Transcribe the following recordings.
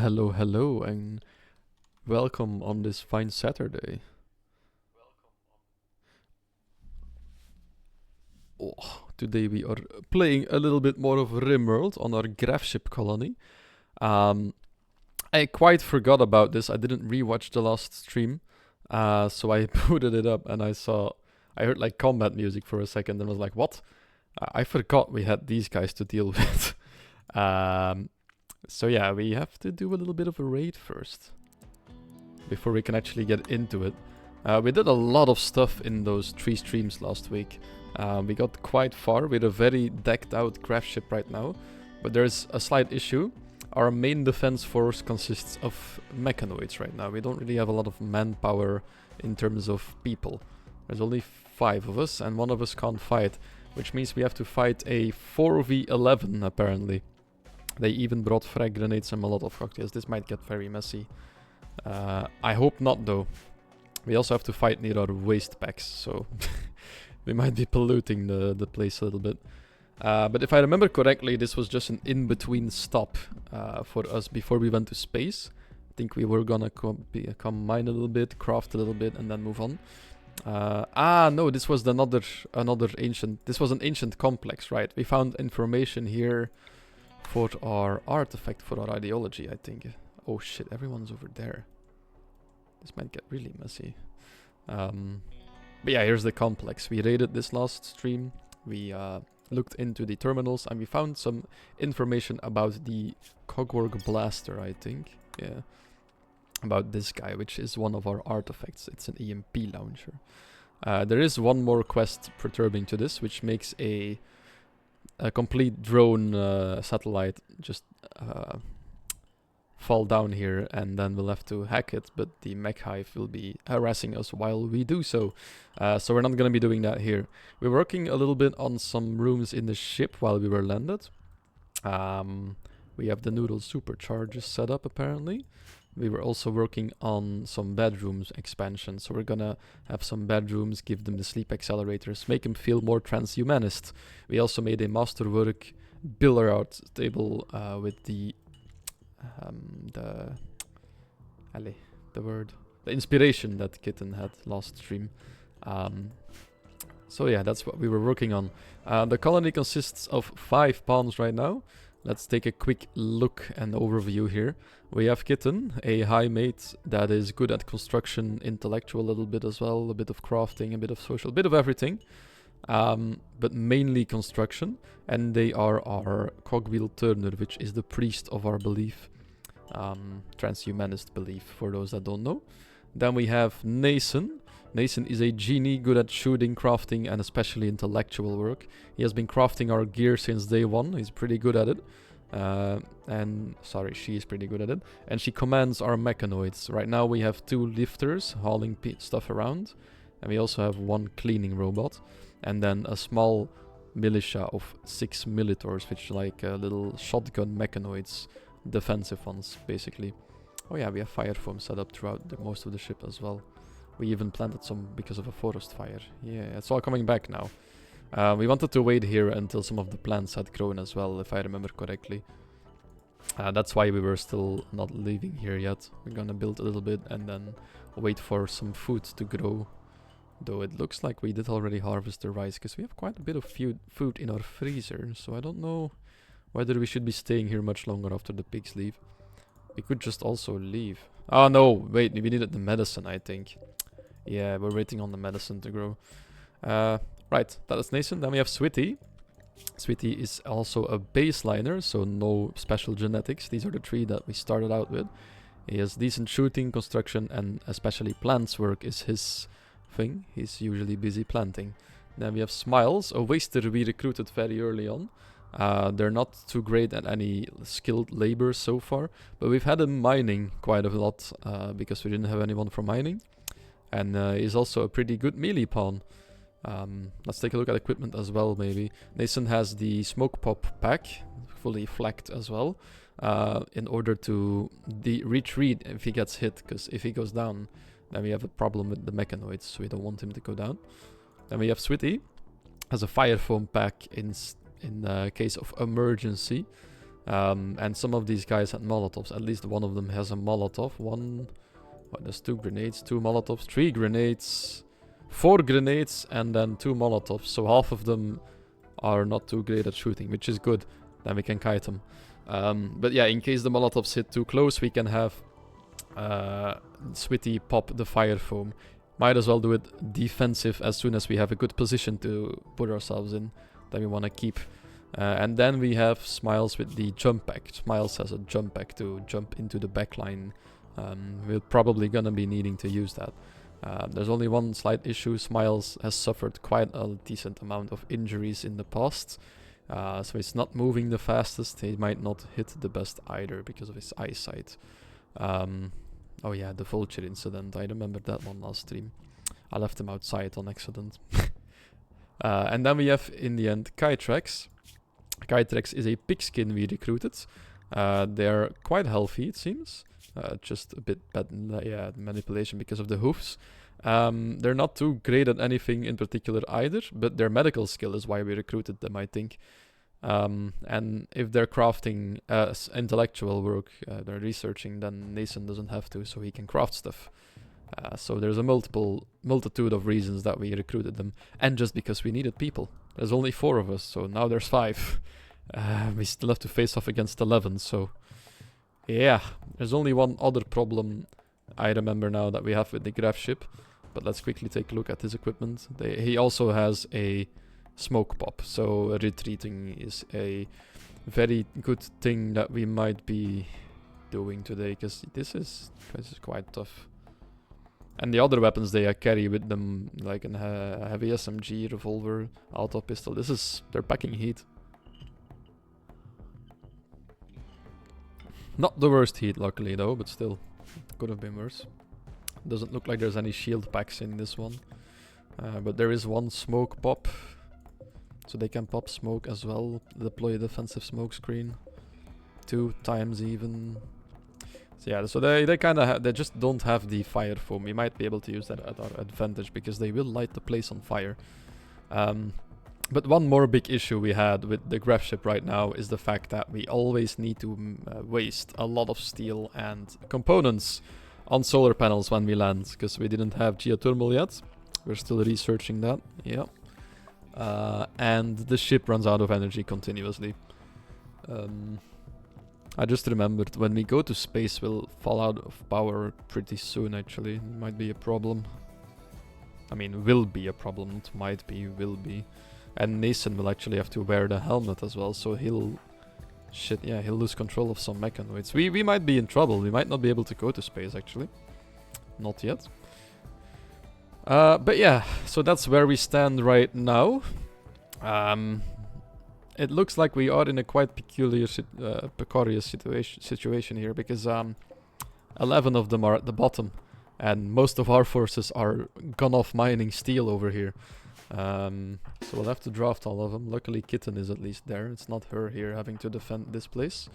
Hello, hello, and welcome on this fine Saturday. Today we are playing a little bit more of Rimworld on our graph ship colony. Um, I quite forgot about this. I didn't rewatch the last stream, so I booted it up and I heard like combat music for a second and was like, "What?" I forgot we had these guys to deal with. um, so yeah, we have to do a little bit of a raid first before we can actually get into it. We did a lot of stuff in those 3 streams last week. We got quite far with a very decked out craft ship right now, but there's a slight issue. Our main defense force consists of mechanoids right now. We don't really have a lot of manpower in terms of people. There's only 5 of us, and one of us can't fight, which means we have to fight a 4v11 apparently. They even brought frag grenades and Molotov cocktails. This might get very messy. I hope not though. We also have to fight near our waste packs, so we might be polluting the place a little bit. But if I remember correctly, this was just an in-between stop for us before we went to space. I think we were gonna come mine a little bit, craft a little bit, and then move on. No, this was another ancient. This was an ancient complex, right? We found information here for our artifact, for our ideology, I think. Oh shit, everyone's over there. This might get really messy. But yeah, here's the complex. We raided this last stream. We looked into the terminals and we found some information about the Cogwork Blaster, I think. Yeah. About this guy, which is one of our artifacts. It's an EMP launcher. There is one more quest perturbing to this, which makes a complete drone satellite just fall down here, and then we'll have to hack it, but the mech hive will be harassing us while we do so. So we're not going to be doing that here. We're working a little bit on some rooms in the ship while we were landed. We have the noodle superchargers set up apparently. We were also working on some bedrooms expansion, so we're gonna have some bedrooms, give them the sleep accelerators, make them feel more transhumanist. We also made a masterwork billiard table with the inspiration that Kitten had last stream. So yeah, that's what we were working on. The colony consists of 5 pawns right now. Let's take a quick look and overview here. We have Kitten, a high mate that is good at construction, intellectual a little bit as well, a bit of crafting, a bit of social, a bit of everything. But mainly construction. And they are our cogwheel turner, which is the priest of our belief. Transhumanist belief, for those that don't know. Then we have Nason. Nason is a genie good at shooting, crafting, and especially intellectual work. He has been crafting our gear since day 1. He's pretty good at it. She is pretty good at it. And she commands our mechanoids. Right now we have 2 lifters hauling stuff around. And we also have 1 cleaning robot. And then a small militia of 6 militors, which are like little shotgun mechanoids. Defensive ones, basically. Oh yeah, we have fire foam set up throughout most of the ship as well. We even planted some because of a forest fire. Yeah, it's all coming back now. We wanted to wait here until some of the plants had grown as well, if I remember correctly. That's why we were still not leaving here yet. We're gonna build a little bit and then wait for some food to grow. Though it looks like we did already harvest the rice, because we have quite a bit of food in our freezer. So I don't know whether we should be staying here much longer after the pigs leave. We could just also leave. Oh no, wait, we needed the medicine, I think. Yeah, we're waiting on the medicine to grow. Right, that is Nathan. Then we have Sweetie. Sweetie is also a baseliner, so no special genetics. These are the 3 that we started out with. He has decent shooting, construction, and especially plants work is his thing. He's usually busy planting. Then we have Smiles, a waster we recruited very early on. They're not too great at any skilled labor so far, but we've had him mining quite a lot because we didn't have anyone for mining. And he's also a pretty good melee pawn. Let's take a look at equipment as well, maybe. Nathan has the smoke pop pack, fully flaked as well, in order to retreat if he gets hit, because if he goes down, then we have a problem with the mechanoids, so we don't want him to go down. Then we have Sweetie, has a fire foam pack in case of emergency. And some of these guys had Molotovs. At least one of them has a Molotov. One... What, there's 2 grenades, 2 Molotovs, 3 grenades, 4 grenades, and then 2 Molotovs. So half of them are not too great at shooting, which is good. Then we can kite them. But yeah, in case the Molotovs hit too close, we can have Switty pop the fire foam. Might as well do it defensive as soon as we have a good position to put ourselves in that we want to keep. And then we have Smiles with the jump pack. Smiles has a jump pack to jump into the backline. We're probably gonna be needing to use that. There's only one slight issue. Smiles has suffered quite a decent amount of injuries in the past. So he's not moving the fastest. He might not hit the best either because of his eyesight. Oh yeah, the vulture incident. I remember that one last stream. I left him outside on accident. And then we have, in the end, Kytrex. Kytrex is a pigskin we recruited. They're quite healthy, it seems. Just a bit bad manipulation because of the hoofs. They're not too great at anything in particular either, but their medical skill is why we recruited them, I think. And if they're crafting intellectual work, they're researching, then Nathan doesn't have to, so he can craft stuff. So there's a multitude of reasons that we recruited them, and just because we needed people. There's only 4 of us, so now there's 5. We still have to face off against 11, so... Yeah, there's only one other problem I remember now that we have with the graph ship. But let's quickly take a look at his equipment. He also has a smoke pop, so retreating is a very good thing that we might be doing today, because this is quite tough. And the other weapons they carry with them, like a heavy SMG, revolver, auto pistol, they're packing heat. Not the worst heat, luckily, though, but still, could have been worse. Doesn't look like there's any shield packs in this one. But there is one smoke pop. So they can pop smoke as well. Deploy a defensive smoke screen. 2 times even. So yeah, so they kind of they just don't have the fire foam. We might be able to use that at our advantage because they will light the place on fire. But one more big issue we had with the graph ship right now is the fact that we always need to waste a lot of steel and components on solar panels when we land, because we didn't have geothermal yet. We're still researching that, yeah. And the ship runs out of energy continuously. I just remembered, when we go to space, we'll fall out of power pretty soon, actually. It might be a problem. I mean, will be a problem, not might be, will be. And Nathan will actually have to wear the helmet as well, so he'll lose control of some mechanoids. We might be in trouble. We might not be able to go to space, actually. Not yet. But yeah, so that's where we stand right now. It looks like we are in a quite peculiar, precarious situation here, because 11 of them are at the bottom, and most of our forces are gone off mining steel over here. So we'll have to draft all of them. Luckily Kitten is at least there. It's not her here having to defend this place.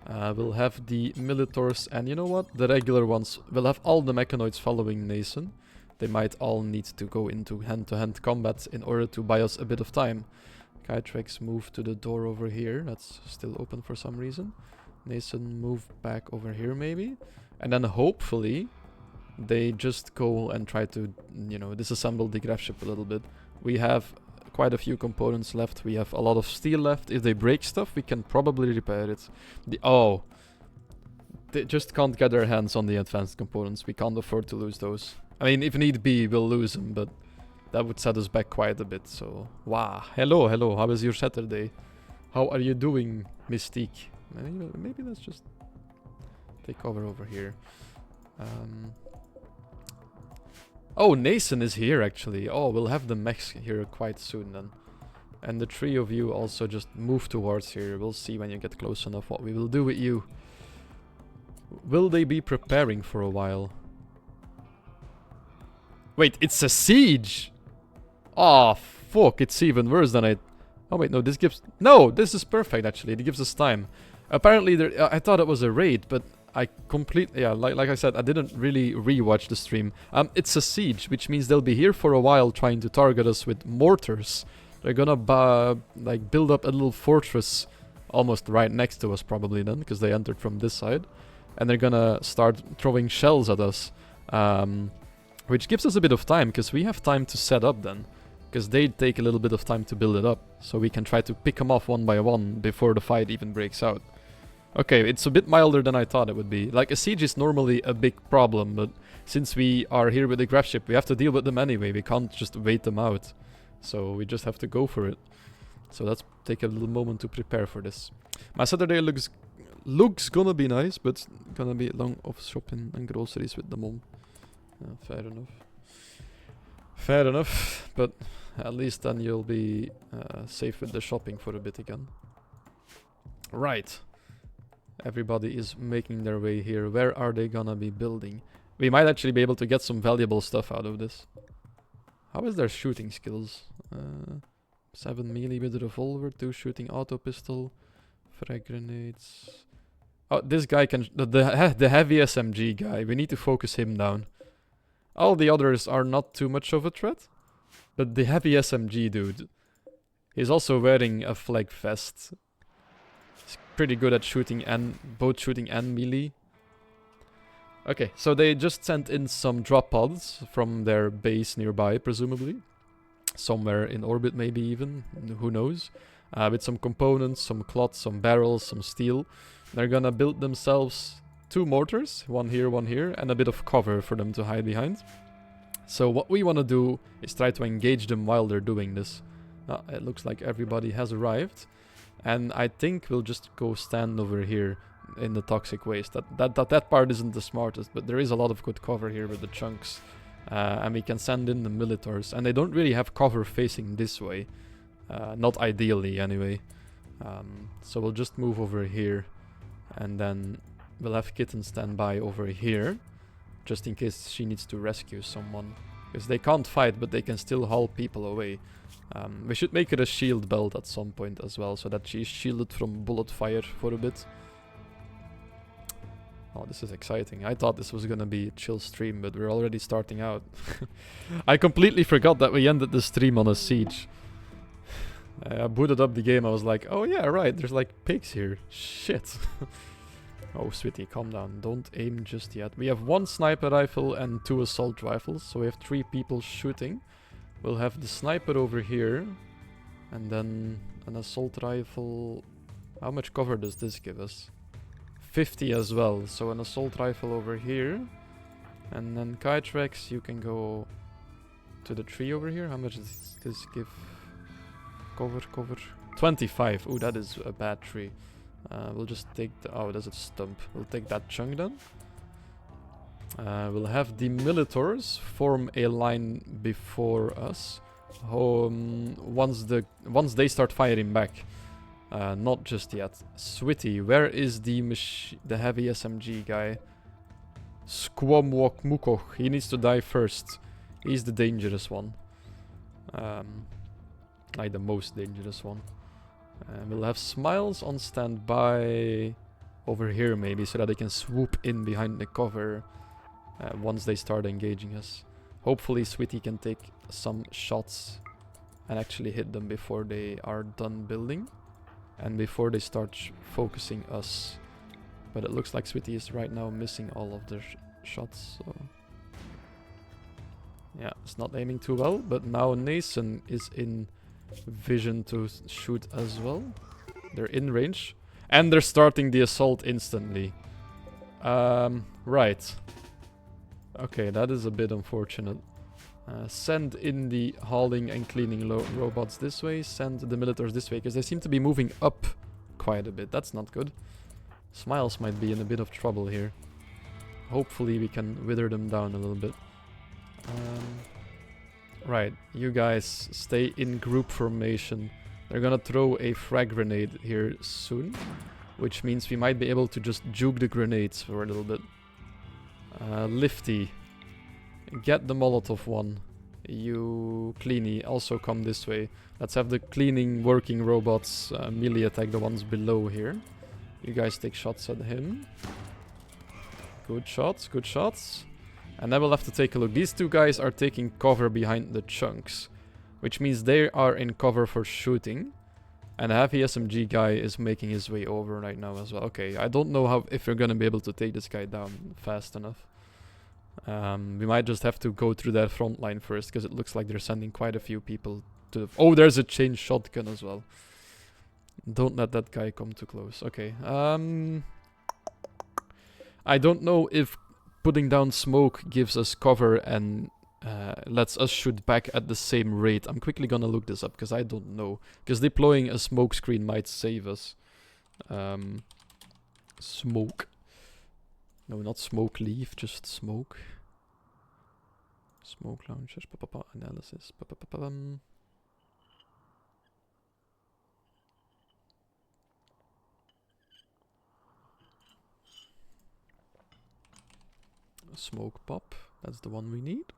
We'll have the Militors, and you know what? The regular ones. We'll have all the mechanoids following Nathan. They might all need to go into hand-to-hand combat in order to buy us a bit of time. Kytrex moved to the door over here. That's still open for some reason. Nathan moved back over here maybe. And then hopefully they just go and try to, you know, disassemble the graph ship a little bit. We have quite a few components left. We have a lot of steel left. If they break stuff, we can probably repair it. They just can't get their hands on the advanced components. We can't afford to lose those. I mean, if need be, we'll lose them, but that would set us back quite a bit, so... Wow. Hello, hello. How was your Saturday? How are you doing, Mystique? Maybe let's just take cover over here. Oh, Nathan is here, actually. Oh, we'll have the mechs here quite soon, then. And the 3 of you also just move towards here. We'll see when you get close enough what we will do with you. Will they be preparing for a while? Wait, it's a siege! Oh, fuck, it's even worse than I... Oh wait, no, this gives... No, this is perfect, actually. It gives us time. Apparently, I thought it was a raid, but I completely... Yeah, like I said, I didn't really rewatch the stream. It's a siege, which means they'll be here for a while trying to target us with mortars. They're gonna, like, build up a little fortress almost right next to us probably then, because they entered from this side. And they're gonna start throwing shells at us. Which gives us a bit of time, because we have time to set up then. Because they take a little bit of time to build it up. So we can try to pick them off one by one before the fight even breaks out. Okay, it's a bit milder than I thought it would be. Like, a siege is normally a big problem, but since we are here with the graph ship, we have to deal with them anyway. We can't just wait them out. So we just have to go for it. So let's take a little moment to prepare for this. My Saturday looks gonna be nice, but gonna be long of shopping and groceries with the mom. Fair enough. Fair enough, but at least then you'll be safe with the shopping for a bit again. Right. Everybody is making their way here. Where are they gonna be building? We might actually be able to get some valuable stuff out of this. How is their shooting skills? 7 melee with a revolver, 2 shooting auto pistol, frag grenades. Oh, this guy can... The heavy SMG guy. We need to focus him down. All the others are not too much of a threat. But the heavy SMG dude... He's also wearing a flag vest. He's pretty good at shooting and... both shooting and melee. Okay, so they just sent in some drop pods from their base nearby, presumably. Somewhere in orbit maybe even, who knows. With some components, some cloth, some barrels, some steel. They're gonna build themselves 2 mortars, one here, and a bit of cover for them to hide behind. So what we want to do is try to engage them while they're doing this. It looks like everybody has arrived. And I think we'll just go stand over here in the toxic waste. That part isn't the smartest, but there is a lot of good cover here with the chunks. And we can send in the militars. And they don't really have cover facing this way. Not ideally, anyway. So we'll just move over here. And then we'll have Kitten stand by over here. Just in case she needs to rescue someone. Because they can't fight, but they can still haul people away. We should make her a shield belt at some point as well. So that she's shielded from bullet fire for a bit. Oh, this is exciting. I thought this was gonna be a chill stream, but we're already starting out. I completely forgot that we ended the stream on a siege. I booted up the game, I was like, oh yeah, right, there's like pigs here. Shit. Oh, sweetie, calm down. Don't aim just yet. We have 1 sniper rifle and 2 assault rifles, so we have 3 people shooting. We'll have the sniper over here, and then an assault rifle. How much cover does this give us? 50 as well, so an assault rifle over here. And then Kytrex, you can go to the tree over here. How much does this give? Cover. 25. Ooh, that is a bad tree. We'll just take the... Oh, there's a stump. We'll take that chunk then. We'll have the militars form a line before us. Once they start firing back. Not just yet. Sweetie, where is the heavy SMG guy? Squamwok Mukoch. He needs to die first. He's the dangerous one. Like the most dangerous one. We'll have Smiles on standby over here maybe, so that they can swoop in behind the cover once they start engaging us. Hopefully Sweetie can take some shots and actually hit them before they are done building. And before they start focusing us. But it looks like Sweetie is right now missing all of their shots, so... Yeah, it's not aiming too well, but now Nason is in vision to shoot as well. They're in range. And they're starting the assault instantly. Right. Okay, that is a bit unfortunate. Send in the hauling and cleaning robots this way. Send the militars this way, because they seem to be moving up quite a bit. That's not good. Smiles might be in a bit of trouble here. Hopefully we can wither them down a little bit. Right, you guys stay in group formation. They're gonna throw a frag grenade here soon, which means we might be able to just juke the grenades for a little bit. Lifty, get the Molotov one. You, Cleany, also come this way. Let's have the cleaning working robots melee attack the ones below here. You guys take shots at him. Good shots, good shots. And then we'll have to take a look. These 2 guys are taking cover behind the chunks, which means they are in cover for shooting. And the heavy SMG guy is making his way over right now as well. Okay, I don't know how if we're gonna be able to take this guy down fast enough. We might just have to go through that front line first, because it looks like they're sending quite a few people to... Oh, there's a chain shotgun as well. Don't let that guy come too close. Okay, I don't know if putting down smoke gives us cover and lets us shoot back at the same rate. I'm quickly gonna look this up, because I don't know. Because deploying a smoke screen might save us. Smoke. No, not smoke leaf, just smoke. Smoke launchers, analysis. Smoke pop, that's the one we need.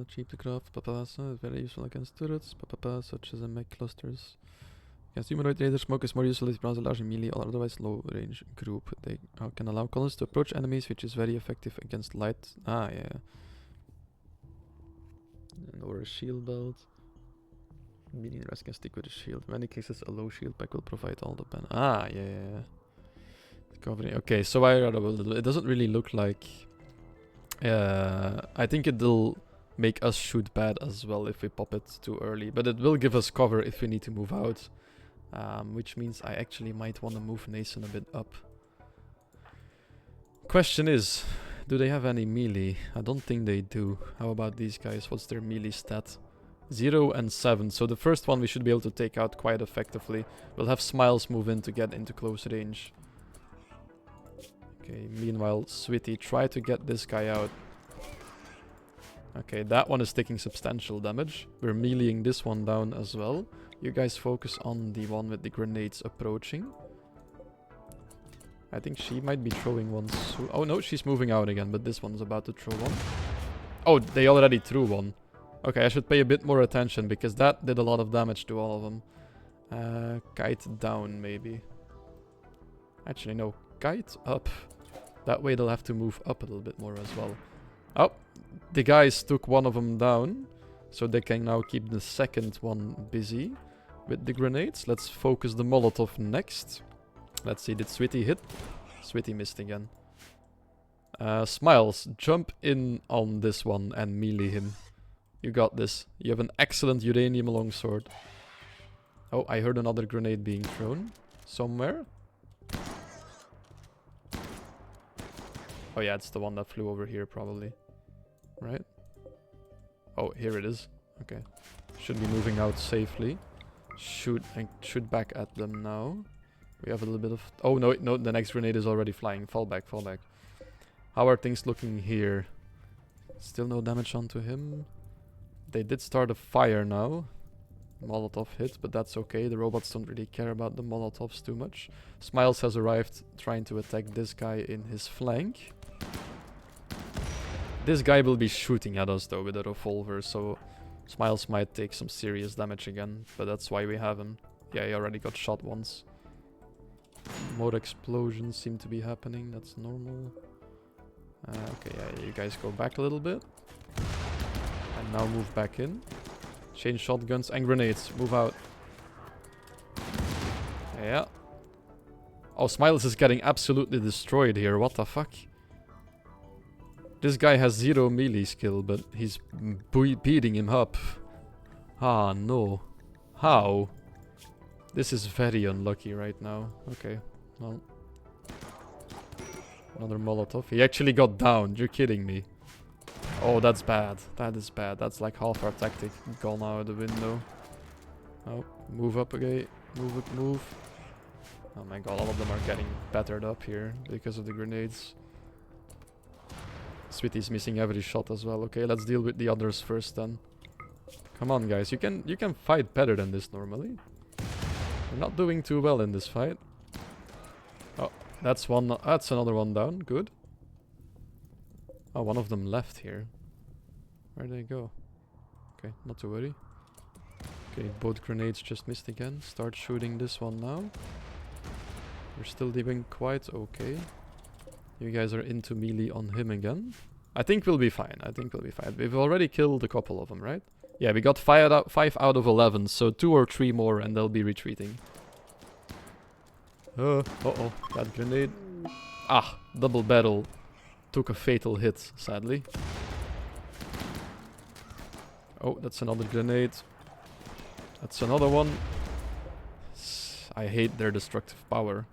Cheap to craft, very useful against turrets, such as mech clusters. Against humanoid raiders, smoke is more useful if it runs a large melee or otherwise low range group. They can allow colonists to approach enemies, which is very effective against light. Ah, yeah. And or a shield belt. Medium rest can stick with a shield. In many cases, a low shield pack will provide all the ben. Ah, yeah. Covering. Okay, so it doesn't really look like. I think it'll make us shoot bad as well if we pop it too early, but it will give us cover if we need to move out. Which means I actually might want to move Nason a bit up. Question is, do they have any melee? I don't think they do. How about these guys? What's their melee stat? 0 and 7. So the first one we should be able to take out quite effectively. We'll have Smiles move in to get into close range. Okay, meanwhile, Switty, try to get this guy out. Okay, that one is taking substantial damage. We're meleeing this one down as well. You guys focus on the one with the grenades approaching. I think she might be throwing one soon. Oh no, she's moving out again, but this one's about to throw one. Oh, they already threw one. Okay, I should pay a bit more attention, because that did a lot of damage to all of them. Kite down, maybe. Actually, no. Kite up. That way they'll have to move up a little bit more as well. Oh, the guys took one of them down. So they can now keep the second one busy with the grenades. Let's focus the Molotov next. Let's see, did Switty hit? Switty missed again. Smiles, jump in on this one and melee him. You got this. You have an excellent uranium longsword. Oh, I heard another grenade being thrown. Somewhere. Oh yeah, it's the one that flew over here probably. Right? Oh, here it is. Okay. Should be moving out safely. Shoot back at them now. We have a little bit of... Oh, no, no, the next grenade is already flying. Fall back, fall back. How are things looking here? Still no damage onto him. They did start a fire now. Molotov hit, but that's okay. The robots don't really care about the Molotovs too much. Smiles has arrived trying to attack this guy in his flank. This guy will be shooting at us though with a revolver, so Smiles might take some serious damage again, but that's why we have him. Yeah, he already got shot once. More explosions seem to be happening, that's normal. Okay, yeah, you guys go back a little bit. And now move back in. Chain shotguns and grenades, move out. Yeah. Oh, Smiles is getting absolutely destroyed here, what the fuck? This guy has 0 melee skill, but he's beating him up. Ah, no. How? This is very unlucky right now. Okay, well. Another Molotov. He actually got down. You're kidding me. Oh, that's bad. That is bad. That's like half our tactic gone out the window. Oh, move up again. Move it, move. Oh my god, all of them are getting battered up here because of the grenades. Switty's missing every shot as well. Okay, let's deal with the others first then. Come on, guys. You can fight better than this normally. We're not doing too well in this fight. Oh, that's one. That's another one down. Good. Oh, one of them left here. Where'd they go? Okay, not to worry. Okay, both grenades just missed again. Start shooting this one now. We're still doing quite okay. You guys are into melee on him again. I think we'll be fine. I think we'll be fine. We've already killed a couple of them, right? Yeah, we got 5 out of 11, so 2 or 3 more and they'll be retreating. Uh-oh, that grenade. Ah, double barrel. Took a fatal hit, sadly. Oh, that's another grenade. That's another one. I hate their destructive power.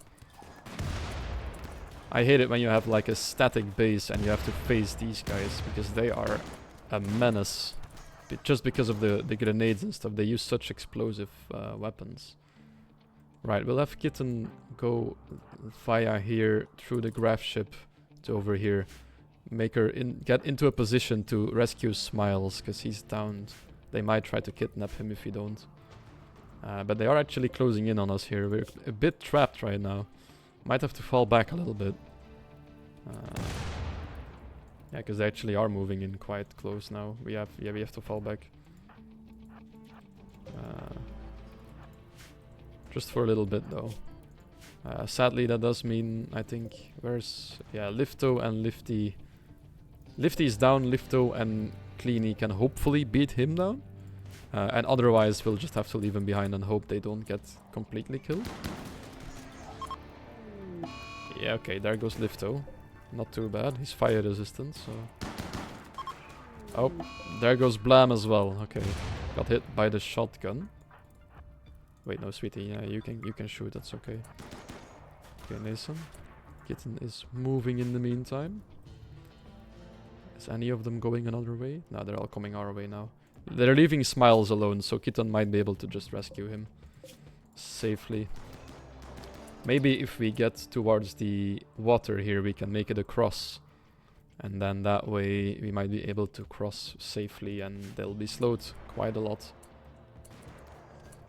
I hate it when you have like a static base and you have to face these guys, because they are a menace. Just because of the grenades and stuff, they use such explosive weapons. Right, we'll have Kitten go via here through the graph ship to over here. Make her get into a position to rescue Smiles, because he's downed. They might try to kidnap him if we don't. But they are actually closing in on us here. We're a bit trapped right now. Might have to fall back a little bit. Yeah, because they actually are moving in quite close now. We have to fall back. Just for a little bit though. Sadly, that does mean, I think, Lifto and Lifty. Lifty is down, Lifto and Cleany can hopefully beat him down. And otherwise, we'll just have to leave him behind and hope they don't get completely killed. Yeah, okay, there goes Lifto. Not too bad, he's fire resistant, so... Oh, there goes Blam as well, okay. Got hit by the shotgun. Wait, no, sweetie, yeah, you can shoot, that's okay. Okay, Nathan. Kitten is moving in the meantime. Is any of them going another way? No, they're all coming our way now. They're leaving Smiles alone, so Kitten might be able to just rescue him safely. Maybe if we get towards the water here, we can make it across. And then that way we might be able to cross safely and they'll be slowed quite a lot.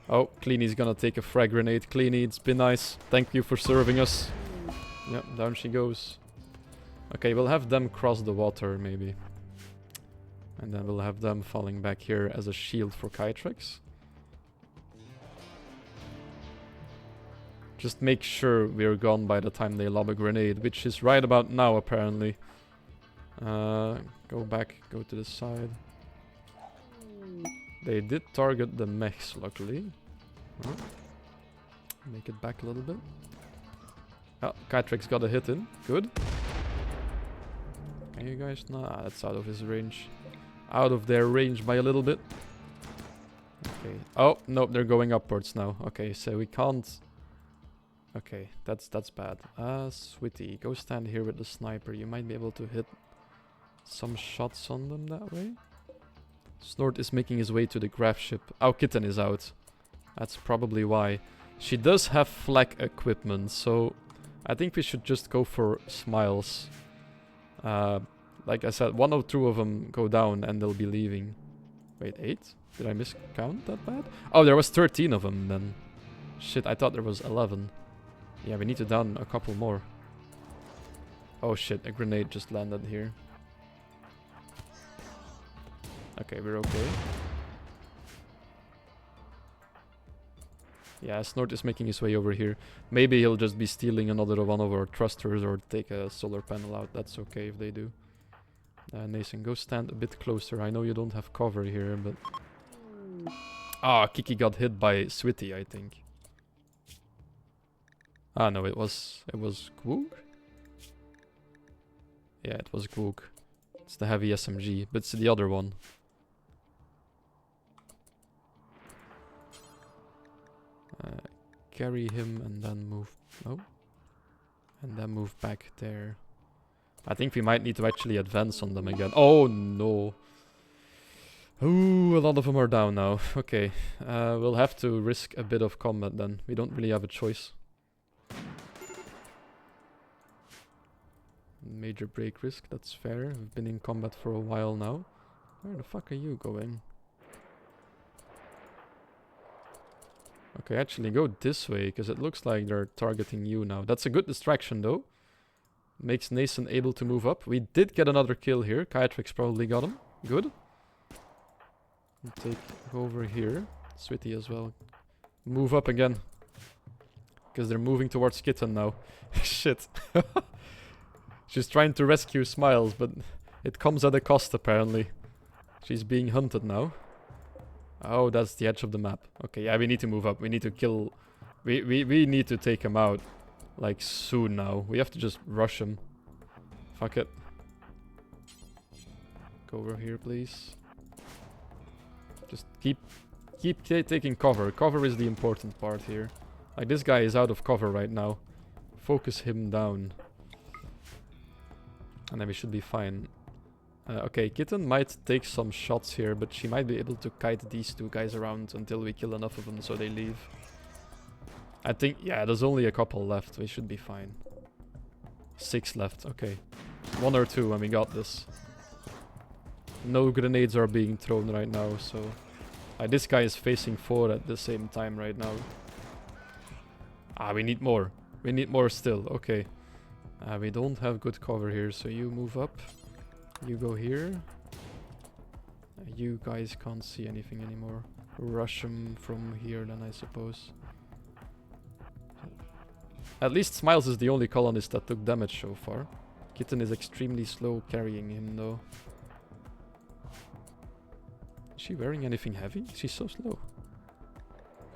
Oh, Cleany's gonna take a frag grenade. Cleany, it's been nice. Thank you for serving us. Yep, down she goes. Okay, we'll have them cross the water, maybe. And then we'll have them falling back here as a shield for Kytrex. Just make sure we're gone by the time they lob a grenade, which is right about now, apparently. Go back, go to the side. They did target the mechs, luckily. Make it back a little bit. Oh, Kytrex got a hit in. Good. Can you guys... Nah, that's out of his range. Out of their range by a little bit. Okay. Oh, no, they're going upwards now. Okay, so we can't... Okay, that's bad. Sweetie, go stand here with the sniper. You might be able to hit some shots on them that way. Snort is making his way to the graph ship. Oh, Kitten is out. That's probably why. She does have flak equipment, so I think we should just go for Smiles. Like I said, 1 or 2 of them go down and they'll be leaving. Wait, 8? Did I miscount that bad? Oh, there was 13 of them then. Shit, I thought there was 11. Yeah, we need to down a couple more. Oh shit, a grenade just landed here. Okay, we're okay. Yeah, Snort is making his way over here. Maybe he'll just be stealing another one of our thrusters or take a solar panel out. That's okay if they do. Nathan, go stand a bit closer. I know you don't have cover here, but... Ah, Kiki got hit by Sweetie, I think. Ah, no, it was Gwoog? Yeah, it was Gwoog. It's the heavy SMG, but it's the other one. Carry him and then move... Oh. And then move back there. I think we might need to actually advance on them again. Oh, no. Ooh, a lot of them are down now. Okay. We'll have to risk a bit of combat then. We don't really have a choice. Major break risk, that's fair. We've been in combat for a while now. Where the fuck are you going? Okay, actually go this way, because it looks like they're targeting you now. That's a good distraction though. Makes Nathan able to move up. We did get another kill here. Kytrex probably got him. Good. Go over here. Sweetie as well. Move up again. Because they're moving towards Kitten now. Shit. She's trying to rescue Smiles, but it comes at a cost apparently. She's being hunted now. Oh, that's the edge of the map. Okay, yeah, we need to move up. We need to kill... We need to take him out. Like, soon now. We have to just rush him. Fuck it. Go over here, please. Just keep taking cover. Cover is the important part here. Like, this guy is out of cover right now. Focus him down. And then we should be fine. Okay, Kitten might take some shots here, but she might be able to kite these two guys around until we kill enough of them so they leave. I think, yeah, there's only a couple left. We should be fine. 6 left, okay. 1 or 2 and we got this. No grenades are being thrown right now, so... this guy is facing 4 at the same time right now. We need more. We need more still, okay. We don't have good cover here, so you move up. You go here. You guys can't see anything anymore. Rush him from here then, I suppose. At least Smiles is the only colonist that took damage so far. Kitten is extremely slow carrying him though. Is she wearing anything heavy? She's so slow.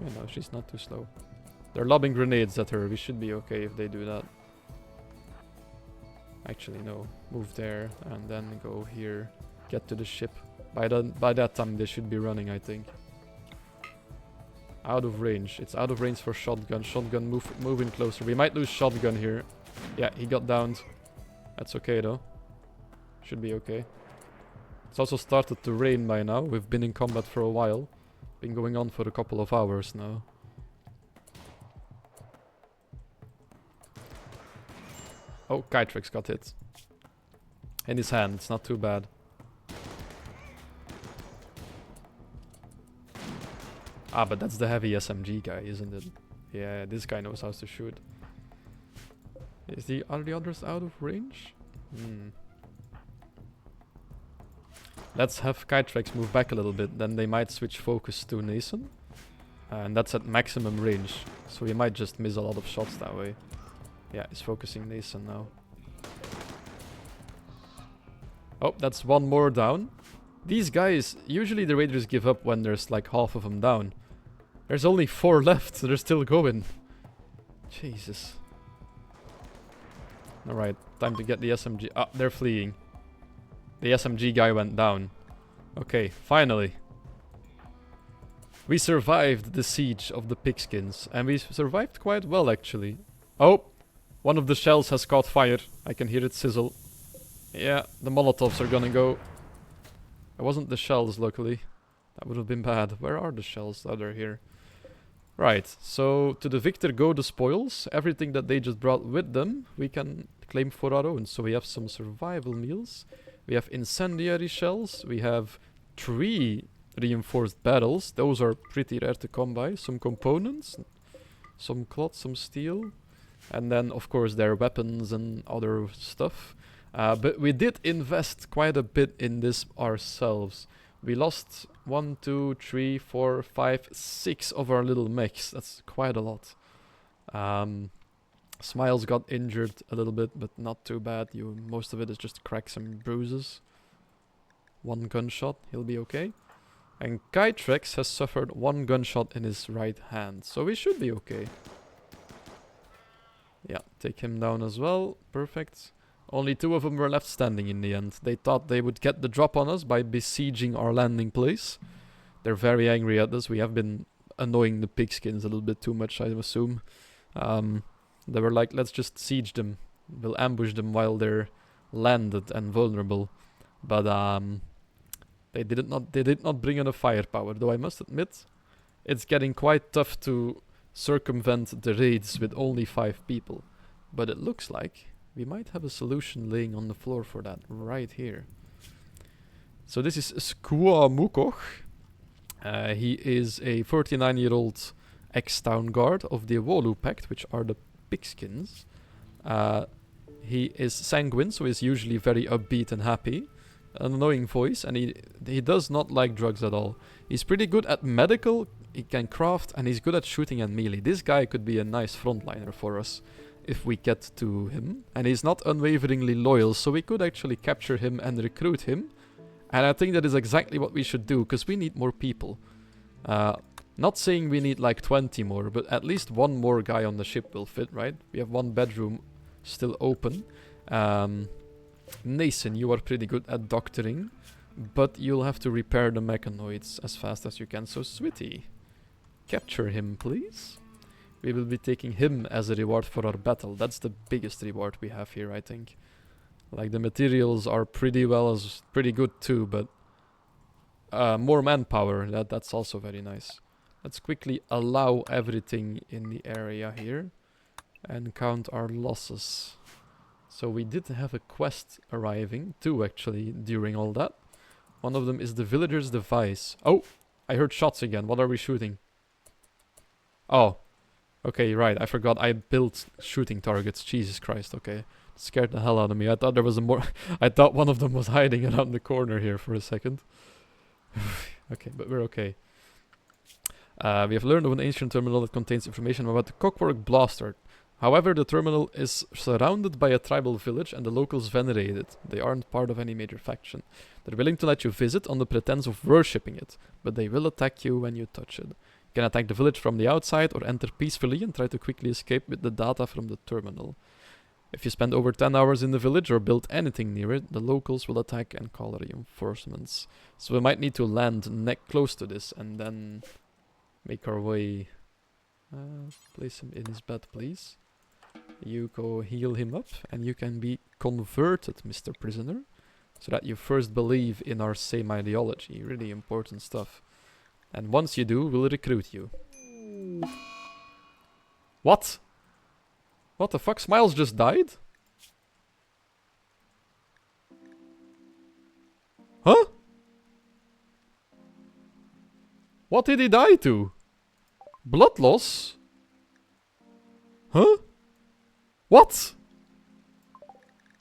Yeah, no, she's not too slow. They're lobbing grenades at her. We should be okay if they do that. Actually, no. Move there and then go here. Get to the ship. By that time, they should be running, I think. Out of range. It's out of range for shotgun. Shotgun, move in closer. We might lose shotgun here. Yeah, he got downed. That's okay, though. Should be okay. It's also started to rain by now. We've been in combat for a while. Been going on for a couple of hours now. Oh, Kytrex got hit. In his hand, it's not too bad. But that's the heavy SMG guy, isn't it? Yeah, this guy knows how to shoot. Are the others out of range? Let's have Kytrex move back a little bit, then they might switch focus to Nason. And that's at maximum range, so we might just miss a lot of shots that way. Yeah, he's focusing Nason now. Oh, that's one more down. These guys, usually the raiders give up when there's like half of them down. There's only 4 left, so they're still going. Jesus. Alright, time to get the SMG. They're fleeing. The SMG guy went down. Okay, finally. We survived the siege of the Pigskins. And we survived quite well, actually. Oh! One of the shells has caught fire. I can hear it sizzle. Yeah, the Molotovs are gonna go. It wasn't the shells, luckily. That would have been bad. Where are the shells? Oh, they're here. Right, so to the victor go the spoils. Everything that they just brought with them, we can claim for our own. So we have some survival meals. We have incendiary shells. We have 3 reinforced barrels. Those are pretty rare to come by. Some components. Some cloth, some steel. And then, of course, their weapons and other stuff. But we did invest quite a bit in this ourselves. We lost 1, 2, 3, 4, 5, 6 of our little mechs. That's quite a lot. Smiles got injured a little bit, but not too bad. Most of it is just cracks and bruises. 1 gunshot, he'll be okay. And Kytrex has suffered 1 gunshot in his right hand, so we should be okay. Yeah, take him down as well. Perfect. Only 2 of them were left standing in the end. They thought they would get the drop on us by besieging our landing place. They're very angry at us. We have been annoying the Pigskins a little bit too much, I assume. They were like, let's just siege them. We'll ambush them while they're landed and vulnerable. But they did not bring enough firepower, though I must admit it's getting quite tough to circumvent the raids with only 5 people. But it looks like we might have a solution laying on the floor for that right here. So this is Skua Mukoch. He is a 39-year-old ex-town guard of the Wolu Pact, which are the Pigskins. He is sanguine, so he's usually very upbeat and happy. An annoying voice, and he does not like drugs at all. He's pretty good at medical, he can craft, and he's good at shooting and melee. This guy could be a nice frontliner for us if we get to him. And he's not unwaveringly loyal, so we could actually capture him and recruit him. And I think that is exactly what we should do, because we need more people. Not saying we need like 20 more, but at least one more guy on the ship will fit, right? We have one bedroom still open. Nason, you are pretty good at doctoring, but you'll have to repair the mechanoids as fast as you can. So, Switty, capture him, please. We will be taking him as a reward for our battle. That's the biggest reward we have here, I think. Like, the materials are pretty good too, but more manpower, that's also very nice. Let's quickly allow everything in the area here and count our losses. So we did have a quest arriving, 2 actually, during all that. One of them is the villager's device. Oh, I heard shots again. What are we shooting? Oh, okay, right. I forgot I built shooting targets. Jesus Christ, okay. Scared the hell out of me. I thought there was a more... I thought one of them was hiding around the corner here for a second. Okay, but we're okay. We have learned of an ancient terminal that contains information about the Cockwork Blaster. However, the terminal is surrounded by a tribal village and the locals venerate it. They aren't part of any major faction. They're willing to let you visit on the pretense of worshipping it, but they will attack you when you touch it. You can attack the village from the outside or enter peacefully and try to quickly escape with the data from the terminal. If you spend over 10 hours in the village or build anything near it, the locals will attack and call reinforcements. So we might need to land close to this and then make our way. Place him in his bed, please. You go heal him up, and you can be converted, Mr. Prisoner, so that you first believe in our same ideology. Really important stuff. And once you do, we'll recruit you. What? What the fuck? Smiles just died? Huh? What did he die to? Blood loss? Huh? What?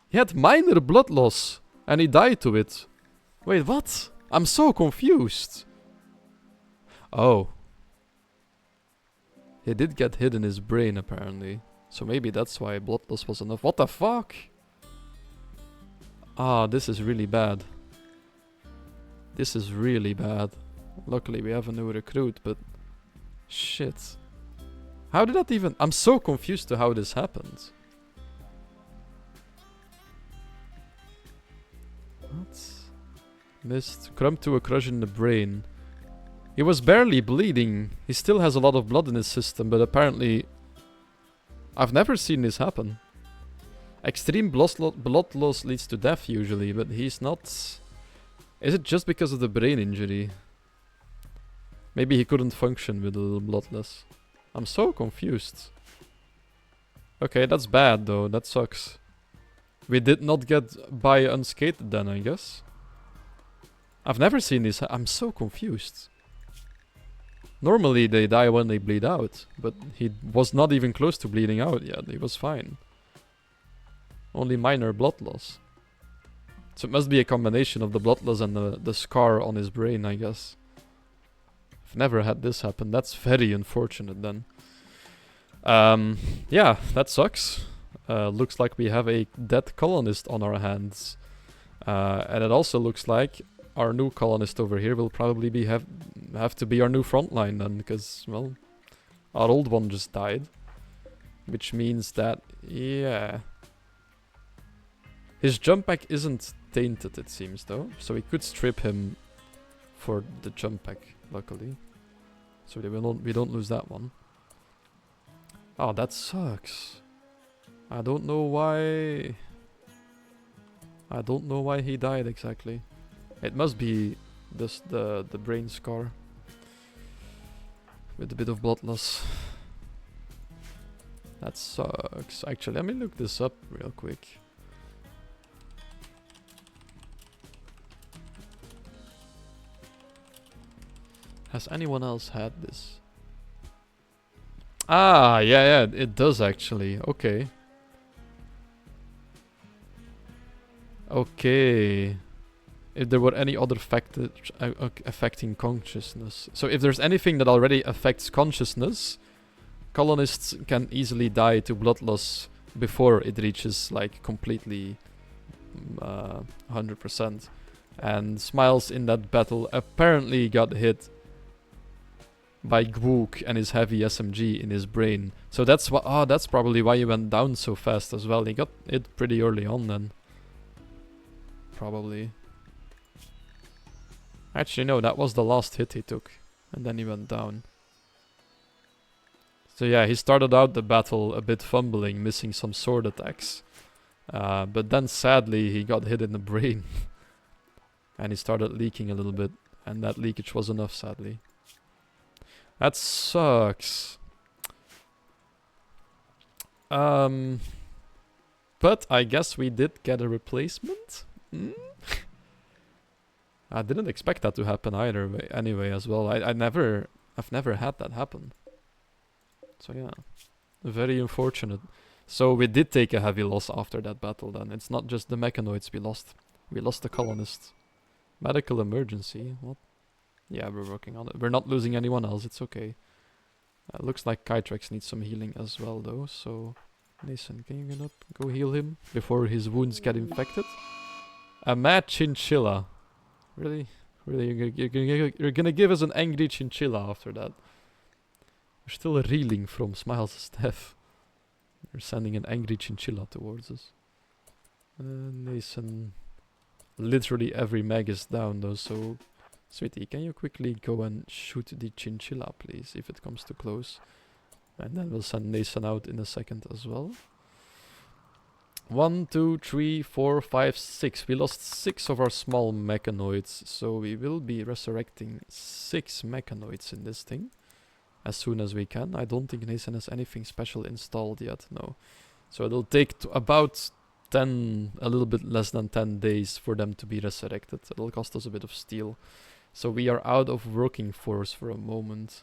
He had minor blood loss and he died to it. Wait, what? I'm so confused. Oh. He did get hit in his brain apparently. So maybe that's why blood loss was enough. What the fuck? Ah, this is really bad. This is really bad. Luckily we have a new recruit, but... Shit. How did that even... I'm so confused to how this happened. What? Missed. Crumb to a crush in the brain. He was barely bleeding. He still has a lot of blood in his system, but apparently... I've never seen this happen. Extreme blood loss leads to death usually, but he's not... Is it just because of the brain injury? Maybe he couldn't function with a little blood loss. I'm so confused. Okay, that's bad though. That sucks. We did not get by unscathed then, I guess. I've never seen this. I'm so confused. Normally they die when they bleed out, but he was not even close to bleeding out yet. He was fine. Only minor blood loss. So it must be a combination of the blood loss and the scar on his brain, I guess. I've never had this happen. That's very unfortunate then. Yeah, that sucks. Looks like we have a dead colonist on our hands. And it also looks like our new colonist over here will probably have to be our new frontline then, because, well, our old one just died. Which means that, yeah. His jump pack isn't tainted, it seems, though. So we could strip him for the jump pack, luckily. So we don't lose that one. Oh, that sucks. I don't know why... I don't know why he died exactly. It must be this, the brain scar. With a bit of blood loss. That sucks. Actually, let me look this up real quick. Has anyone else had this? Ah, yeah, it does actually. Okay. Okay. If there were any other factors affecting consciousness. So if there's anything that already affects consciousness, colonists can easily die to blood loss before it reaches like completely 100%. And Smiles in that battle apparently got hit by Gwook and his heavy SMG in his brain. So that's what. Oh, that's probably why he went down so fast as well. He got it pretty early on then. Probably. Actually, no, that was the last hit he took, and then he went down. So yeah, he started out the battle a bit fumbling, missing some sword attacks. But then sadly he got hit in the brain. And he started leaking a little bit. And that leakage was enough, sadly. That sucks. But I guess we did get a replacement? I didn't expect that to happen either way, anyway as well. I've never had that happen. So yeah, very unfortunate. So we did take a heavy loss after that battle then. It's not just the mechanoids we lost. We lost the colonists. Medical emergency? What? Yeah, we're working on it. We're not losing anyone else, it's okay. Looks like Kytrex needs some healing as well though, so... Nathan, can you get up? Go heal him before his wounds get infected. A mad chinchilla. Really? Really? You're gonna give us an angry chinchilla after that? We're still reeling from Smiles' death. You're sending an angry chinchilla towards us. Nathan. Literally every mag is down though, so... Sweetie, can you quickly go and shoot the chinchilla, please, if it comes too close? And then we'll send Nathan out in a second as well. 1, 2, 3, 4, 5, 6. We lost 6 of our small mechanoids, so we will be resurrecting 6 mechanoids in this thing. As soon as we can. I don't think Nathan has anything special installed yet, no. So it'll take about 10, a little bit less than 10 days for them to be resurrected. It'll cost us a bit of steel. So we are out of working force for a moment.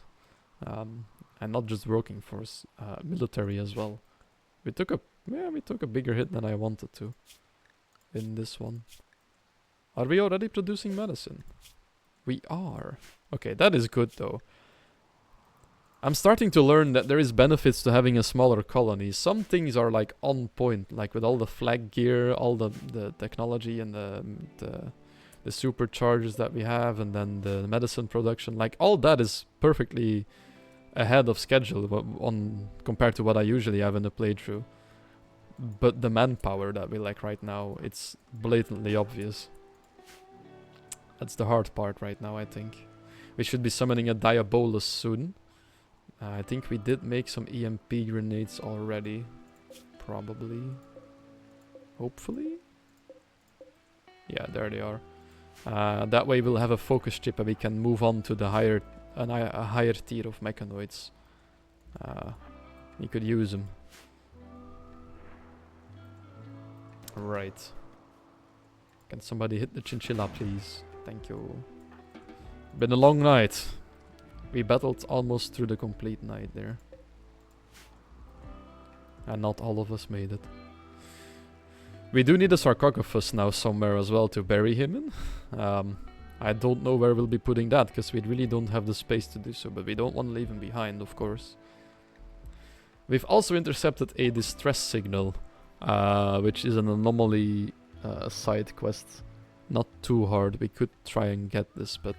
And not just working force, military as well. We took a bigger hit than I wanted to. In this one. Are we already producing medicine? We are. Okay, that is good though. I'm starting to learn that there is benefits to having a smaller colony. Some things are like on point, like with all the flag gear, all the technology and the superchargers that we have, and then the medicine production. Like all that is perfectly ahead of schedule on compared to what I usually have in a playthrough. But the manpower that we lack right now, it's blatantly obvious. That's the hard part right now, I think. We should be summoning a Diabolus soon. I think we did make some EMP grenades already. Probably. Hopefully? Yeah, there they are. That way we'll have a focus chip and we can move on to the a higher tier of mechanoids. We could use them. Right. Can somebody hit the chinchilla, please? Thank you. Been a long night. We battled almost through the complete night there. And not all of us made it. We do need a sarcophagus now somewhere as well to bury him in. I don't know where we'll be putting that, because we really don't have the space to do so, but we don't want to leave him behind, of course. We've also intercepted a distress signal, which is an anomaly side quest. Not too hard, we could try and get this, but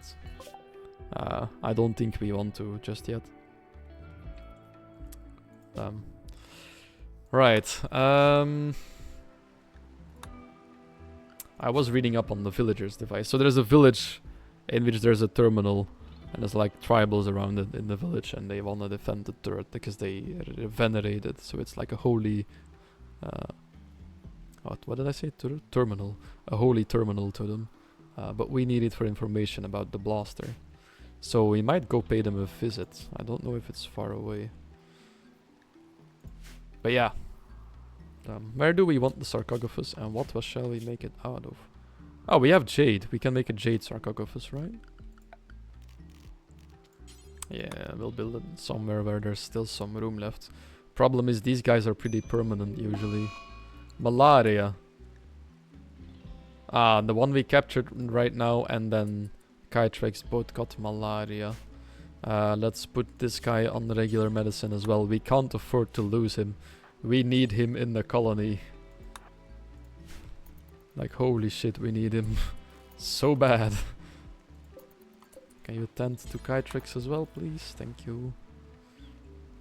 I don't think we want to just yet. Right. I was reading up on the villagers device. So there's a village in which there's a terminal, and there's like tribals around it in the village, and they want to defend the turret because they venerate it. So it's like a holy... what did I say? Terminal. A holy terminal to them. But we need it for information about the blaster. So we might go pay them a visit. I don't know if it's far away. But yeah. Where do we want the sarcophagus, and what shall we make it out of? Oh, we have jade. We can make a jade sarcophagus, right? Yeah, we'll build it somewhere where there's still some room left. Problem is these guys are pretty permanent usually. Malaria. Ah, the one we captured right now and then Kytrex both got malaria. Let's put this guy on regular medicine as well. We can't afford to lose him. We need him in the colony. Like, holy shit, we need him. So bad. Can you tend to Kytrix as well, please? Thank you.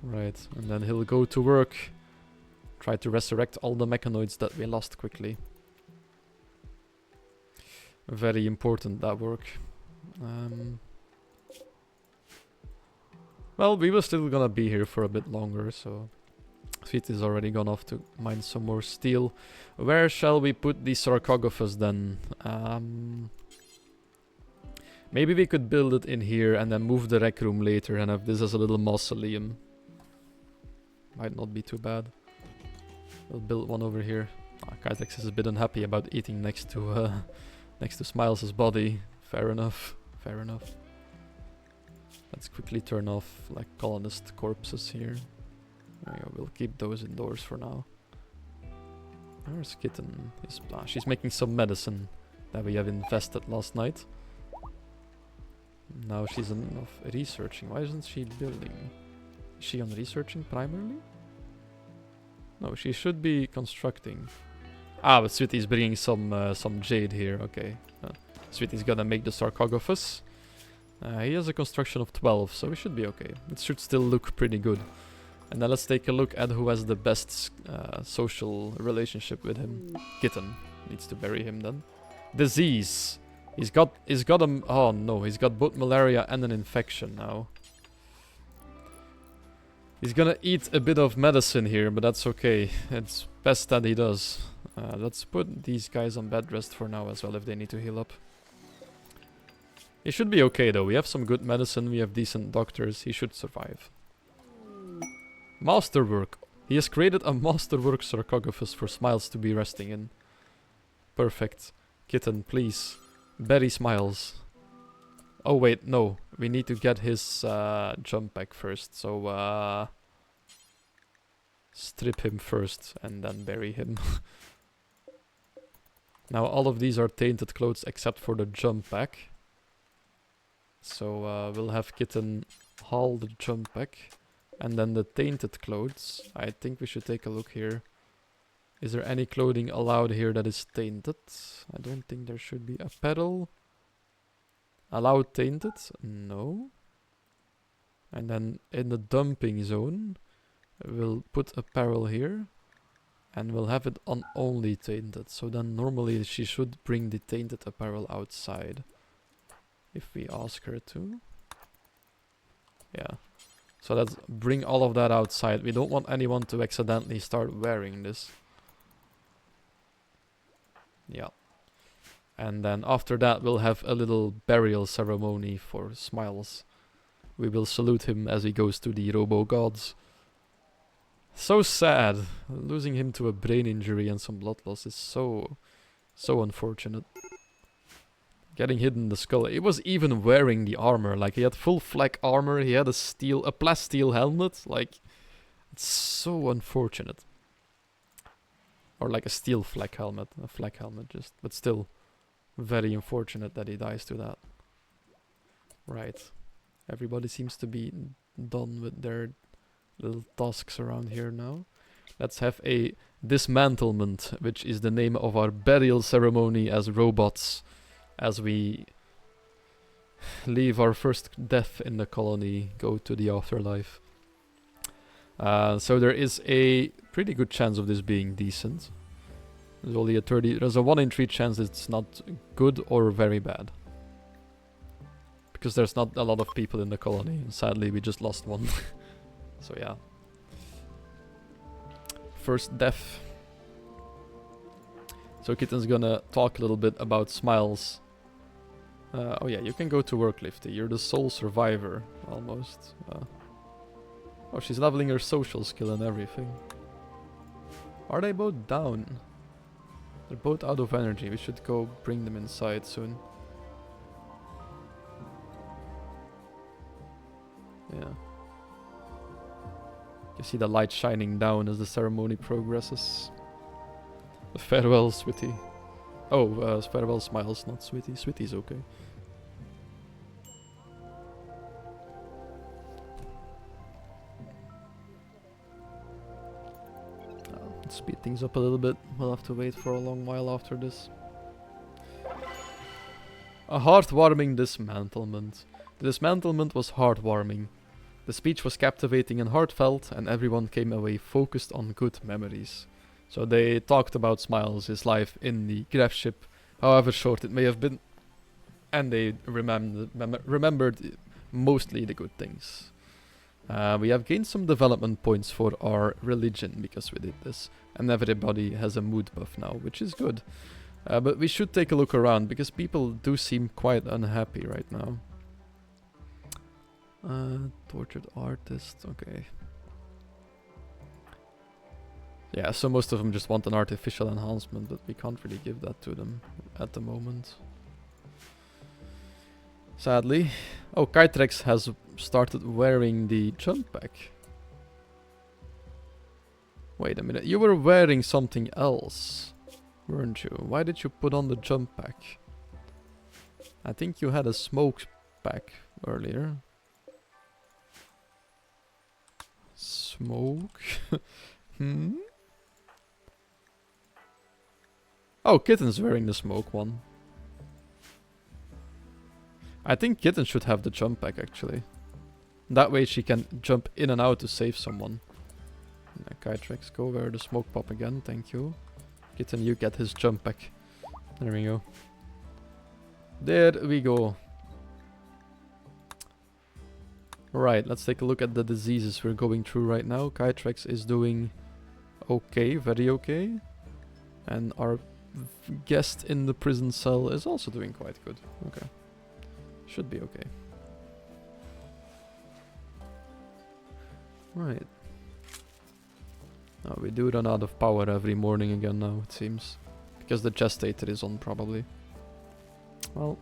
Right, and then he'll go to work. Try to resurrect all the mechanoids that we lost quickly. Very important, that work. Well, we were still gonna be here for a bit longer, so... Sweetie's already gone off to mine some more steel. Where shall we put the sarcophagus then? Maybe we could build it in here and then move the rec room later and have this as a little mausoleum. Might not be too bad. We'll build one over here. Kytex is a bit unhappy about eating next to Smiles' body. Fair enough. Fair enough. Let's quickly turn off like colonist corpses here. There you go, we'll keep those indoors for now. Where's Kitten? She's making some medicine that we have invested last night. Now she's on researching. Why isn't she building? Is she on researching primarily? No, she should be constructing. Ah, but Sweetie's bringing some jade here. Okay, Sweetie's gonna make the sarcophagus. He has a construction of 12, so we should be okay. It should still look pretty good. And then let's take a look at who has the best social relationship with him. Kitten needs to bury him then. Disease. He's got oh no, he's got both malaria and an infection now. He's gonna eat a bit of medicine here, but that's okay. It's best that he does. Let's put these guys on bed rest for now as well if they need to heal up. He should be okay though. We have some good medicine, we have decent doctors. He should survive. Masterwork. He has created a masterwork sarcophagus for Smiles to be resting in. Perfect. Kitten, please. Bury Smiles. Oh wait, no. We need to get his jump pack first. So strip him first and then bury him. Now all of these are tainted clothes except for the jump pack. So we'll have Kitten haul the jump pack. And then the tainted clothes. I think we should take a look here. Is there any clothing allowed here that is tainted? I don't think there should be. Apparel. Allowed tainted? No. And then in the dumping zone, we'll put apparel here. And we'll have it on only tainted. So then normally she should bring the tainted apparel outside. If we ask her to. Yeah. So let's bring all of that outside. We don't want anyone to accidentally start wearing this. Yeah. And then after that we'll have a little burial ceremony for Smiles. We will salute him as he goes to the Robo Gods. So sad. Losing him to a brain injury and some blood loss is so unfortunate. Getting hit in the skull. He was even wearing the armor. Like, he had full flak armor. He had a plasteel helmet. Like, it's so unfortunate. Or like a steel flak helmet. A flak helmet, just. But still, very unfortunate that he dies to that. Right. Everybody seems to be done with their little tasks around here now. Let's have a dismantlement, which is the name of our burial ceremony as robots. As we leave our first death in the colony, go to the afterlife. So there is a pretty good chance of this being decent. There's only there's a 1 in 3 chance it's not good or very bad. Because there's not a lot of people in the colony, and sadly we just lost one. So yeah. First death. So Kitten's gonna talk a little bit about Smiles. Oh yeah, you can go to work, Lifty. You're the sole survivor, almost. Oh, she's leveling her social skill and everything. Are they both down? They're both out of energy. We should go bring them inside soon. Yeah. You see the light shining down as the ceremony progresses. Farewell, Sweetie. Oh, farewell, Smiles, not Sweetie. Sweetie's okay. Let's speed things up a little bit. We'll have to wait for a long while after this. A heartwarming dismantlement. The dismantlement was heartwarming. The speech was captivating and heartfelt, and everyone came away focused on good memories. So they talked about Smiles, his life in the graph ship, however short it may have been, and they remembered mostly the good things. We have gained some development points for our religion because we did this, and everybody has a mood buff now, which is good. But we should take a look around because people do seem quite unhappy right now. Tortured artist, okay. Yeah, so most of them just want an artificial enhancement, but we can't really give that to them at the moment. Sadly. Oh, Kytrex has started wearing the jump pack. Wait a minute, you were wearing something else, weren't you? Why did you put on the jump pack? I think you had a smoke pack earlier. Smoke? Hmm? Oh, Kitten's wearing the smoke one. I think Kitten should have the jump pack actually. That way she can jump in and out to save someone. Kytrex, go wear the smoke pop again, thank you. Kitten, you get his jump pack. There we go. There we go. Right, let's take a look at the diseases we're going through right now. Kytrex is doing okay, very okay. And our guest in the prison cell is also doing quite good. Okay. Should be okay. Right. Oh, we do run out of power every morning again now, it seems. Because the gestator is on, probably. Well.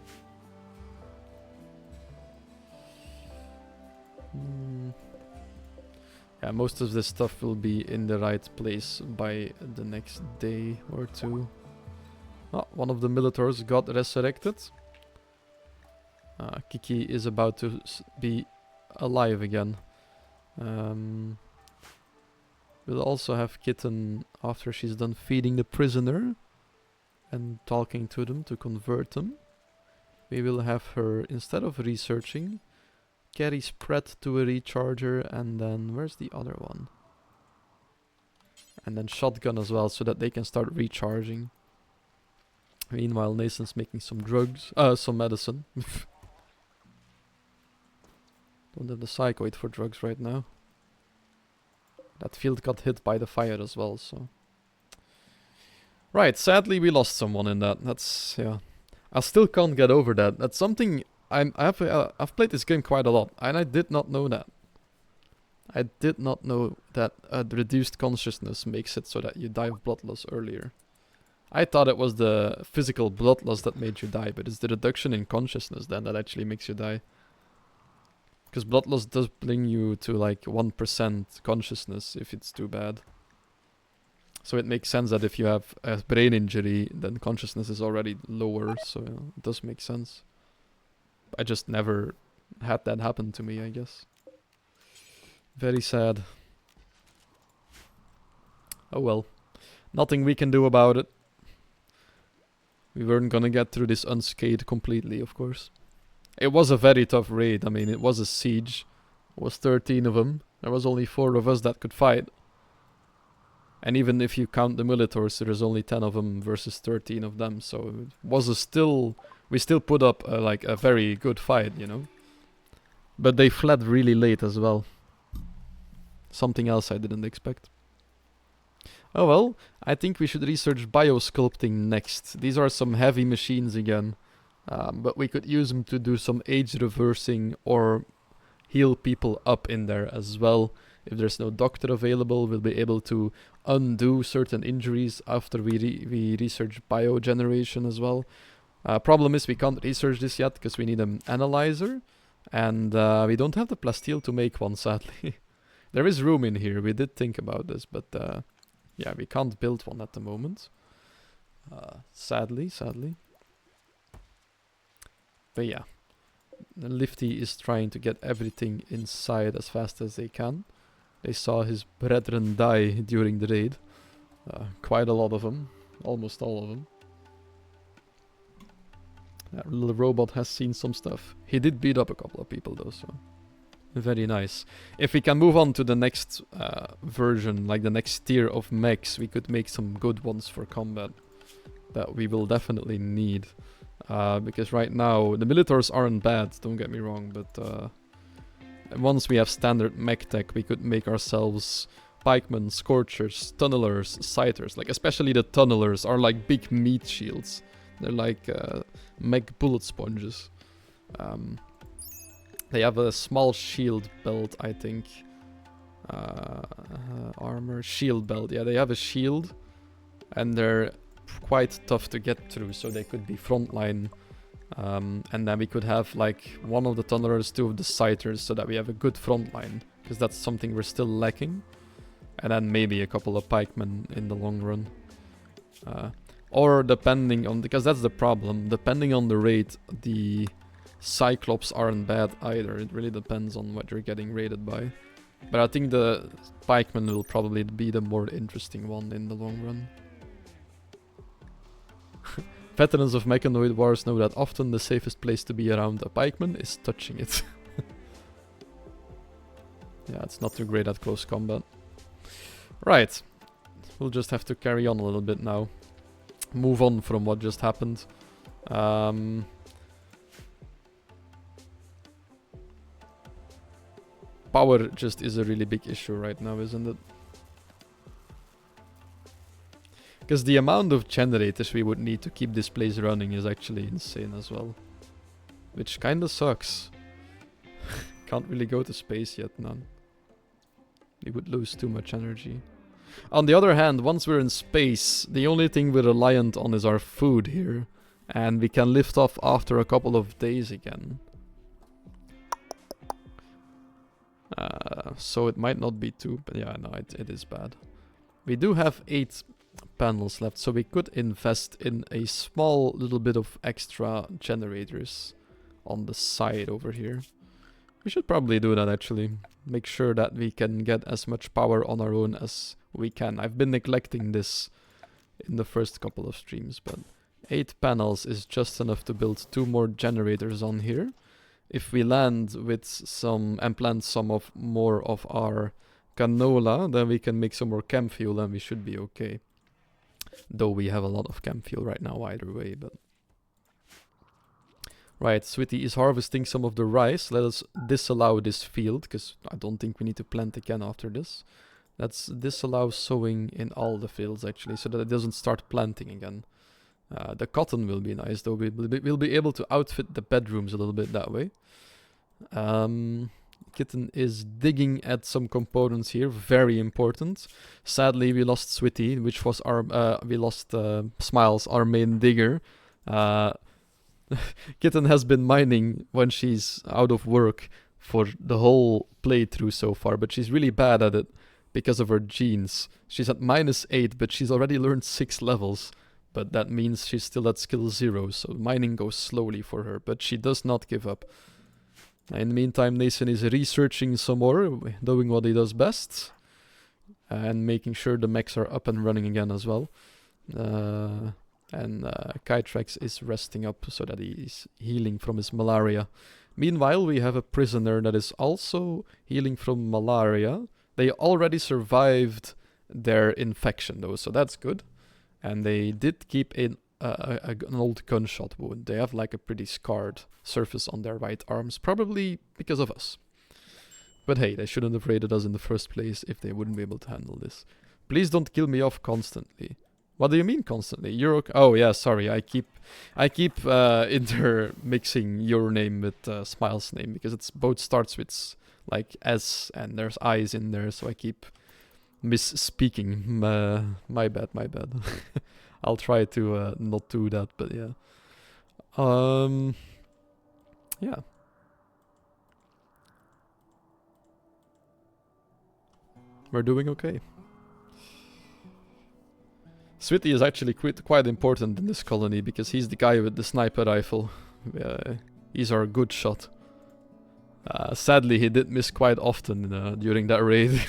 Yeah, most of this stuff will be in the right place by the next day or two. Oh, one of the Militors got resurrected. Kiki is about to be alive again. We'll also have Kitten after she's done feeding the prisoner and talking to them to convert them. We will have her, instead of researching, carry Spread to a recharger, and then where's the other one? And then Shotgun as well, so that they can start recharging. Meanwhile, Nason's making some drugs, some medicine. Don't have the psychoid for drugs right now. That field got hit by the fire as well, so. Right, sadly we lost someone in that. That's, yeah. I still can't get over that. That's something I've played this game quite a lot, and I did not know that. I did not know that the reduced consciousness makes it so that you die of blood loss earlier. I thought it was the physical blood loss that made you die, but it's the reduction in consciousness then that actually makes you die. Because blood loss does bring you to like 1% consciousness if it's too bad. So it makes sense that if you have a brain injury, then consciousness is already lower, so yeah, it does make sense. I just never had that happen to me, I guess. Very sad. Oh well. Nothing we can do about it. We weren't gonna get through this unscathed completely, of course. It was a very tough raid. I mean, it was a siege. It was 13 of them. There was only 4 of us that could fight. And even if you count the Militors, there's only 10 of them versus 13 of them. So it was a still... We still put up like a very good fight, you know. But they fled really late as well. Something else I didn't expect. Oh well, I think we should research biosculpting next. These are some heavy machines again. But we could use them to do some age reversing or heal people up in there as well. If there's no doctor available, we'll be able to undo certain injuries after we research biogeneration as well. Problem is we can't research this yet because we need an analyzer. And we don't have the plasteel to make one, sadly. There is room in here, we did think about this, but yeah, we can't build one at the moment. Sadly. But yeah, Lifty is trying to get everything inside as fast as they can. They saw his brethren die during the raid. Quite a lot of them, almost all of them. That little robot has seen some stuff. He did beat up a couple of people though, so very nice. If we can move on to the next version, like the next tier of mechs, we could make some good ones for combat that we will definitely need. Because right now, the Militars aren't bad, don't get me wrong, but once we have standard mech tech, we could make ourselves pikemen, scorchers, tunnelers, sighters. Like, especially the tunnelers are like big meat shields. They're like mech bullet sponges. They have a small shield belt, I think. Armor, shield belt. Yeah, they have a shield. And they're quite tough to get through, so they could be frontline. And then we could have like one of the tunnelers, two of the sighters, so that we have a good frontline. Because that's something we're still lacking. And then maybe a couple of pikemen in the long run. Or depending on... Because that's the problem. Depending on the raid, the Cyclops aren't bad either. It really depends on what you're getting raided by. But I think the pikeman will probably be the more interesting one in the long run. Veterans of Mechanoid Wars know that often the safest place to be around a pikeman is touching it. Yeah, it's not too great at close combat. Right. We'll just have to carry on a little bit now. Move on from what just happened. Power just is a really big issue right now, isn't it? Because the amount of generators we would need to keep this place running is actually insane as well. Which kinda sucks. Can't really go to space yet, none. We would lose too much energy. On the other hand, once we're in space, the only thing we're reliant on is our food here. And we can lift off after a couple of days again. So it might not be too, but yeah, no, it is bad. We do have 8 panels left, so we could invest in a small little bit of extra generators on the side over here. We should probably do that actually. Make sure that we can get as much power on our own as we can. I've been neglecting this in the first couple of streams, but 8 panels is just enough to build 2 more generators on here. If we land with some and plant some of more of our canola, then we can make some more chem fuel and we should be okay. Though we have a lot of chem fuel right now either way, but... Right, Sweetie is harvesting some of the rice. Let us disallow this field, because I don't think we need to plant again after this. Let's disallow sowing in all the fields actually, so that it doesn't start planting again. The cotton will be nice, though. We'll be able to outfit the bedrooms a little bit that way. Kitten is digging at some components here, very important. Sadly, we lost Sweetie, which was our... we lost Smiles, our main digger. Kitten has been mining when she's out of work for the whole playthrough so far, but she's really bad at it because of her genes. She's at -8, but she's already learned 6 levels. But that means she's still at skill 0, so mining goes slowly for her, but she does not give up. In the meantime, Nathan is researching some more, doing what he does best. And making sure the mechs are up and running again as well. And Kytrax is resting up so that he is healing from his malaria. Meanwhile, we have a prisoner that is also healing from malaria. They already survived their infection though, so that's good. And they did keep in an old gunshot wound. They have like a pretty scarred surface on their right arms, probably because of us. But hey, they shouldn't have raided us in the first place if they wouldn't be able to handle this. Please don't kill me off constantly. What do you mean constantly? You're okay? Oh yeah, sorry. I keep intermixing your name with Smile's name because it's both starts with like S and there's I's in there, so I keep misspeaking. My bad. I'll try to not do that, but yeah. Yeah. We're doing okay. Sweetie is actually quite important in this colony because he's the guy with the sniper rifle. He's our good shot. Sadly, he did miss quite often during that raid.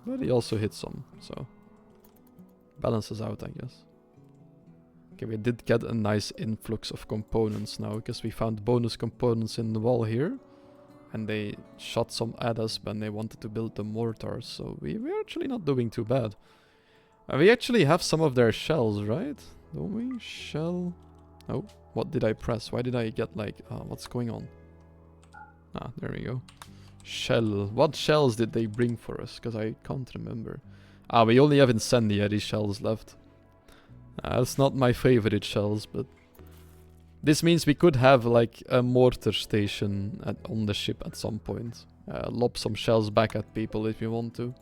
But he also hit some, so... balances out, I guess. Okay, we did get a nice influx of components now, because we found bonus components in the wall here. And they shot some at us when they wanted to build the mortars, so we're actually not doing too bad. We actually have some of their shells, right? Don't we? Shell... Oh, what did I press? Why did I get like... what's going on? Ah, there we go. Shell. What shells did they bring for us? Because I can't remember. Ah, we only have incendiary shells left. That's not my favorite shells, but... This means we could have like a mortar station on the ship at some point. Lob some shells back at people if you want to.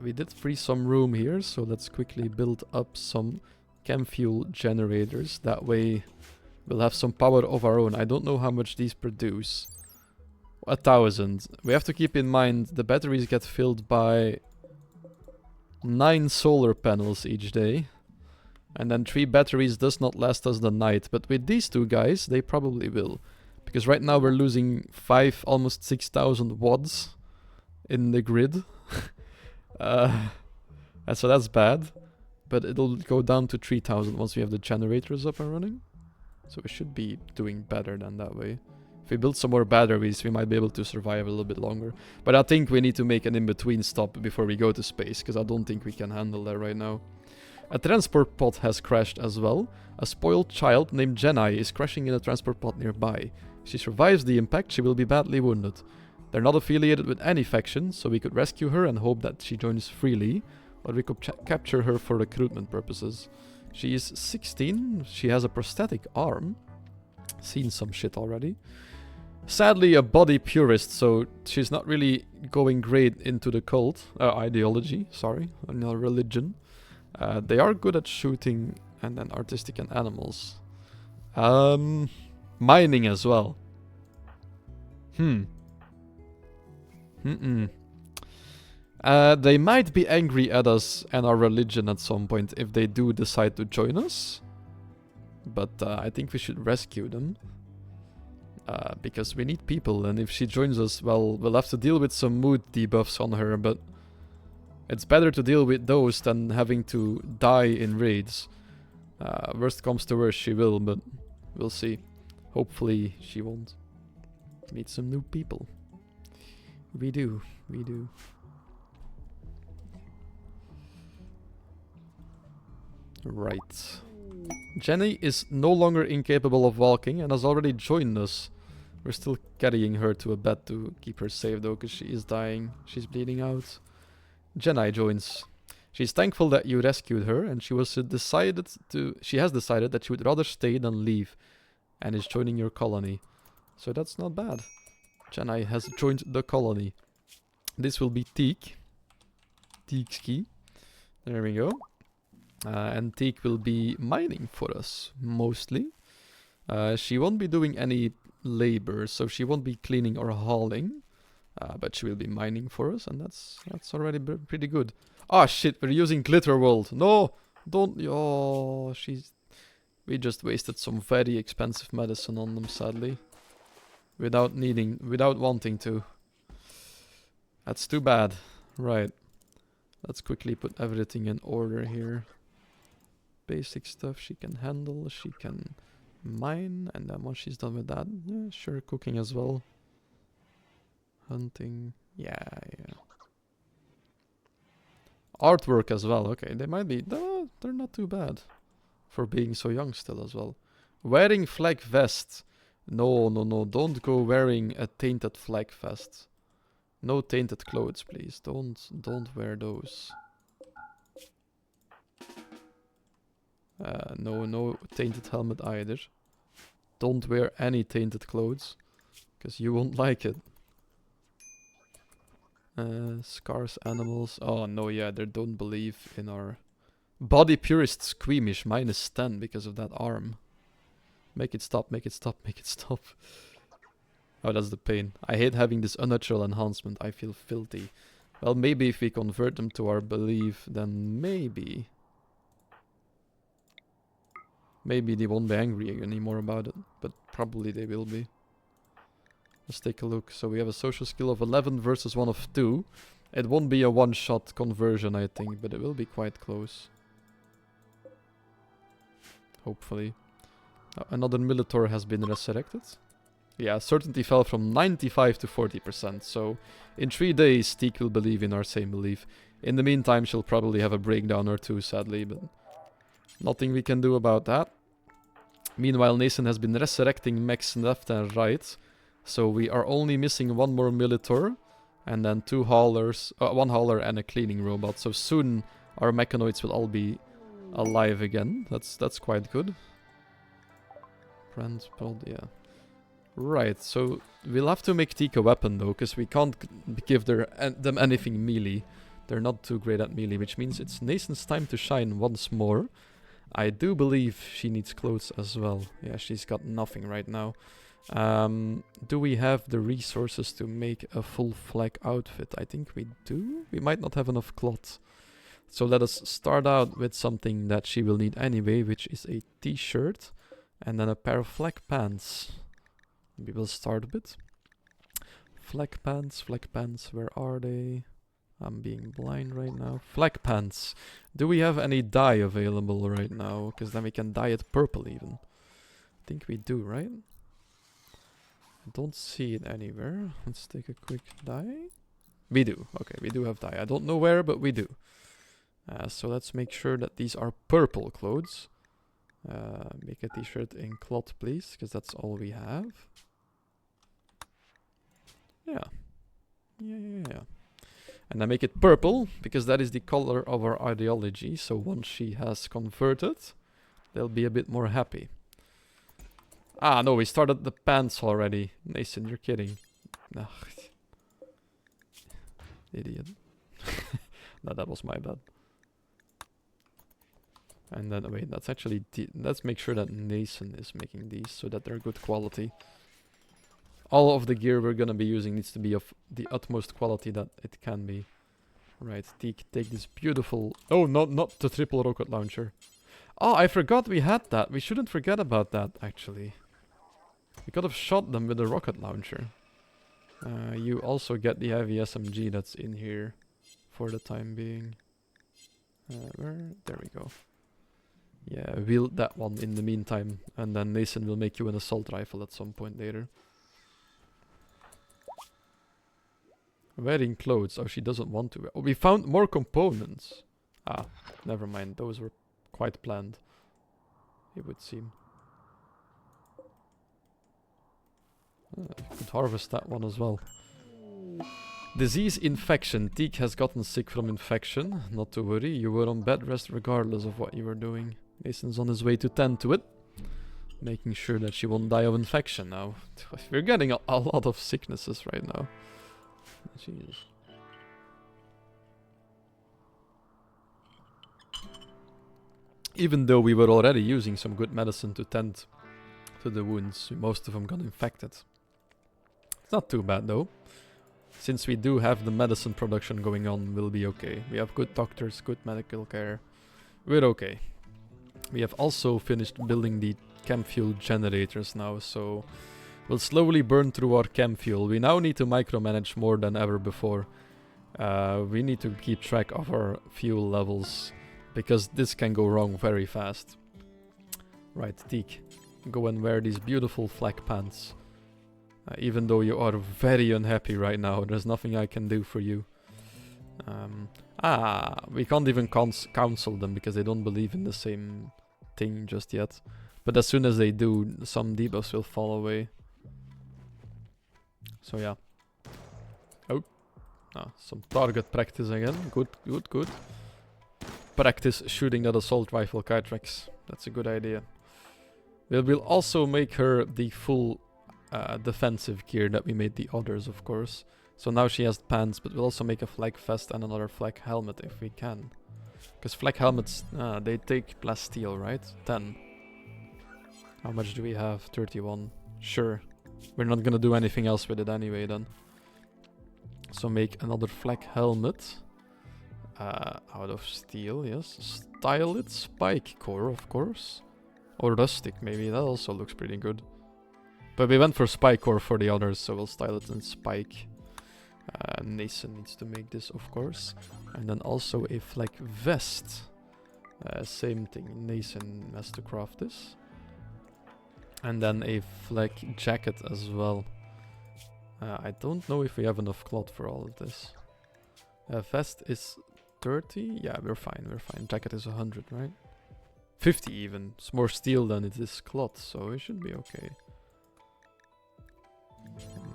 We did free some room here, so let's quickly build up some chem fuel generators. That way we'll have some power of our own. I don't know how much these produce. 1,000. We have to keep in mind the batteries get filled by 9 solar panels each day. And then 3 batteries does not last us the night. But with these 2 guys, they probably will. Because right now we're losing 5, almost 6,000 watts in the grid. And so that's bad. But it'll go down to 3,000 once we have the generators up and running. So we should be doing better than that way. If we build some more batteries, we might be able to survive a little bit longer. But I think we need to make an in-between stop before we go to space. Because I don't think we can handle that right now. A transport pod has crashed as well. A spoiled child named Jenai is crashing in a transport pod nearby. If she survives the impact, she will be badly wounded. They're not affiliated with any faction, so we could rescue her and hope that she joins freely, or we could capture her for recruitment purposes. She is 16, she has a prosthetic arm. Seen some shit already. Sadly a body purist, so she's not really going great into the cult, ideology, sorry, not religion. They are good at shooting and then artistic and animals. Mining as well. They might be angry at us and our religion at some point if they do decide to join us. But I think we should rescue them. Because we need people, and if she joins us, well, we'll have to deal with some mood debuffs on her, but... It's better to deal with those than having to die in raids. Worst comes to worst, she will, but we'll see. Hopefully she won't. Meet some new people. We do. Right. Jenny is no longer incapable of walking and has already joined us. We're still carrying her to a bed to keep her safe though, because she is dying. She's bleeding out. Jenai joins. She's thankful that you rescued her, and she has decided that she would rather stay than leave, and is joining your colony. So that's not bad. Jenai has joined the colony. This will be Teak. Pigskin. There we go. And Teak will be mining for us, mostly. She won't be doing any labor, so she won't be cleaning or hauling. But she will be mining for us, and that's already pretty good. Ah, shit, we're using Glitter World. No, don't. Oh, we just wasted some very expensive medicine on them, sadly. Without wanting to. That's too bad. Right. Let's quickly put everything in order here. Basic stuff she can handle, she can mine, and then once she's done with that, yeah, sure, cooking as well. Hunting, yeah. Artwork as well, okay, they might be, no, they're not too bad. For being so young still as well. Wearing flag vest. No, don't go wearing a tainted flag vest. No tainted clothes, please. Don't wear those. No tainted helmet either. Don't wear any tainted clothes, because you won't like it. Scarce animals. Oh no, yeah, they don't believe in our... Body purist squeamish, -10 because of that arm. Make it stop, make it stop, make it stop. Oh, that's the pain. I hate having this unnatural enhancement. I feel filthy. Well, maybe if we convert them to our belief, then maybe... Maybe they won't be angry anymore about it, but probably they will be. Let's take a look. So we have a social skill of 11 versus one of 2. It won't be a one-shot conversion, I think, but it will be quite close. hopefully. Another Militor has been resurrected. Yeah, certainty fell from 95 to 40%, so in 3 days Teak will believe in our same belief. In the meantime, she'll probably have a breakdown or two, sadly, but nothing we can do about that. Meanwhile, Nathan has been resurrecting mechs left and right, so we are only missing one more Militor, and then 2 haulers, 1 hauler and a cleaning robot, so soon our mechanoids will all be alive again. That's quite good. Yeah. Right, so we'll have to make Teak a weapon though, because we can't give them anything melee. They're not too great at melee, which means it's Nathan's time to shine once more. I do believe she needs clothes as well. Yeah, she's got nothing right now. Do we have the resources to make a full flag outfit? I think we do. We might not have enough cloth. So let us start out with something that she will need anyway, which is a t-shirt and then a pair of flag pants. We will start a bit. Flag pants, where are they? I'm being blind right now. Flag pants. Do we have any dye available right now? Because then we can dye it purple even. I think we do, right? I don't see it anywhere. Let's take a quick dye. We do. Okay, we do have dye. I don't know where, but we do. So let's make sure that these are purple clothes. Make a t-shirt in cloth, please, because that's all we have. Yeah. And I make it purple, because that is the color of our ideology. So once she has converted, they'll be a bit more happy. Ah, no, we started the pants already. Nathan, you're kidding. Ugh. Idiot. No, that was my bad. And then, wait, that's actually... let's make sure that Nathan is making these, so that they're good quality. All of the gear we're gonna be using needs to be of the utmost quality that it can be. Right, take this beautiful... Oh, not the triple rocket launcher. Oh, I forgot we had that. We shouldn't forget about that, actually. We could have shot them with a rocket launcher. You also get the heavy SMG that's in here for the time being. There we go. Yeah, wield that one in the meantime, and then Nathan will make you an assault rifle at some point later. Wearing clothes. Oh, she doesn't want to. Oh, we found more components. Ah, never mind. Those were quite planned, it would seem. Could harvest that one as well. Disease infection. Teak has gotten sick from infection. Not to worry, you were on bed rest regardless of what you were doing. Mason's on his way to tend to it, making sure that she won't die of infection now. We're getting a lot of sicknesses right now. Jesus. Even though we were already using some good medicine to tend to the wounds, most of them got infected. It's not too bad though. Since we do have the medicine production going on, we'll be okay. We have good doctors, good medical care. We're okay. We have also finished building the chem fuel generators now, so we'll slowly burn through our chem fuel. We now need to micromanage more than ever before. We need to keep track of our fuel levels, because this can go wrong very fast. Right, Teak, go and wear these beautiful flag pants. Even though you are very unhappy right now, there's nothing I can do for you. We can't even counsel them because they don't believe in the same thing just yet. But as soon as they do, some debuffs will fall away. So yeah. Oh. Some target practice again. Good. Practice shooting that assault rifle, Kytrax. That's a good idea. We will also make her the full defensive gear that we made the others, of course. So now she has pants, but we'll also make a flag vest and another flag helmet if we can. Because flag helmets, they take plasteel, right? 10. How much do we have? 31. Sure. We're not gonna do anything else with it anyway then. So make another flag helmet. Out of steel, yes. Style it spike core, of course. Or rustic, maybe. That also looks pretty good. But we went for spike core for the others, so we'll style it in spike. Nathan needs to make this, of course. And then also a flag vest. Same thing, Nathan has to craft this. And then a flak jacket as well. I don't know if we have enough cloth for all of this. Vest is 30? Yeah, we're fine, we're fine. Jacket is 100, right? 50 even. It's more steel than it is cloth, so it should be okay.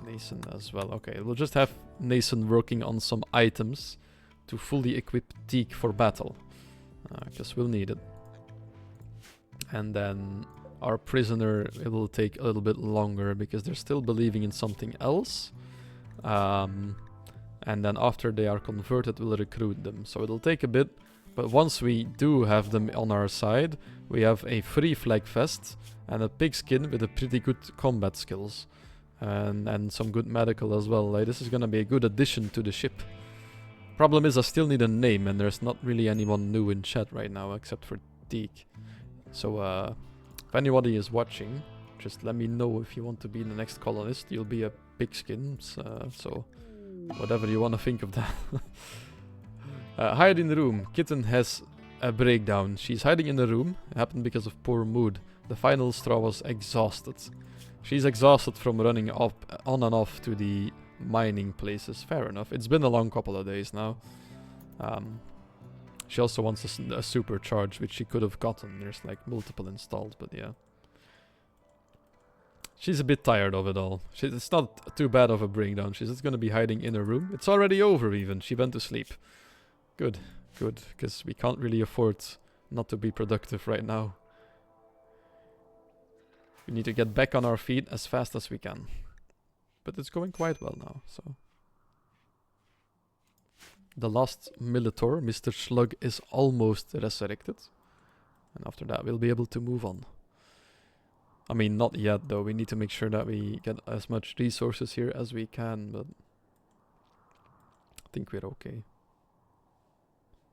Nathan as well. Okay, we'll just have Nathan working on some items to fully equip Teak for battle. Because we'll need it. And then our prisoner, it will take a little bit longer because they're still believing in something else. And then after they are converted, we'll recruit them. So it'll take a bit, but once we do have them on our side, we have a free flag vest and a pigskin with a pretty good combat skills. And some good medical as well. Like, this is gonna be a good addition to the ship. Problem is I still need a name, and there's not really anyone new in chat right now except for Teak. So if anybody is watching, just let me know if you want to be the next colonist. You'll be a pigskin, so whatever you want to think of that. Hide in the room. Kitten has a breakdown. She's hiding in the room. It happened because of poor mood. The final straw was exhausted. She's exhausted from running up, on and off to the mining places. Fair enough. It's been a long couple of days now. She also wants a supercharge, which she could have gotten. There's like multiple installed, but yeah. She's a bit tired of it all. It's not too bad of a breakdown. She's just gonna be hiding in her room. It's already over even. She went to sleep. Good, good, because we can't really afford not to be productive right now. We need to get back on our feet as fast as we can. But it's going quite well now, so. The last Militor, Mr. Slug, is almost resurrected. And after that we'll be able to move on. I mean, not yet though. We need to make sure that we get as much resources here as we can, but I think we're okay.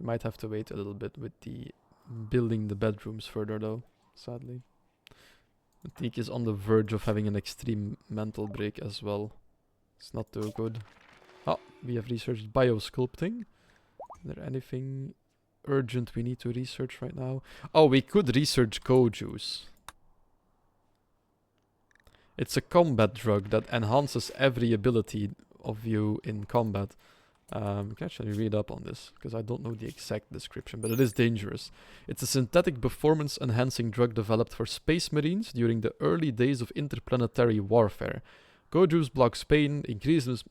We might have to wait a little bit with the building the bedrooms further though, sadly. Teak is on the verge of having an extreme mental break as well. It's not too good. Oh, we have researched biosculpting. Is there anything urgent we need to research right now? Oh, we could research go juice. It's a combat drug that enhances every ability of you in combat. Can actually read up on this, because I don't know the exact description, but it is dangerous. It's a synthetic performance-enhancing drug developed for space marines during the early days of interplanetary warfare. Go juice blocks pain, increases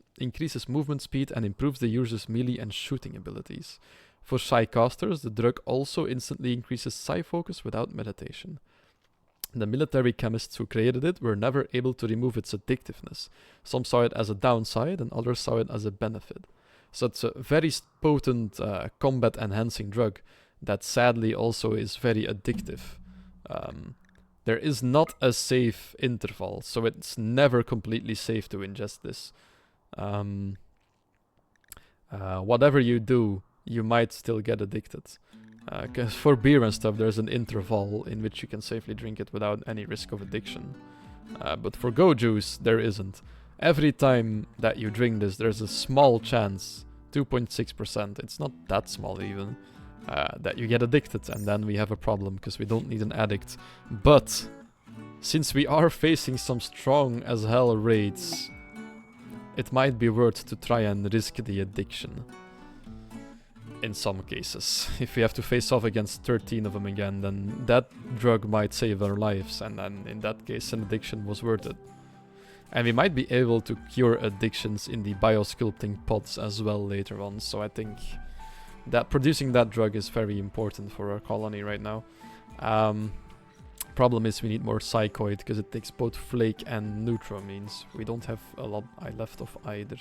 movement speed, and improves the user's melee and shooting abilities. For Psycasters, the drug also instantly increases Psy focus without meditation. The military chemists who created it were never able to remove its addictiveness. Some saw it as a downside, and others saw it as a benefit. So it's a very potent combat-enhancing drug that sadly also is very addictive. There is not a safe interval, so it's never completely safe to ingest this. Whatever you do, you might still get addicted. Because for beer and stuff, there's an interval in which you can safely drink it without any risk of addiction. But for go juice, there isn't. Every time that you drink this, there's a small chance, 2.6%, it's not that small even, that you get addicted, and then we have a problem because we don't need an addict. But since we are facing some strong as hell raids, it might be worth to try and risk the addiction. In some cases. If we have to face off against 13 of them again, then that drug might save our lives, and then in that case an addiction was worth it. And we might be able to cure addictions in the biosculpting pods as well later on, so I think that producing that drug is very important for our colony right now. Problem is we need more psychoid, because it takes both flake and neutramines. We don't have a lot left of either.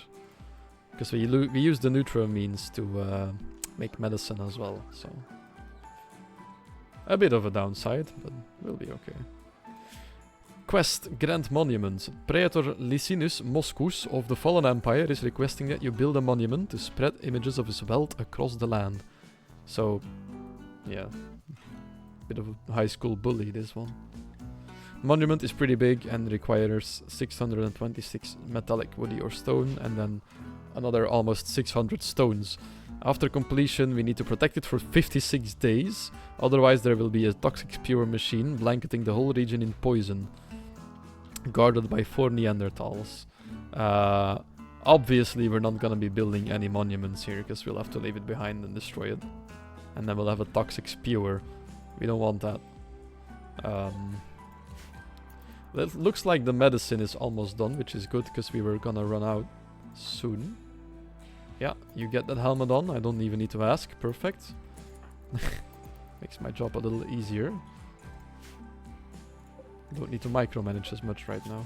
Because we use the neutramines to make medicine as well, so a bit of a downside, but we'll be okay. Quest Grand Monument. Praetor Licinus Moscus of the Fallen Empire is requesting that you build a monument to spread images of his wealth across the land. So, yeah, bit of a high school bully, this one. Monument is pretty big and requires 626 metallic, woody or stone, and then another almost 600 stones. After completion, we need to protect it for 56 days. Otherwise, there will be a toxic spewer machine blanketing the whole region in poison. Guarded by 4 Neanderthals. Obviously, we're not gonna be building any monuments here, because we'll have to leave it behind and destroy it. And then we'll have a toxic spewer. We don't want that. It looks like the medicine is almost done, which is good, because we were gonna run out soon. Yeah, you get that helmet on. I don't even need to ask. Perfect. Makes my job a little easier. Don't need to micromanage as much right now.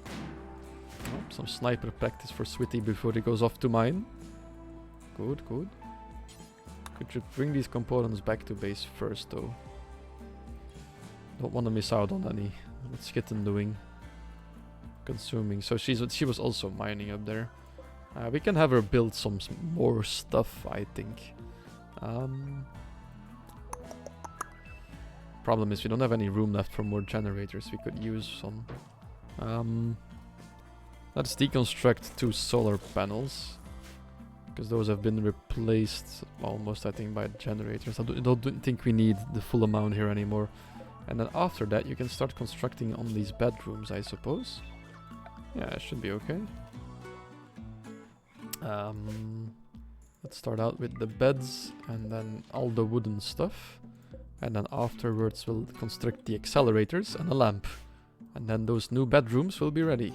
Oh, some sniper practice for Switty before he goes off to mine. Good, good. We should bring these components back to base first, though. Don't want to miss out on any. What's Kitten doing? Consuming. So she was also mining up there. We can have her build some more stuff, I think. Problem is we don't have any room left for more generators. We could use some. Let's deconstruct 2 solar panels. Because those have been replaced almost, I think, by generators. I don't think we need the full amount here anymore. And then after that, you can start constructing on these bedrooms, I suppose. Yeah, it should be okay. Let's start out with the beds and then all the wooden stuff. And then afterwards we'll construct the accelerators and a lamp. And then those new bedrooms will be ready.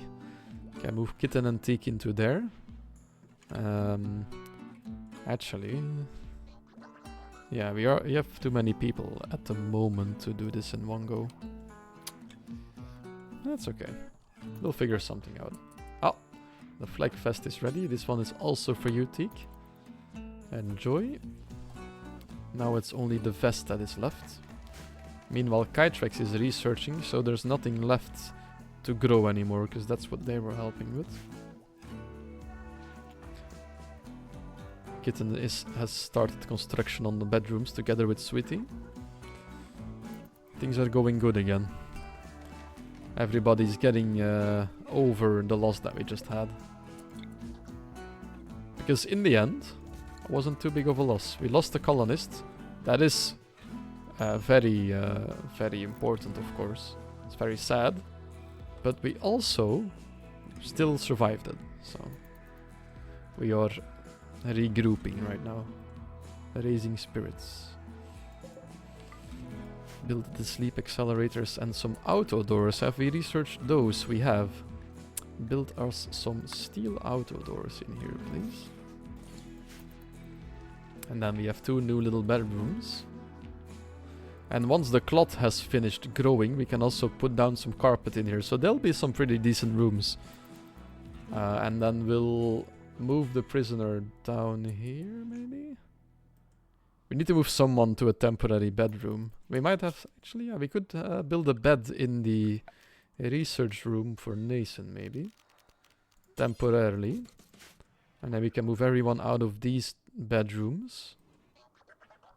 Okay, move Kitten and Teak into there. Actually... Yeah, we have too many people at the moment to do this in one go. That's okay. We'll figure something out. Oh! The flag vest is ready. This one is also for you, Teak. Enjoy. Now it's only the vest that is left. Meanwhile, Kytrex is researching, so there's nothing left to grow anymore, because that's what they were helping with. Kitten has started construction on the bedrooms together with Sweetie. Things are going good again. Everybody's getting over the loss that we just had. Because in the end, it wasn't too big of a loss. We lost a colonist. That is very important, of course. It's very sad. But we also still survived it. So we are regrouping right now. Raising spirits. Build the sleep accelerators and some auto doors. Have we researched those? We have. Build us some steel auto doors in here, please. And then we have 2 new little bedrooms. And once the cloth has finished growing, we can also put down some carpet in here. So there'll be some pretty decent rooms. And then we'll move the prisoner down here, maybe? We need to move someone to a temporary bedroom. We might have... Actually, yeah, we could build a bed in the research room for Nason, maybe. Temporarily. And then we can move everyone out of these bedrooms.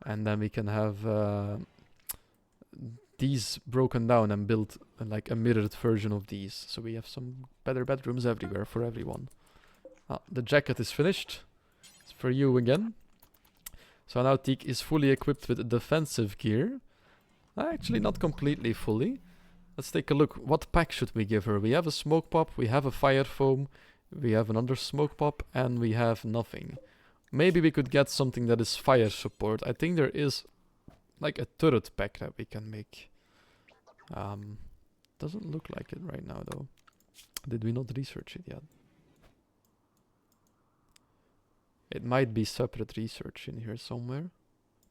And then we can have these broken down and build like a mirrored version of these. So we have some better bedrooms everywhere for everyone. The jacket is finished. It's for you again. So now Teak is fully equipped with defensive gear. Actually, not completely fully. Let's take a look. What pack should we give her? We have a smoke pop, we have a fire foam, we have another smoke pop, and we have nothing. Maybe we could get something that is fire support. I think there is like a turret pack that we can make. Doesn't look like it right now though. Did we not research it yet? It might be separate research in here somewhere.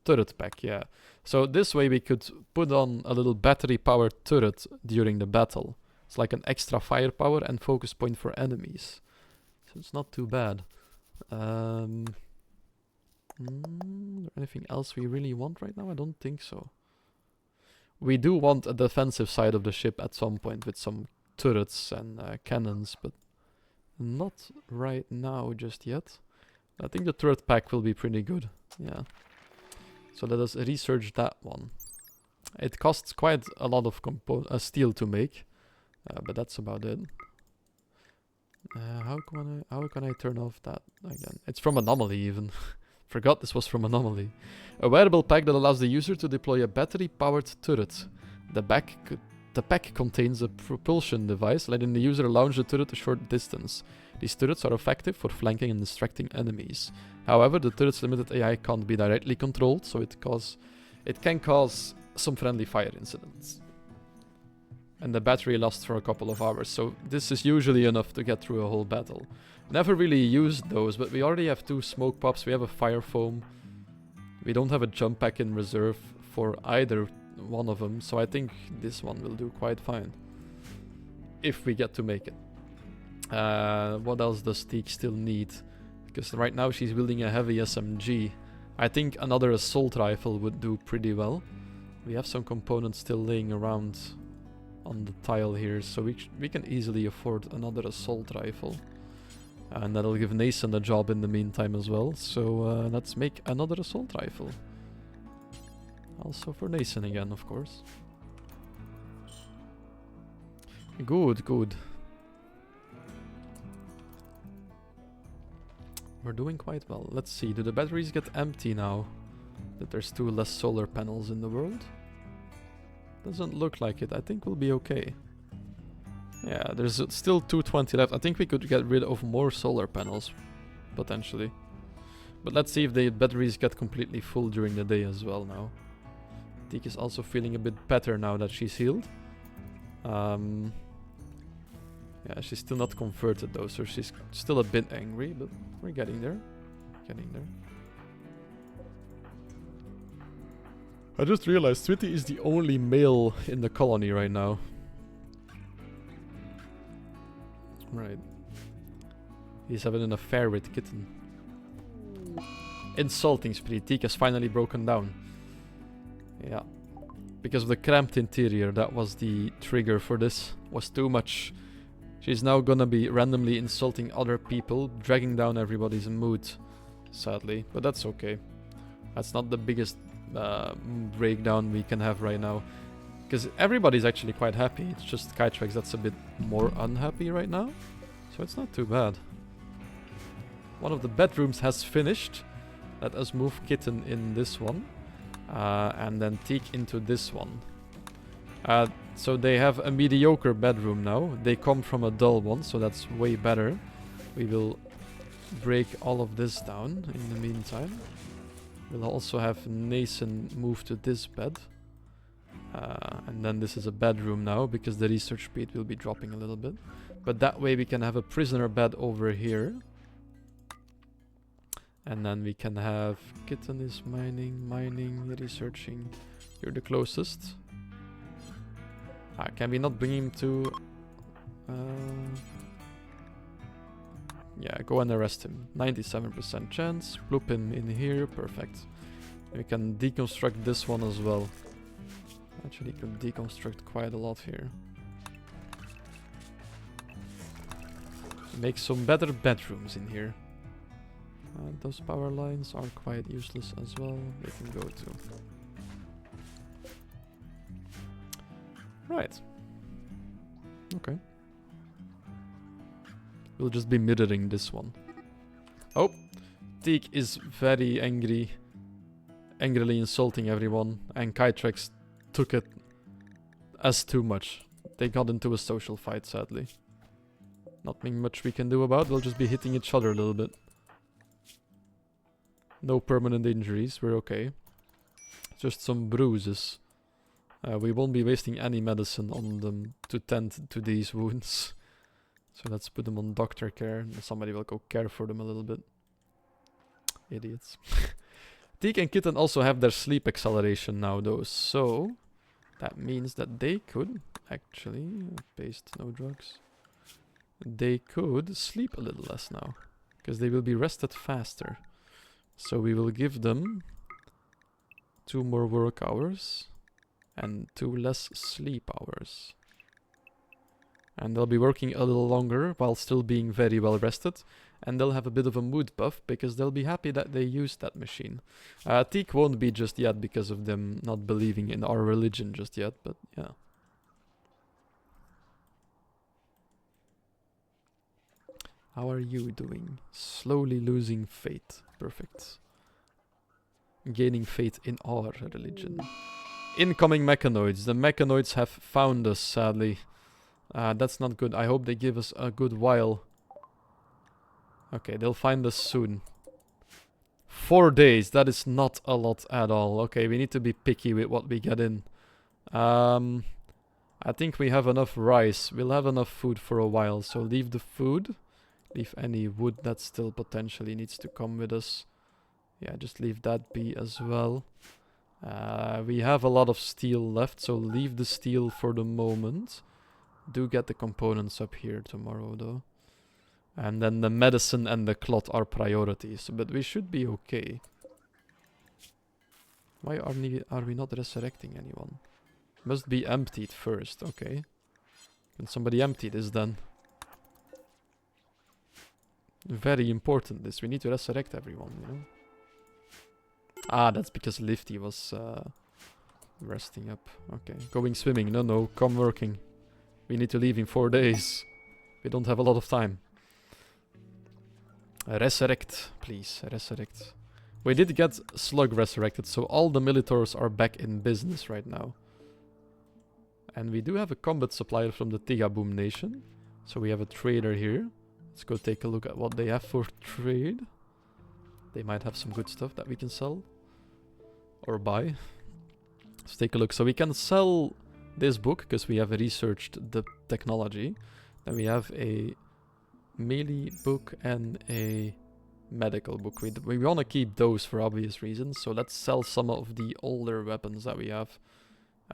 Turret pack, yeah. So this way we could put on a little battery powered turret during the battle. It's like an extra firepower and focus point for enemies. So it's not too bad. Anything else we really want right now? I don't think so. We do want a defensive side of the ship at some point with some turrets and cannons, but not right now just yet. I think the turret pack will be pretty good. Yeah. So let us research that one. It costs quite a lot of steel to make, but that's about it. How can I turn off that again? It's from Anomaly even. Forgot this was from Anomaly. A wearable pack that allows the user to deploy a battery-powered turret. The pack contains a propulsion device, letting the user launch the turret a short distance. These turrets are effective for flanking and distracting enemies. However, the turret's limited AI can't be directly controlled, so it can cause some friendly fire incidents. And the battery lasts for a couple of hours, so this is usually enough to get through a whole battle. Never really used those, but we already have 2 smoke pops, we have a fire foam. We don't have a jump pack in reserve for either one of them, so I think this one will do quite fine. If we get to make it. What else does Teak still need? Because right now she's wielding a heavy SMG. I think another assault rifle would do pretty well. We have some components still laying around on the tile here, so we can easily afford another assault rifle. And that'll give Nason a job in the meantime as well, so let's make another assault rifle. Also for Nason again, of course. Good, good. We're doing quite well. Let's see, do the batteries get empty now that there's 2 less solar panels in the world? Doesn't look like it. I think we'll be okay. Yeah, there's still 220 left. I think we could get rid of more solar panels, potentially. But let's see if the batteries get completely full during the day as well now. Teak is also feeling a bit better now that she's healed. Yeah, she's still not converted though, so she's still a bit angry, but we're getting there. Getting there. I just realized Twitty is the only male in the colony right now. Right. He's having an affair with Kitten. Insulting spree. Teak has finally broken down. Yeah. Because of the cramped interior, that was the trigger for this. Was too much. She's now gonna be randomly insulting other people, dragging down everybody's mood. Sadly. But that's okay. That's not the biggest breakdown we can have right now. Because everybody's actually quite happy. It's just Kytrex that's a bit more unhappy right now. So it's not too bad. One of the bedrooms has finished. Let us move Kitten in this one. And then Teak into this one. So they have a mediocre bedroom now. They come from a dull one, so that's way better. We will break all of this down in the meantime. We'll also have Nason move to this bed. And then this is a bedroom now, because the research speed will be dropping a little bit. But that way we can have a prisoner bed over here. And then we can have Kitten is mining, researching. You're the closest. Can we not bring him to... yeah, go and arrest him. 97% chance. Bloop him in here. Perfect. We can deconstruct this one as well. Actually, could deconstruct quite a lot here. Make some better bedrooms in here. Those power lines are quite useless as well. They can go to. Right. Okay. We'll just be mirroring this one. Oh! Teak is very angry. Angrily insulting everyone. And Kytrex took it as too much. They got into a social fight, sadly. Nothing much we can do about. We'll just be hitting each other a little bit. No permanent injuries. We're okay. Just some bruises. We won't be wasting any medicine on them to tend to these wounds. So let's put them on doctor care. Somebody will go care for them a little bit. Idiots. Teak and Kitten also have their sleep acceleration now though. So that means that they could actually paste no drugs. They could sleep a little less now. Because they will be rested faster. So we will give them 2 more work hours. And 2 less sleep hours. And they'll be working a little longer while still being very well rested. And they'll have a bit of a mood buff because they'll be happy that they used that machine. Teak won't be just yet because of them not believing in our religion just yet, but yeah. How are you doing? Slowly losing faith. Perfect. Gaining faith in our religion. Incoming mechanoids. The mechanoids have found us, sadly. That's not good. I hope they give us a good while. Okay, they'll find us soon. 4 days. That is not a lot at all. Okay, we need to be picky with what we get in. I think we have enough rice. We'll have enough food for a while. So leave the food. Leave any wood that still potentially needs to come with us. Yeah, just leave that be as well. We have a lot of steel left, so leave the steel for the moment. Do get the components up here tomorrow, though. And then the medicine and the cloth are priorities, but we should be okay. Why are we not resurrecting anyone? Must be emptied first, okay. Can somebody empty this then? Very important this, we need to resurrect everyone, you know. Ah, that's because Lifty was resting up. Okay, going swimming, no, come working. We need to leave in 4 days. We don't have a lot of time. Resurrect, please, resurrect. We did get Slug resurrected, so all the Militors are back in business right now. And we do have a combat supplier from the Tigaboom Nation. So we have a trader here. Let's go take a look at what they have for trade. They might have some good stuff that we can sell. Or buy. Let's take a look. So we can sell this book, because we have researched the technology. Then we have a melee book and a medical book. We want to keep those for obvious reasons. So let's sell some of the older weapons that we have.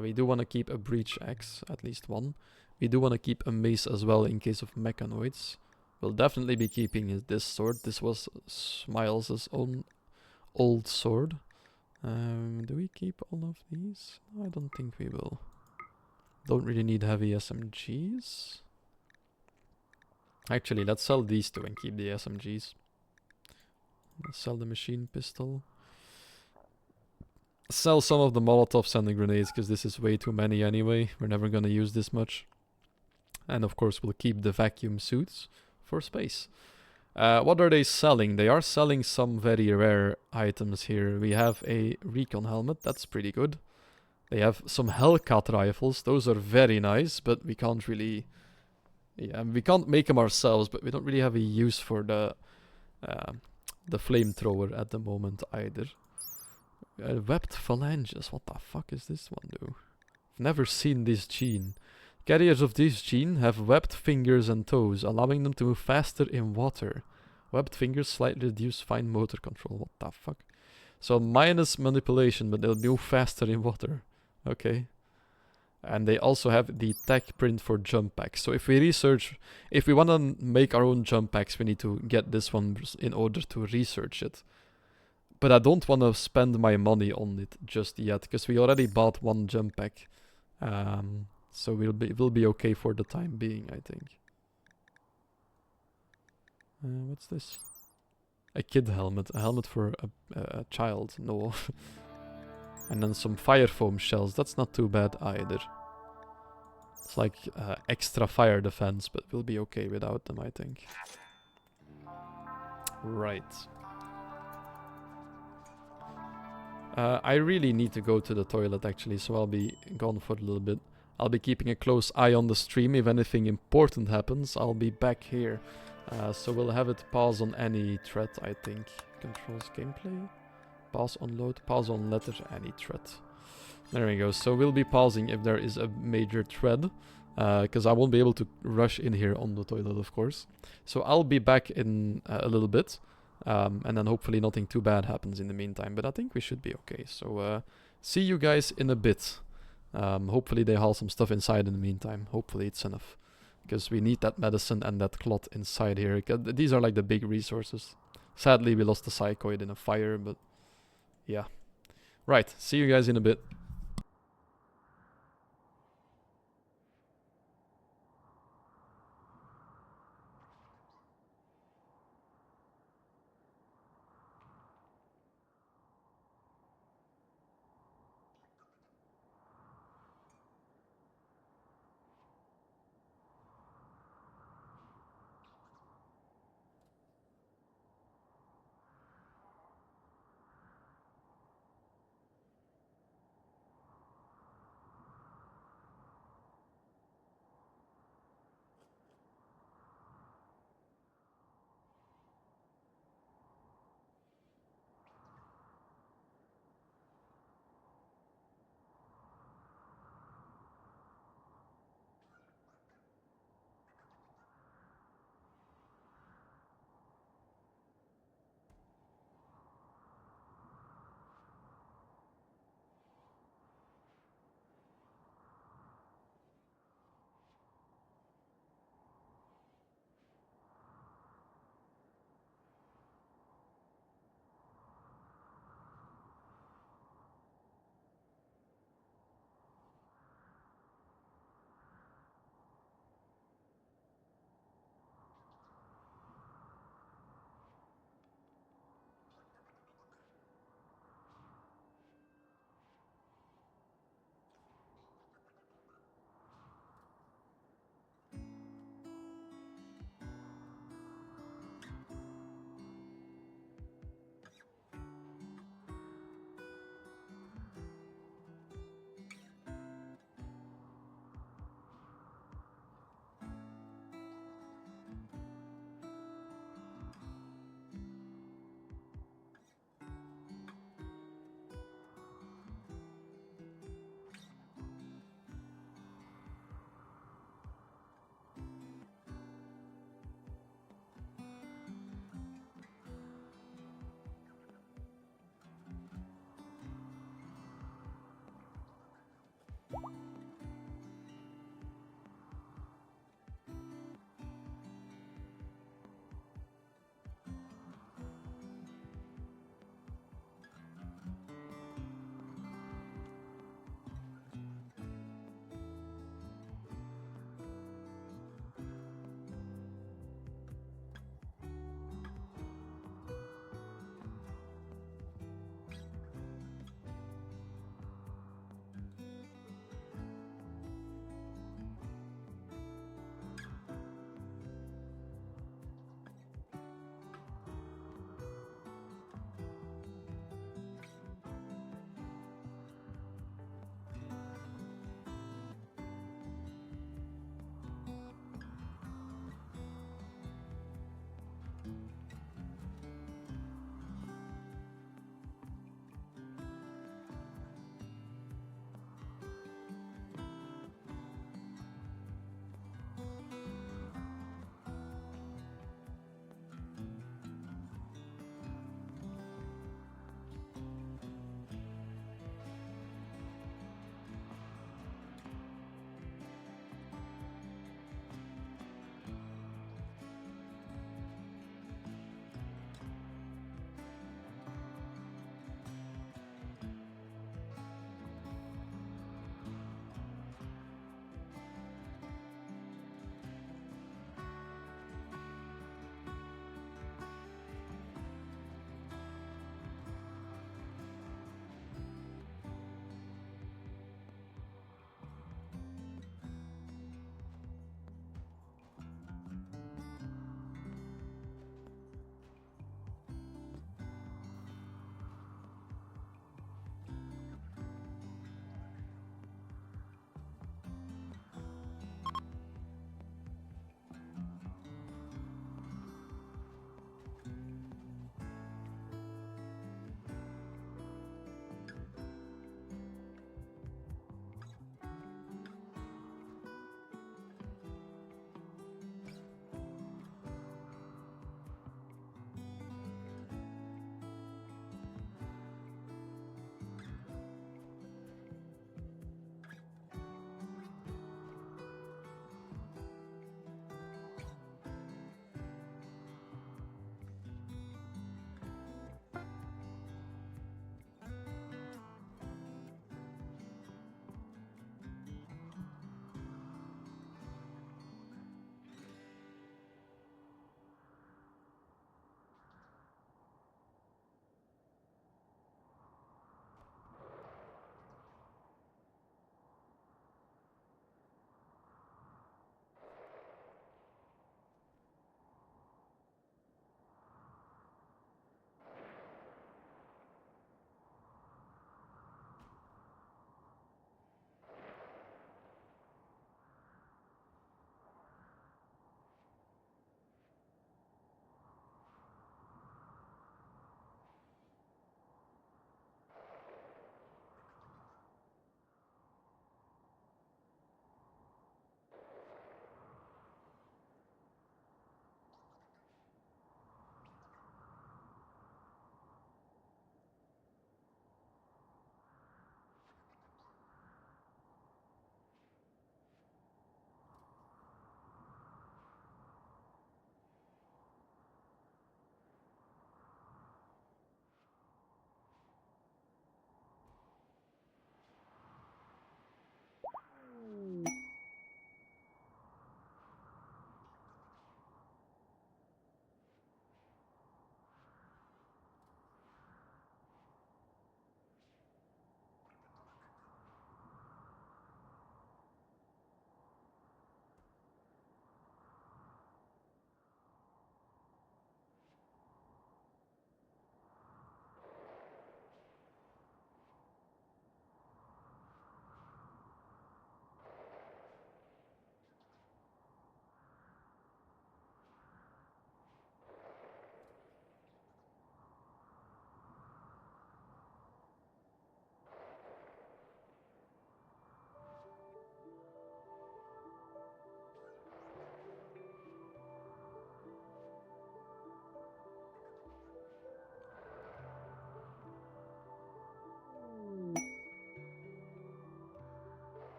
We do want to keep a breach axe, at least one. We do want to keep a mace as well in case of mechanoids. We'll definitely be keeping this sword. This was Smiles' own old sword. Do we keep all of these? No, I don't think we will. Don't really need heavy SMGs. Actually, let's sell these two and keep the SMGs. Let's sell the machine pistol. Sell some of the Molotovs and the grenades, because this is way too many anyway. We're never gonna use this much. And of course, we'll keep the vacuum suits for space. What are they selling? They are selling some very rare items here. We have a recon helmet, that's pretty good. They have some Hellcat rifles, those are very nice, but we can't really... Yeah, we can't make them ourselves, but we don't really have a use for the flamethrower at the moment either. Webbed phalanges, what the fuck is this one though? I've never seen this gene. Carriers of this gene have webbed fingers and toes, allowing them to move faster in water. Webbed fingers slightly reduce fine motor control, what the fuck? So minus manipulation, but they'll move faster in water. Okay. And they also have the tech print for jump packs. So if we want to make our own jump packs, we need to get this one in order to research it. But I don't want to spend my money on it just yet, because we already bought one jump pack. So we'll be okay for the time being, I think. What's this? A kid helmet. A helmet for a child. No. And then some fire foam shells. That's not too bad either. It's like extra fire defense, but we'll be okay without them, I think. Right. I really need to go to the toilet actually, so I'll be gone for a little bit. I'll be keeping a close eye on the stream. If anything important happens, I'll be back here. So we'll have it pause on any thread, I think. Controls gameplay. Pause on load, pause on letter, any thread. There we go. So we'll be pausing if there is a major thread. Because I won't be able to rush in here on the toilet, of course. So I'll be back in a little bit. And then hopefully nothing too bad happens in the meantime. But I think we should be okay. So see you guys in a bit. Hopefully they haul some stuff inside in the meantime. Hopefully it's enough. Because we need that medicine and that cloth inside here. These are like the big resources. Sadly we lost the psychoid in a fire, but yeah. Right, see you guys in a bit.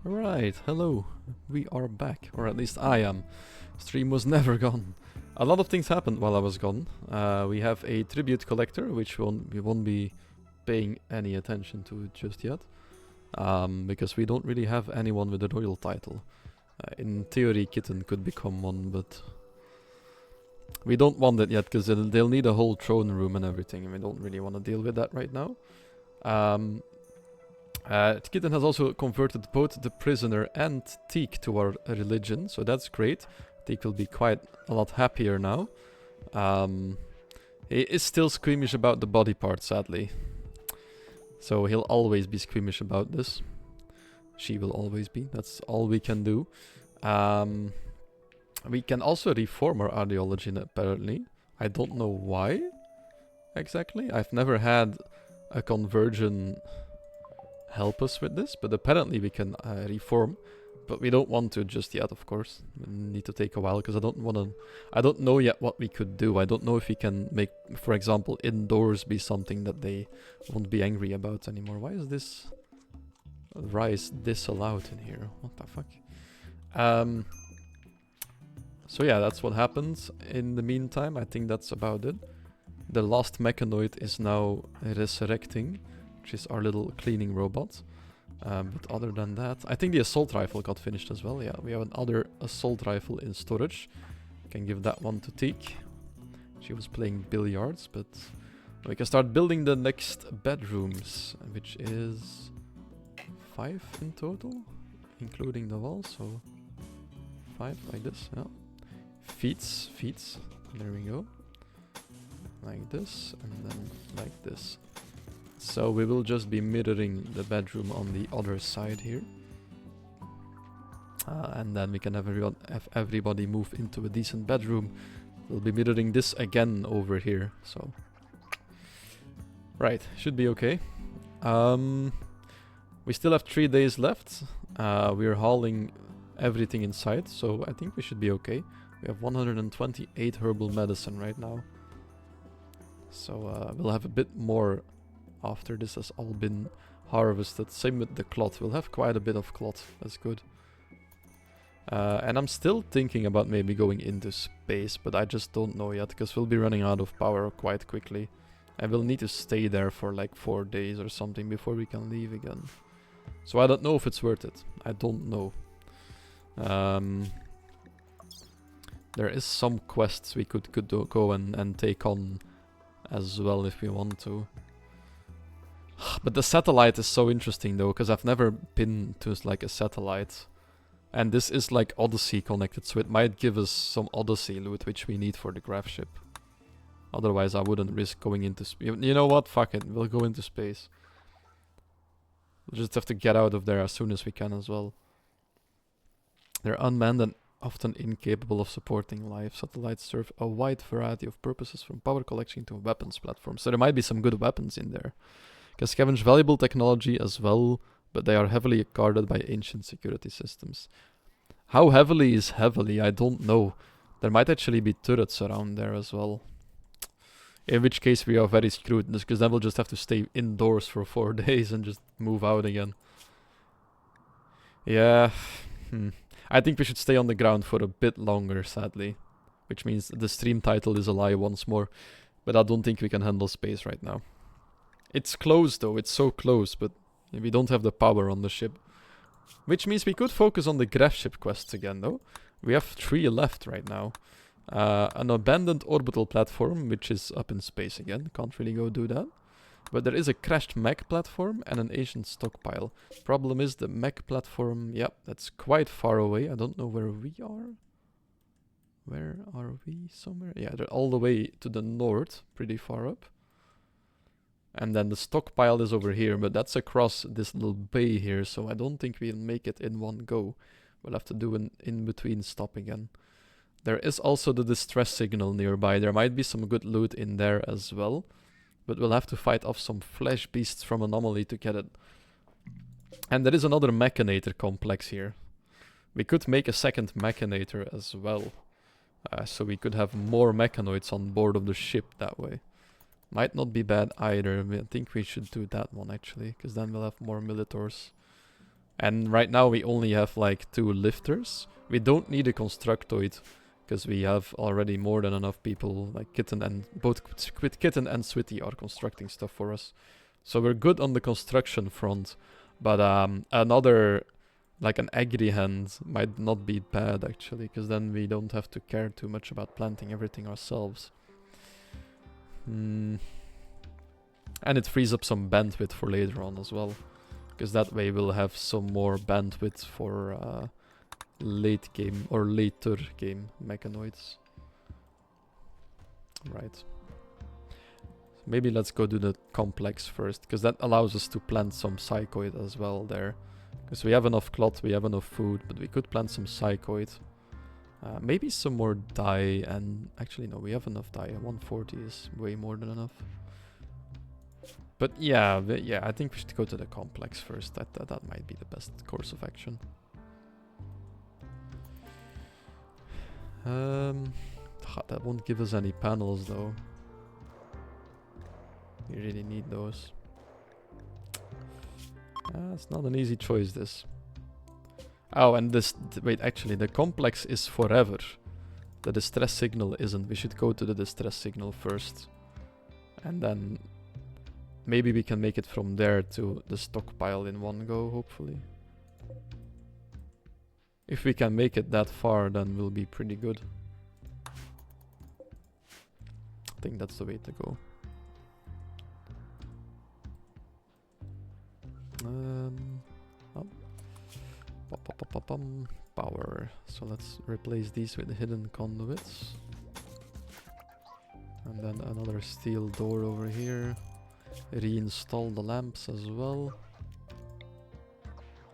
Right, hello. We are back, or at least I am. Stream was never gone. A lot of things happened while I was gone. We have a tribute collector, which we won't be paying any attention to just yet. Because we don't really have anyone with a royal title. In theory, Kitten could become one, but we don't want it yet, because they'll need a whole throne room and everything, and we don't really want to deal with that right now. Kitten has also converted both the prisoner and Teak to our religion, so that's great. Teak will be quite a lot happier now. He is still squeamish about the body part, sadly. So he'll always be squeamish about this. She will always be, that's all we can do. We can also reform our ideology, apparently. I don't know why, exactly. I've never had a conversion help us with this, but apparently we can reform, but we don't want to just yet, of course. We need to take a while, because I don't know yet what we could do. I don't know if we can make, for example, indoors be something that they won't be angry about anymore. Why is this rice disallowed in here? What the fuck? So yeah, that's what happens. In the meantime, I think that's about it. The last mechanoid is now resurrecting, which is our little cleaning robot. But other than that, I think the assault rifle got finished as well. Yeah, we have another assault rifle in storage. Can give that one to Teak. She was playing billiards, but we can start building the next bedrooms, which is 5 in total, including the wall. So 5 like this. Yeah. Feet. There we go. Like this, and then like this. So we will just be mirroring the bedroom on the other side here. And then we can have everybody move into a decent bedroom. We'll be mirroring this again over here, so... Right, should be okay. We still have 3 days left. We're hauling everything inside, so I think we should be okay. We have 128 herbal medicine right now. So we'll have a bit more after this has all been harvested. Same with the cloth. We'll have quite a bit of cloth. That's good. And I'm still thinking about maybe going into space, but I just don't know yet, because we'll be running out of power quite quickly. And we'll need to stay there for like 4 days or something before we can leave again. So I don't know if it's worth it. I don't know. There is some quests we could go and take on as well if we want to. But the satellite is so interesting though, because I've never been to like a satellite. And this is like Odyssey connected, so it might give us some Odyssey loot which we need for the graph ship. Otherwise I wouldn't risk going into space. You know what? Fuck it, we'll go into space. We'll just have to get out of there as soon as we can as well. They're unmanned and often incapable of supporting life. Satellites serve a wide variety of purposes, from power collection to weapons platforms. So there might be some good weapons in there. Can scavenge valuable technology as well, but they are heavily guarded by ancient security systems. How heavily is heavily? I don't know. There might actually be turrets around there as well. In which case we are very screwed, because then we'll just have to stay indoors for 4 days and just move out again. Yeah. I think we should stay on the ground for a bit longer, sadly. Which means the stream title is a lie once more. But I don't think we can handle space right now. It's close though, it's so close, but we don't have the power on the ship. Which means we could focus on the graph ship quests again though. We have 3 left right now. An abandoned orbital platform, which is up in space again. Can't really go do that. But there is a crashed mech platform and an ancient stockpile. Problem is the mech platform, yep, that's quite far away. I don't know where we are. Where are we? Somewhere? Yeah, they're all the way to the north, pretty far up. And then the stockpile is over here, but that's across this little bay here, so I don't think we'll make it in one go. We'll have to do an in-between stop again. There is also the distress signal nearby. There might be some good loot in there as well. But we'll have to fight off some fleshbeasts from Anomaly to get it. And there is another mechanator complex here. We could make a second mechanator as well. So we could have more mechanoids on board of the ship that way. Might not be bad either. I think we should do that one actually, because then we'll have more militors. And right now we only have like 2 lifters. We don't need a constructoid because we have already more than enough people. Like Kitten and both Kitten and Switty are constructing stuff for us. So we're good on the construction front. But another, like an agri hand might not be bad actually, because then we don't have to care too much about planting everything ourselves. And it frees up some bandwidth for later on as well, because that way we'll have some more bandwidth for late game or later game mechanoids. Right. Maybe let's go do the complex first, because that allows us to plant some psychoid as well there. Because we have enough cloth, we have enough food, but we could plant some psychoid. Maybe some more dye, and actually no, we have enough dye. 140 is way more than enough. But yeah, I think we should go to the complex first. That might be the best course of action. That won't give us any panels though. We really need those. It's not an easy choice, this. Oh, and this... Wait, actually, the complex is forever. The distress signal isn't. We should go to the distress signal first. And then... Maybe we can make it from there to the stockpile in one go, hopefully. If we can make it that far, then we'll be pretty good. I think that's the way to go. Power. So let's replace these with hidden conduits. And then another steel door over here. Reinstall the lamps as well.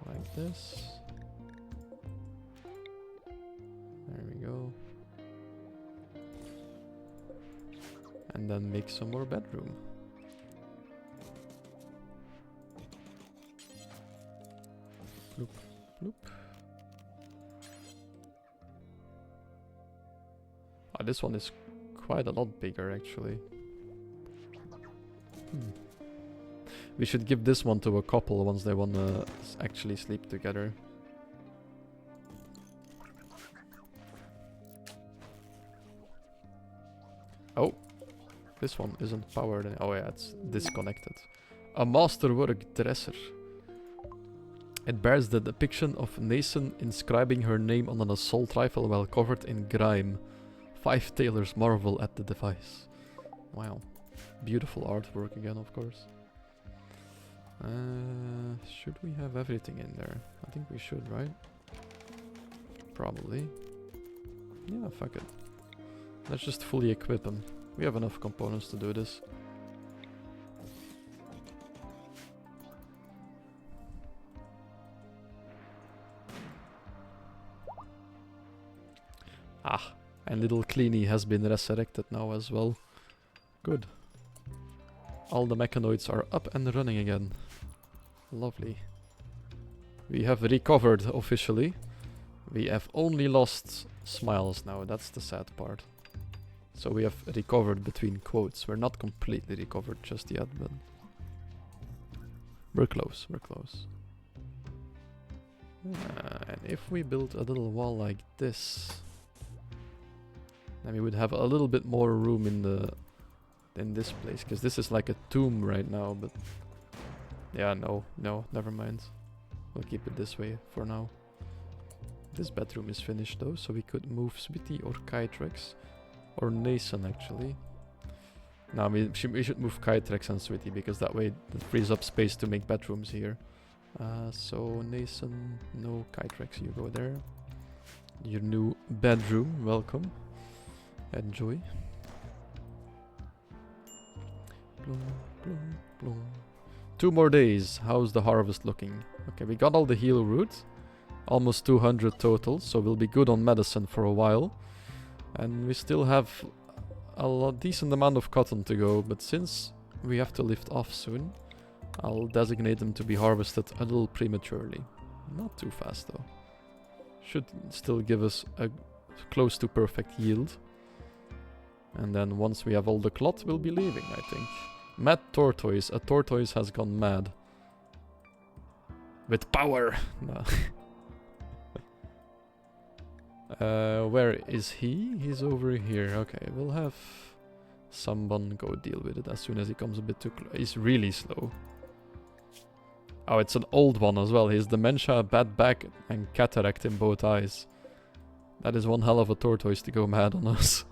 Like this. There we go. And then make some more bedroom. Bloop, bloop. This one is quite a lot bigger actually. We should give this one to a couple once they wanna actually sleep together. Oh, this one isn't powered. Oh yeah, it's disconnected. A masterwork dresser. It bears the depiction of Nason inscribing her name on an assault rifle while covered in grime. 5 tailors marvel at the device. Wow. Beautiful artwork again, of course. Should we have everything in there? I think we should, right? Probably. Yeah, fuck it. Let's just fully equip them. We have enough components to do this. Ah, and little Cleanie has been resurrected now as well. Good. All the mechanoids are up and running again. Lovely. We have recovered officially. We have only lost smiles now, that's the sad part. So we have recovered between quotes. We're not completely recovered just yet, but... We're close, we're close. And if we build a little wall like this... then we would have a little bit more room in this place, because this is like a tomb right now, but... Yeah, no, never mind. We'll keep it this way for now. This bedroom is finished though, so we could move Smitty or Kytrex. Or Nason actually. Now we should move Kytrex and Smitty, because that way it frees up space to make bedrooms here. So Nason, no, Kytrex, you go there. Your new bedroom, welcome. Enjoy. Bloom, bloom, bloom. 2 more days. How's the harvest looking? Okay, we got all the heal root. Almost 200 total, so we'll be good on medicine for a while. And we still have a decent amount of cotton to go, but since we have to lift off soon, I'll designate them to be harvested a little prematurely. Not too fast though. Should still give us a close to perfect yield. And then once we have all the cloth, we'll be leaving, I think. Mad tortoise. A tortoise has gone mad. With power! No. Where is he? He's over here. Okay, we'll have someone go deal with it as soon as he comes a bit too close. He's really slow. Oh, it's an old one as well. He has dementia, bad back, and cataract in both eyes. That is one hell of a tortoise to go mad on us.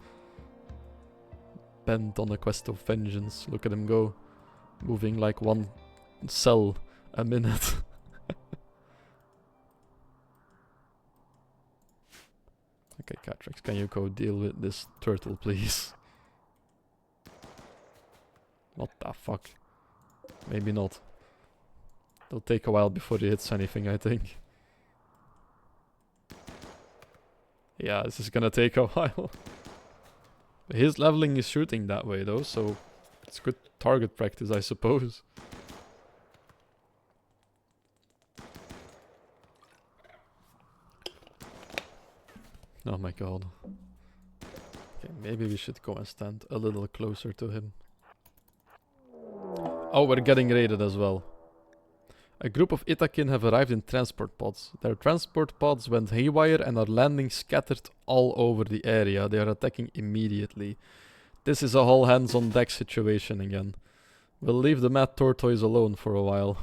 Bent on a quest of vengeance. Look at him go. Moving like one cell a minute. Okay, Catrix, can you go deal with this turtle, please? What the fuck? Maybe not. It'll take a while before he hits anything, I think. Yeah, this is gonna take a while. His leveling is shooting that way though, so it's good target practice, I suppose. Oh my god. Okay, maybe we should go and stand a little closer to him. Oh, we're getting raided as well. A group of Itakin have arrived in transport pods. Their transport pods went haywire and are landing scattered all over the area. They are attacking immediately. This is a whole hands-on-deck situation again. We'll leave the mad tortoise alone for a while.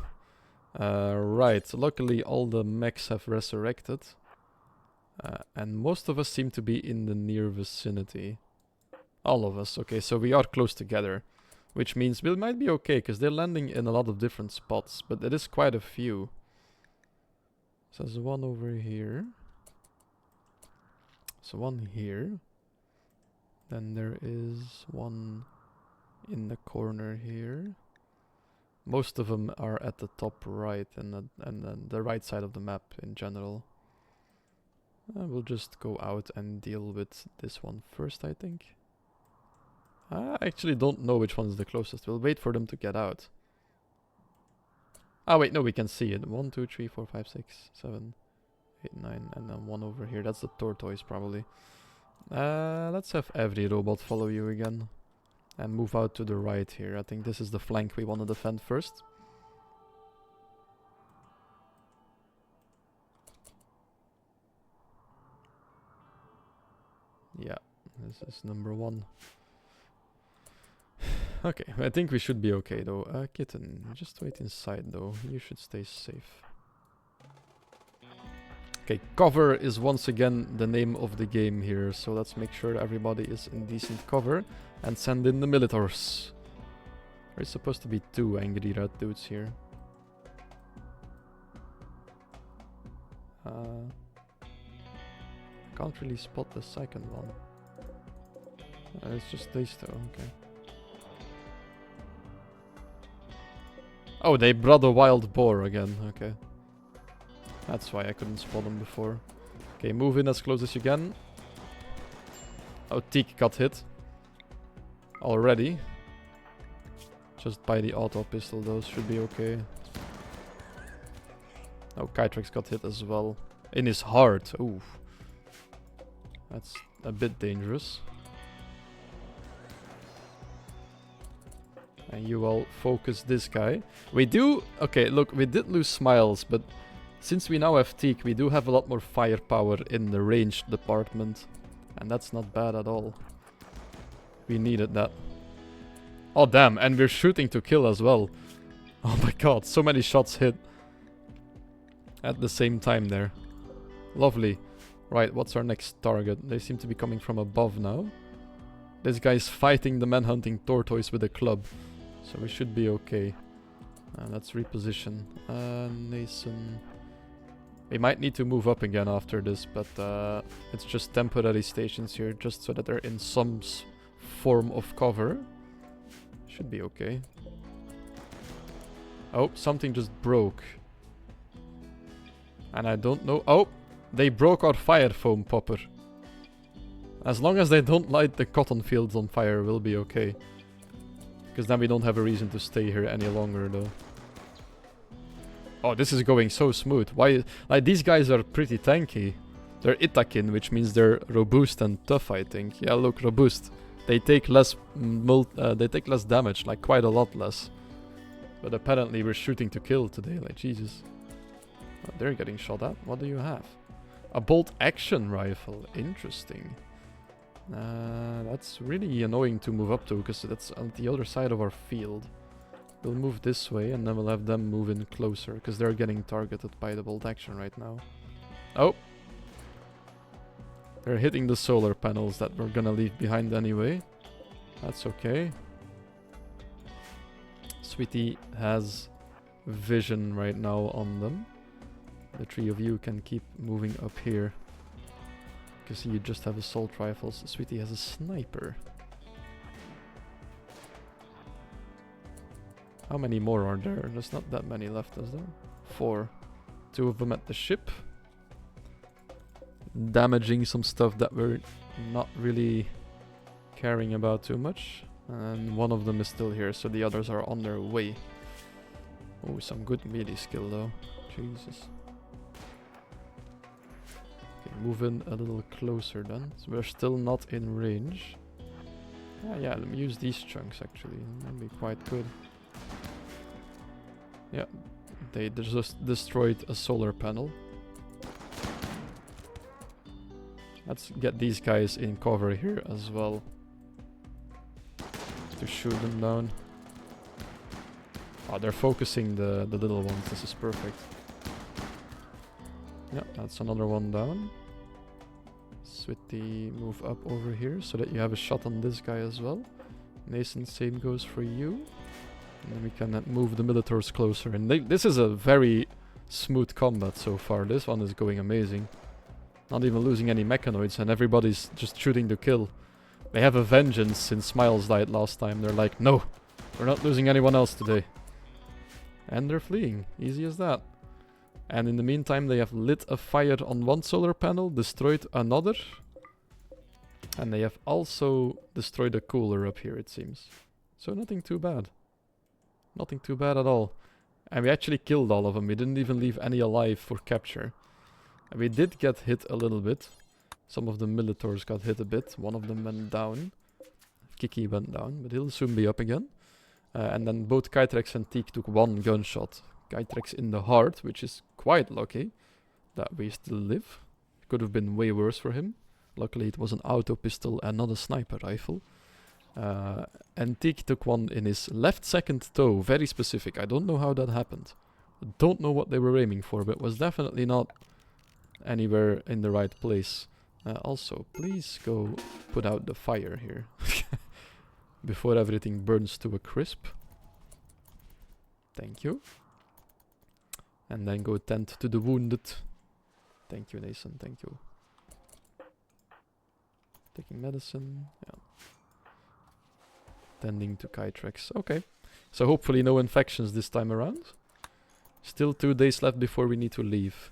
Right, luckily all the mechs have resurrected. And most of us seem to be in the near vicinity. All of us, okay, so we are close together. Which means we might be okay, because they're landing in a lot of different spots. But there is quite a few. So there's one over here. So one here. Then there is one in the corner here. Most of them are at the top right and then the right side of the map in general. We'll just go out and deal with this one first, I think. I actually don't know which one is the closest. We'll wait for them to get out. Ah, wait, no, we can see it. 1, 2, 3, 4, 5, 6, 7, 8, 9, and then one over here. That's the tortoise, probably. Let's have every robot follow you again. And move out to the right here. I think this is the flank we want to defend first. Yeah, this is number 1. Okay, I think we should be okay though. Kitten, just wait inside though. You should stay safe. Okay, cover is once again the name of the game here, so let's make sure everybody is in decent cover and send in the militars. There's supposed to be 2 angry red dudes here. I can't really spot the second one. It's just these 2, okay. Oh, they brought a wild boar again, okay. That's why I couldn't spot them before. Okay, move in as close as you can. Oh, Teak got hit. Already. Just by the auto pistol, those should be okay. Oh, Kytrax got hit as well. In his heart, ooh. That's a bit dangerous. And you all focus this guy. We do... Okay, look, we did lose Smiles, but since we now have Teak, we do have a lot more firepower in the range department. And that's not bad at all. We needed that. Oh, damn, and we're shooting to kill as well. Oh my god, so many shots hit. At the same time there. Lovely. Right, what's our next target? They seem to be coming from above now. This guy's fighting the man-hunting tortoise with a club. So we should be okay. Let's reposition. Nason. We might need to move up again after this, but it's just temporary stations here, just so that they're in some form of cover. Should be okay. Oh, something just broke. And I don't know... Oh! They broke our fire foam popper. As long as they don't light the cotton fields on fire, we'll be okay. Because then we don't have a reason to stay here any longer, though. Oh, this is going so smooth. Why? Like, these guys are pretty tanky. They're Itakin, which means they're robust and tough, I think. Yeah, look, robust. They take less damage, like quite a lot less. But apparently we're shooting to kill today, like, Jesus. Oh, they're getting shot at. What do you have? A bolt action rifle. Interesting. That's really annoying to move up to, because that's on the other side of our field. We'll move this way, and then we'll have them move in closer, because they're getting targeted by the bolt action right now. Oh! They're hitting the solar panels that we're gonna leave behind anyway. That's okay. Sweetie has vision right now on them. The three of you can keep moving up here. Because you just have assault rifles. Sweetie has a sniper. How many more are there? There's not that many left, is there? 4. 2 of them at the ship. Damaging some stuff that we're not really caring about too much. And one of them is still here, so the others are on their way. Oh, some good melee skill though. Jesus. Okay, move in a little closer then. So we're still not in range. Yeah, let me use these chunks actually. That'd be quite good. Yeah, they just destroyed a solar panel. Let's get these guys in cover here as well. To shoot them down. Oh, they're focusing the little ones. This is perfect. Yeah, that's another one down. Sweetie, move up over here so that you have a shot on this guy as well. Nathan, same goes for you. And then we can move the militars closer. And this is a very smooth combat so far. This one is going amazing. Not even losing any mechanoids, and everybody's just shooting to kill. They have a vengeance since Smiles died last time. They're like, no, we're not losing anyone else today. And they're fleeing. Easy as that. And in the meantime, they have lit a fire on one solar panel, destroyed another. And they have also destroyed a cooler up here, it seems. So nothing too bad. Nothing too bad at all. And we actually killed all of them. We didn't even leave any alive for capture. And we did get hit a little bit. Some of the militars got hit a bit. One of them went down. Kiki went down, but he'll soon be up again. And then both Kytrex and Teak took 1 gunshot. Kytrex in the heart, which is quite lucky that we still live. It could have been way worse for him. Luckily it was an auto pistol and not a sniper rifle. And Teak took 1 in his left second toe. Very specific. I don't know how that happened. I don't know what they were aiming for, but it was definitely not anywhere in the right place. Also, please go put out the fire here. Before everything burns to a crisp. Thank you. And then go tend to the wounded. Thank you, Nathan. Thank you. Taking medicine. Yeah. Tending to Kytrex. Okay. So hopefully no infections this time around. Still 2 days left before we need to leave.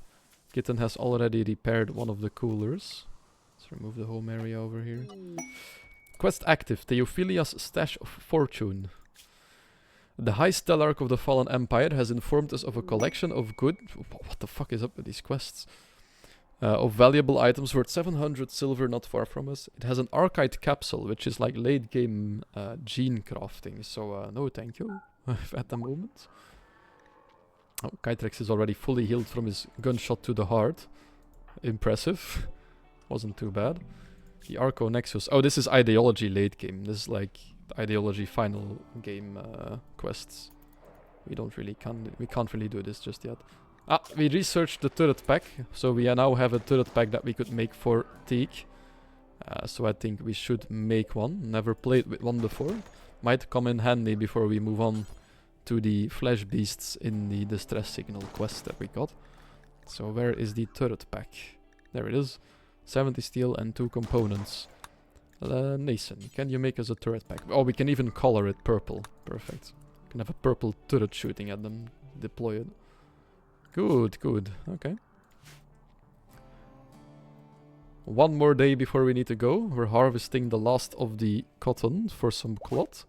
Kitten has already repaired one of the coolers. Let's remove the home area over here. Quest active. Theophilia's Stash of Fortune. The High Stellarch of the Fallen Empire has informed us of a collection of good... What the fuck is up with these quests? Of valuable items worth 700 silver not far from us. It has an Archite capsule, which is like late game gene crafting. So no thank you at the moment. Oh, Kytrex is already fully healed from his gunshot to the heart. Impressive. Wasn't too bad. The Arco Nexus. Oh, this is ideology late game. This is like ideology final game quests. We can't really do this just yet. Ah, we researched the turret pack, so we now have a turret pack that we could make for Teak. So I think we should make one. Never played with one before. Might come in handy before we move on to the fleshbeasts in the distress signal quest that we got. So where is the turret pack? There it is. 70 steel and 2 components. Nathan, can you make us a turret pack? Oh, we can even color it purple. Perfect. Can have a purple turret shooting at them. Deploy it. Good, good. Okay. 1 more day before we need to go. We're harvesting the last of the cotton for some cloth.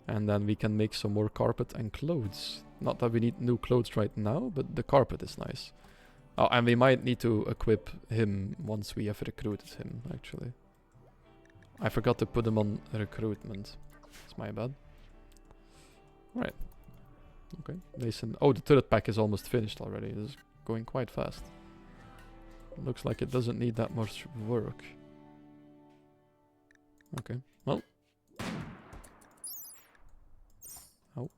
And then we can make some more carpet and clothes. Not that we need new clothes right now, but the carpet is nice. Oh, and we might need to equip him once we have recruited him, actually. I forgot to put him on recruitment. It's my bad. Alright. Okay. Nathan. Oh, the turret pack is almost finished already. This is going quite fast. Looks like it doesn't need that much work. Okay, well. Oh,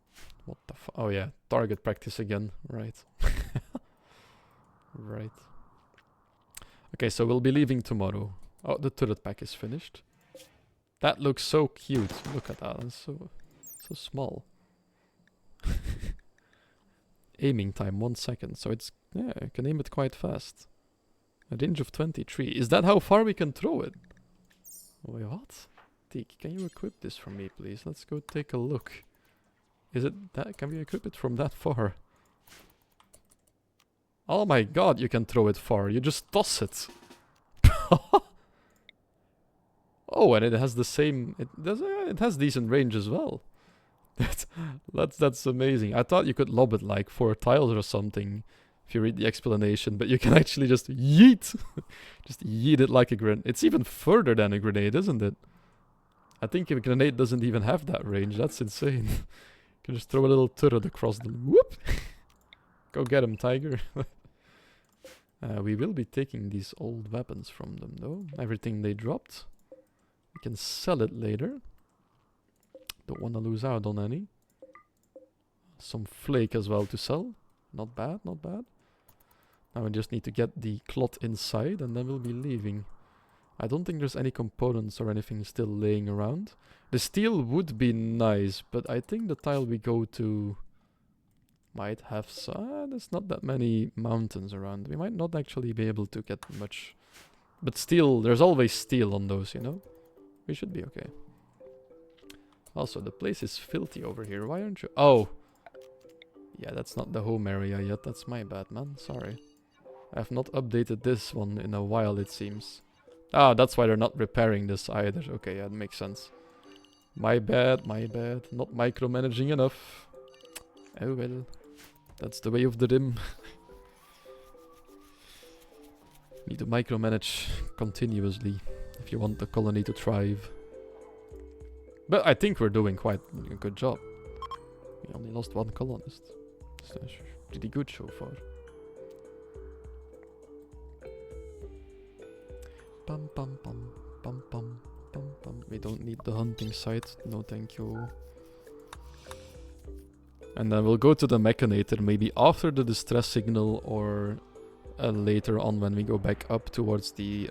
what the f- oh yeah, target practice again, right. Right. Okay, so we'll be leaving tomorrow. Oh, the turret pack is finished. That looks so cute. Look at that, it's so small. Aiming time 1 second, so it's, yeah, I can aim it quite fast. A range of 23. Is that how far we can throw it? Wait, what? Teak, can you equip this for me, please? Let's go take a look. Is it that? Can we equip it from that far? Oh my god, you can throw it far. You just toss it. Oh, and it has the same... It has decent range as well. That's amazing. I thought you could lob it like 4 tiles or something if you read the explanation, but you can actually just yeet. Just yeet it like a grenade. It's even further than a grenade, isn't it? I think a grenade doesn't even have that range. That's insane. You can just throw a little turret across them. Whoop! Go get him, tiger. We will be taking these old weapons from them, though. Everything they dropped. We can sell it later. Don't want to lose out on any. Some flake as well to sell. Not bad, not bad. Now we just need to get the cloth inside and then we'll be leaving. I don't think there's any components or anything still laying around. The steel would be nice, but I think the tile we go to might have some... there's not that many mountains around. We might not actually be able to get much. But steel, there's always steel on those, you know? We should be okay. Also, the place is filthy over here. Why aren't you... Oh! Yeah, that's not the home area yet. That's my bad, man. Sorry. I have not updated this one in a while, it seems. Ah, that's why they're not repairing this either. Okay, yeah, that makes sense. My bad, my bad. Not micromanaging enough. Oh well. That's the way of the Rim. Need to micromanage continuously if you want the colony to thrive. But I think we're doing quite a good job. We only lost 1 colonist. So that's pretty good so far. Pum pum pum pum pum pum pum. We don't need the hunting site. No thank you. And then we'll go to the mechanator maybe after the distress signal or later on when we go back up towards the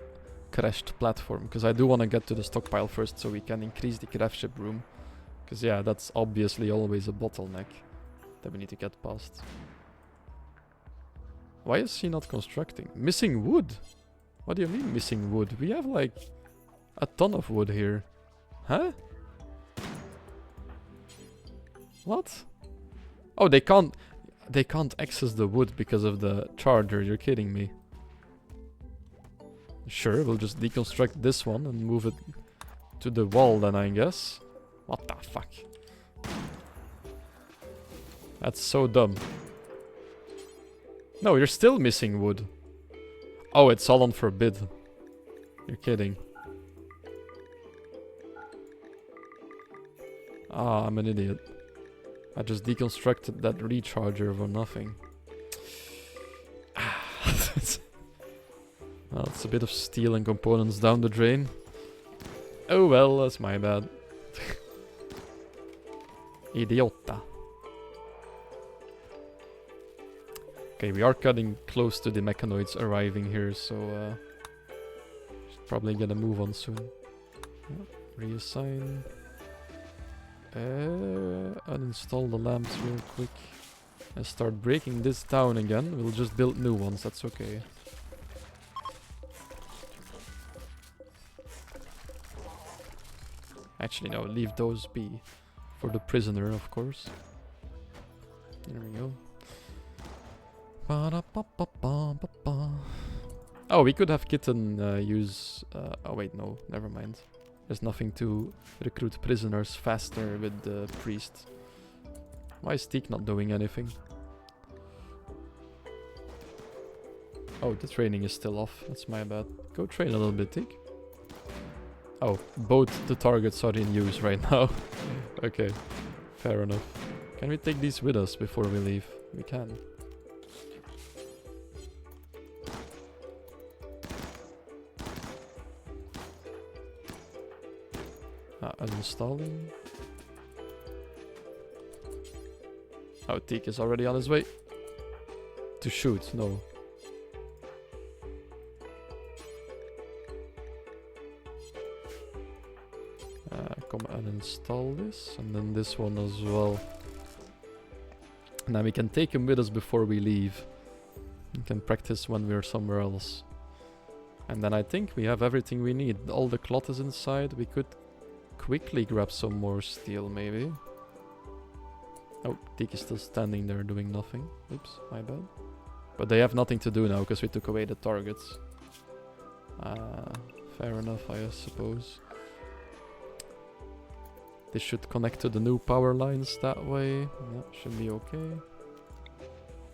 crashed platform. Because I do want to get to the stockpile first so we can increase the craft ship room. Because yeah, that's obviously always a bottleneck that we need to get past. Why is she not constructing? Missing wood? What do you mean missing wood? We have like a ton of wood here. Huh? What? Oh, they can't access the wood because of the charger. You're kidding me. Sure, we'll just deconstruct this one and move it to the wall then, I guess. What the fuck? That's so dumb. No, you're still missing wood. Oh, it's all on forbid. You're kidding. Ah, I'm an idiot. I just deconstructed that recharger for nothing. Well, it's a bit of steel and components down the drain. Oh well, that's my bad. Idiota. Okay, we are cutting close to the mechanoids arriving here, so probably gonna move on soon. Yep. Reassign. Uninstall the lamps real quick. And start breaking this down again. We'll just build new ones, that's okay. Actually, no, leave those be. For the prisoner, of course. There we go. Oh, we could have Kitten use... oh wait, no, never mind. There's nothing to recruit prisoners faster with the priest. Why is Teak not doing anything? Oh, the training is still off. That's my bad. Go train a little bit, Teak. Oh, both the targets are in use right now. Okay, fair enough. Can we take these with us before we leave? We can. Uninstalling. Oh, Teak is already on his way. To shoot, no. Come uninstall this, and then this one as well. Now we can take him with us before we leave. We can practice when we're somewhere else. And then I think we have everything we need. All the cloth is inside. We could quickly grab some more steel, maybe. Oh, Teak is still standing there doing nothing. Oops, my bad. But they have nothing to do now because we took away the targets. Fair enough, I suppose. This should connect to the new power lines that way. That should be okay.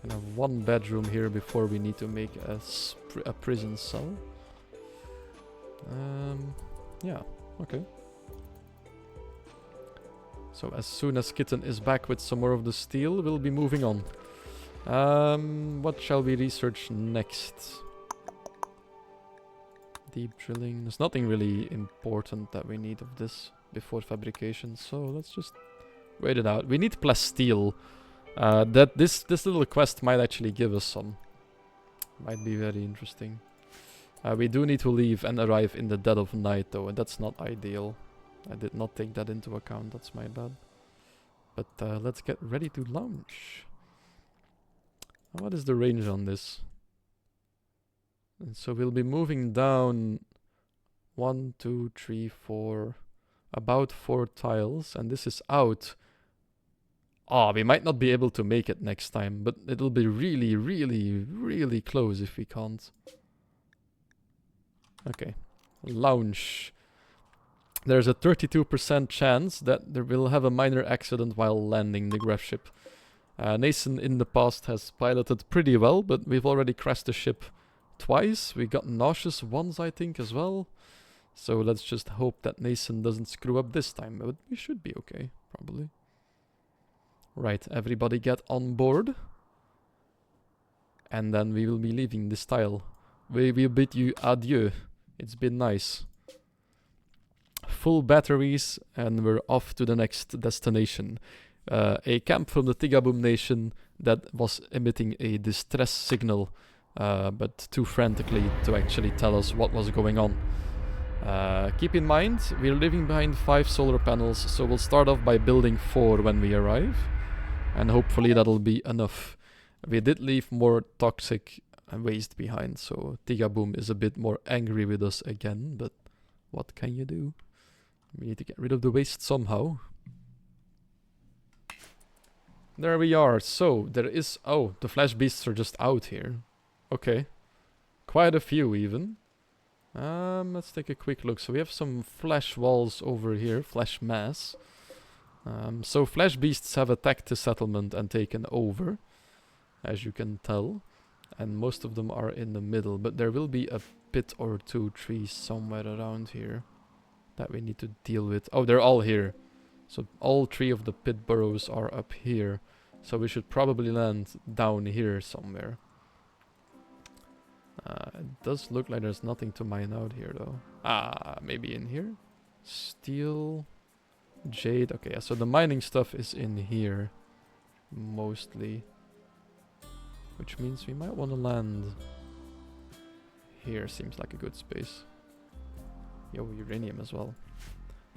And have one bedroom here before we need to make a prison cell. Yeah, okay. So as soon as Kitten is back with some more of the steel, we'll be moving on. What shall we research next? Deep drilling. There's nothing really important that we need of this before fabrication, so let's just wait it out. We need plasteel. This little quest might actually give us some. Might be very interesting. We do need to leave and arrive in the dead of night though, and that's not ideal. I did not take that into account, that's my bad. But let's get ready to launch. What is the range on this? And so we'll be moving down 1, 2, 3, 4, about 4 tiles, and this is out. Ah, we might not be able to make it next time, but it'll be really, really, really close if we can't. Okay, launch. There's a 32% chance that there will have a minor accident while landing the graph ship. Nathan in the past has piloted pretty well, but we've already crashed the ship twice. We got nauseous once, I think, as well. So let's just hope that Nathan doesn't screw up this time, but we should be okay, probably. Right, everybody get on board. And then we will be leaving this tile. We will bid you adieu. It's been nice. Full batteries, and we're off to the next destination. A camp from the Tigaboom Nation that was emitting a distress signal, but too frantically to actually tell us what was going on. Keep in mind, we're leaving behind 5 solar panels, so we'll start off by building 4 when we arrive, and hopefully that'll be enough. We did leave more toxic waste behind, so Tigaboom is a bit more angry with us again, but what can you do? We need to get rid of the waste somehow. There we are. So, there is... Oh, the flesh beasts are just out here. Okay. Quite a few, even. Let's take a quick look. So, we have some flesh walls over here. Flesh mass. So, flesh beasts have attacked the settlement and taken over, as you can tell. And most of them are in the middle. But there will be a pit or 2 trees somewhere around here that we need to deal with. Oh, they're all here. So all 3 of the pit burrows are up here. So we should probably land down here somewhere. It does look like there's nothing to mine out here though. Maybe in here? Steel, jade. Okay, yeah, so the mining stuff is in here. Mostly. Which means we might want to land here. Seems like a good space. Yo, uranium as well.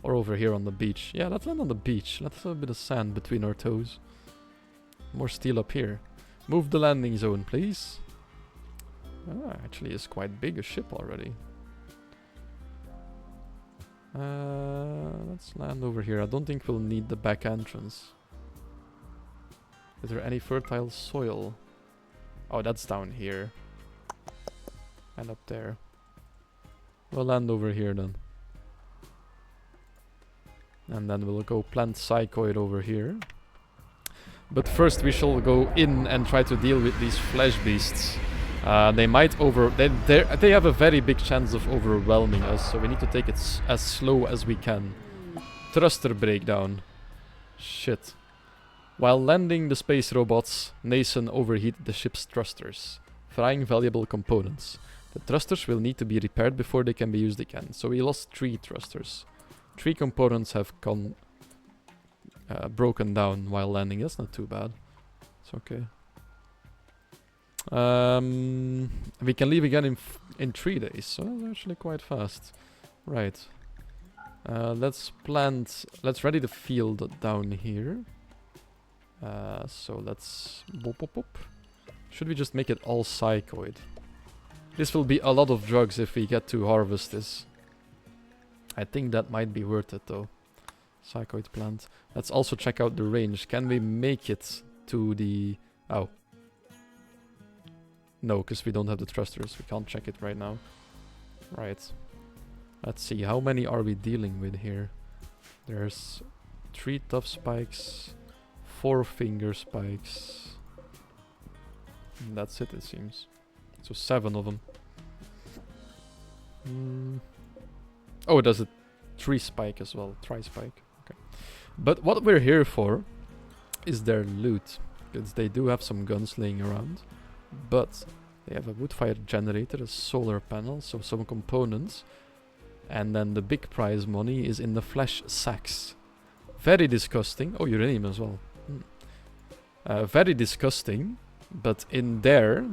Or over here on the beach. Yeah, let's land on the beach. Let's have a bit of sand between our toes. More steel up here. Move the landing zone, please. Actually, it's quite big a ship already. Let's land over here. I don't think we'll need the back entrance. Is there any fertile soil? Oh, that's down here. And up there. We'll land over here then. And then we'll go plant psychoid over here. But first we shall go in and try to deal with these flesh beasts. They might they have a very big chance of overwhelming us, so we need to take it as slow as we can. Thruster breakdown. Shit. While landing the space robots, Nathan overheated the ship's thrusters, frying valuable components. The thrusters will need to be repaired before they can be used again, so we lost 3 thrusters. 3 components have broken down while landing. That's not too bad. It's okay. We can leave again in 3 days, so that's actually quite fast. Right. Let's ready the field down here. So let's... Boop, boop, boop. Should we just make it all psychoid? This will be a lot of drugs if we get to harvest this. I think that might be worth it though. Psychoid plant. Let's also check out the range. Can we make it to the... Oh. No, because we don't have the thrusters. We can't check it right now. Right. Let's see. How many are we dealing with here? There's 3 tough spikes. 4 finger spikes. And that's it seems. So 7 of them. Oh, there's a 3 spike as well. Tri-spike. Okay. But what we're here for is their loot. Because they do have some guns laying around. But they have a wood-fire generator, a solar panel, so some components. And then the big prize money is in the flesh sacks. Very disgusting. Oh, uranium as well. Very disgusting. But in there,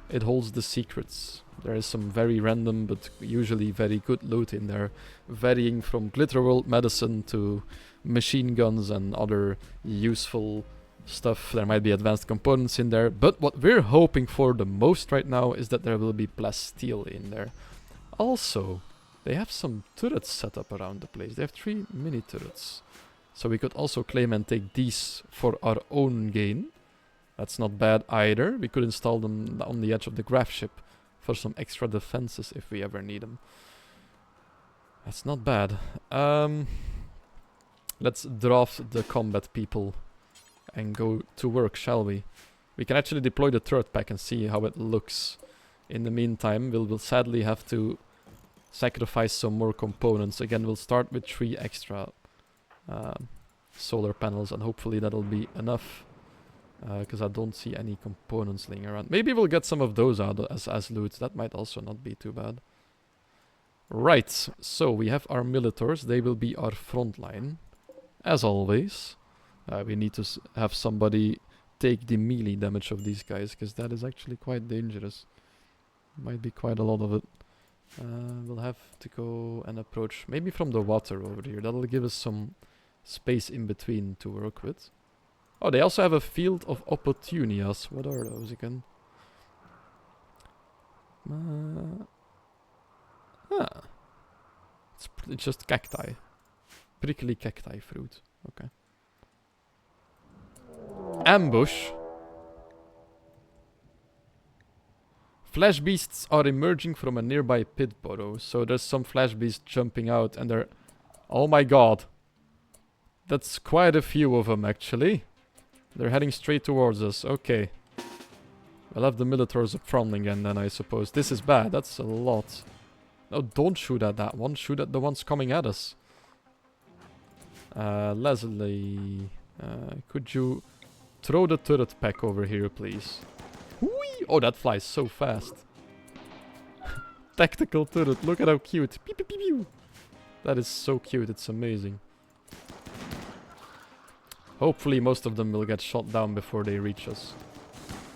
it holds the secrets. There is some very random but usually very good loot in there. Varying from glitter world medicine to machine guns and other useful stuff. There might be advanced components in there. But what we're hoping for the most right now is that there will be plasteel in there. Also, they have some turrets set up around the place. They have 3 mini turrets. So we could also claim and take these for our own gain. That's not bad either. We could install them on the edge of the graph ship for some extra defenses if we ever need them. That's not bad. Let's draft the combat people and go to work, shall we? We can actually deploy the turret pack and see how it looks. In the meantime, we'll sadly have to sacrifice some more components. Again, we'll start with 3 extra solar panels and hopefully that'll be enough. Because I don't see any components laying around. Maybe we'll get some of those out as loot. That might also not be too bad. Right, so we have our militors. They will be our front line. As always. We need to have somebody take the melee damage of these guys. Because that is actually quite dangerous. Might be quite a lot of it. We'll have to go and approach. Maybe from the water over here. That'll give us some space in between to work with. Oh, they also have a field of opportunities. What are those again? It's just cacti. Prickly cacti fruit. Okay. Ambush. Flesh beasts are emerging from a nearby pit burrow. So there's some flesh beasts jumping out and they're... Oh my god. That's quite a few of them actually. They're heading straight towards us. Okay. We'll have the militars up front again then, I suppose. This is bad. That's a lot. No, don't shoot at that one. Shoot at the ones coming at us. Leslie... could you throw the turret pack over here, please? Whee! Oh, that flies so fast. Tactical turret. Look at how cute. Pew, pew, pew, pew. That is so cute. It's amazing. Hopefully most of them will get shot down before they reach us.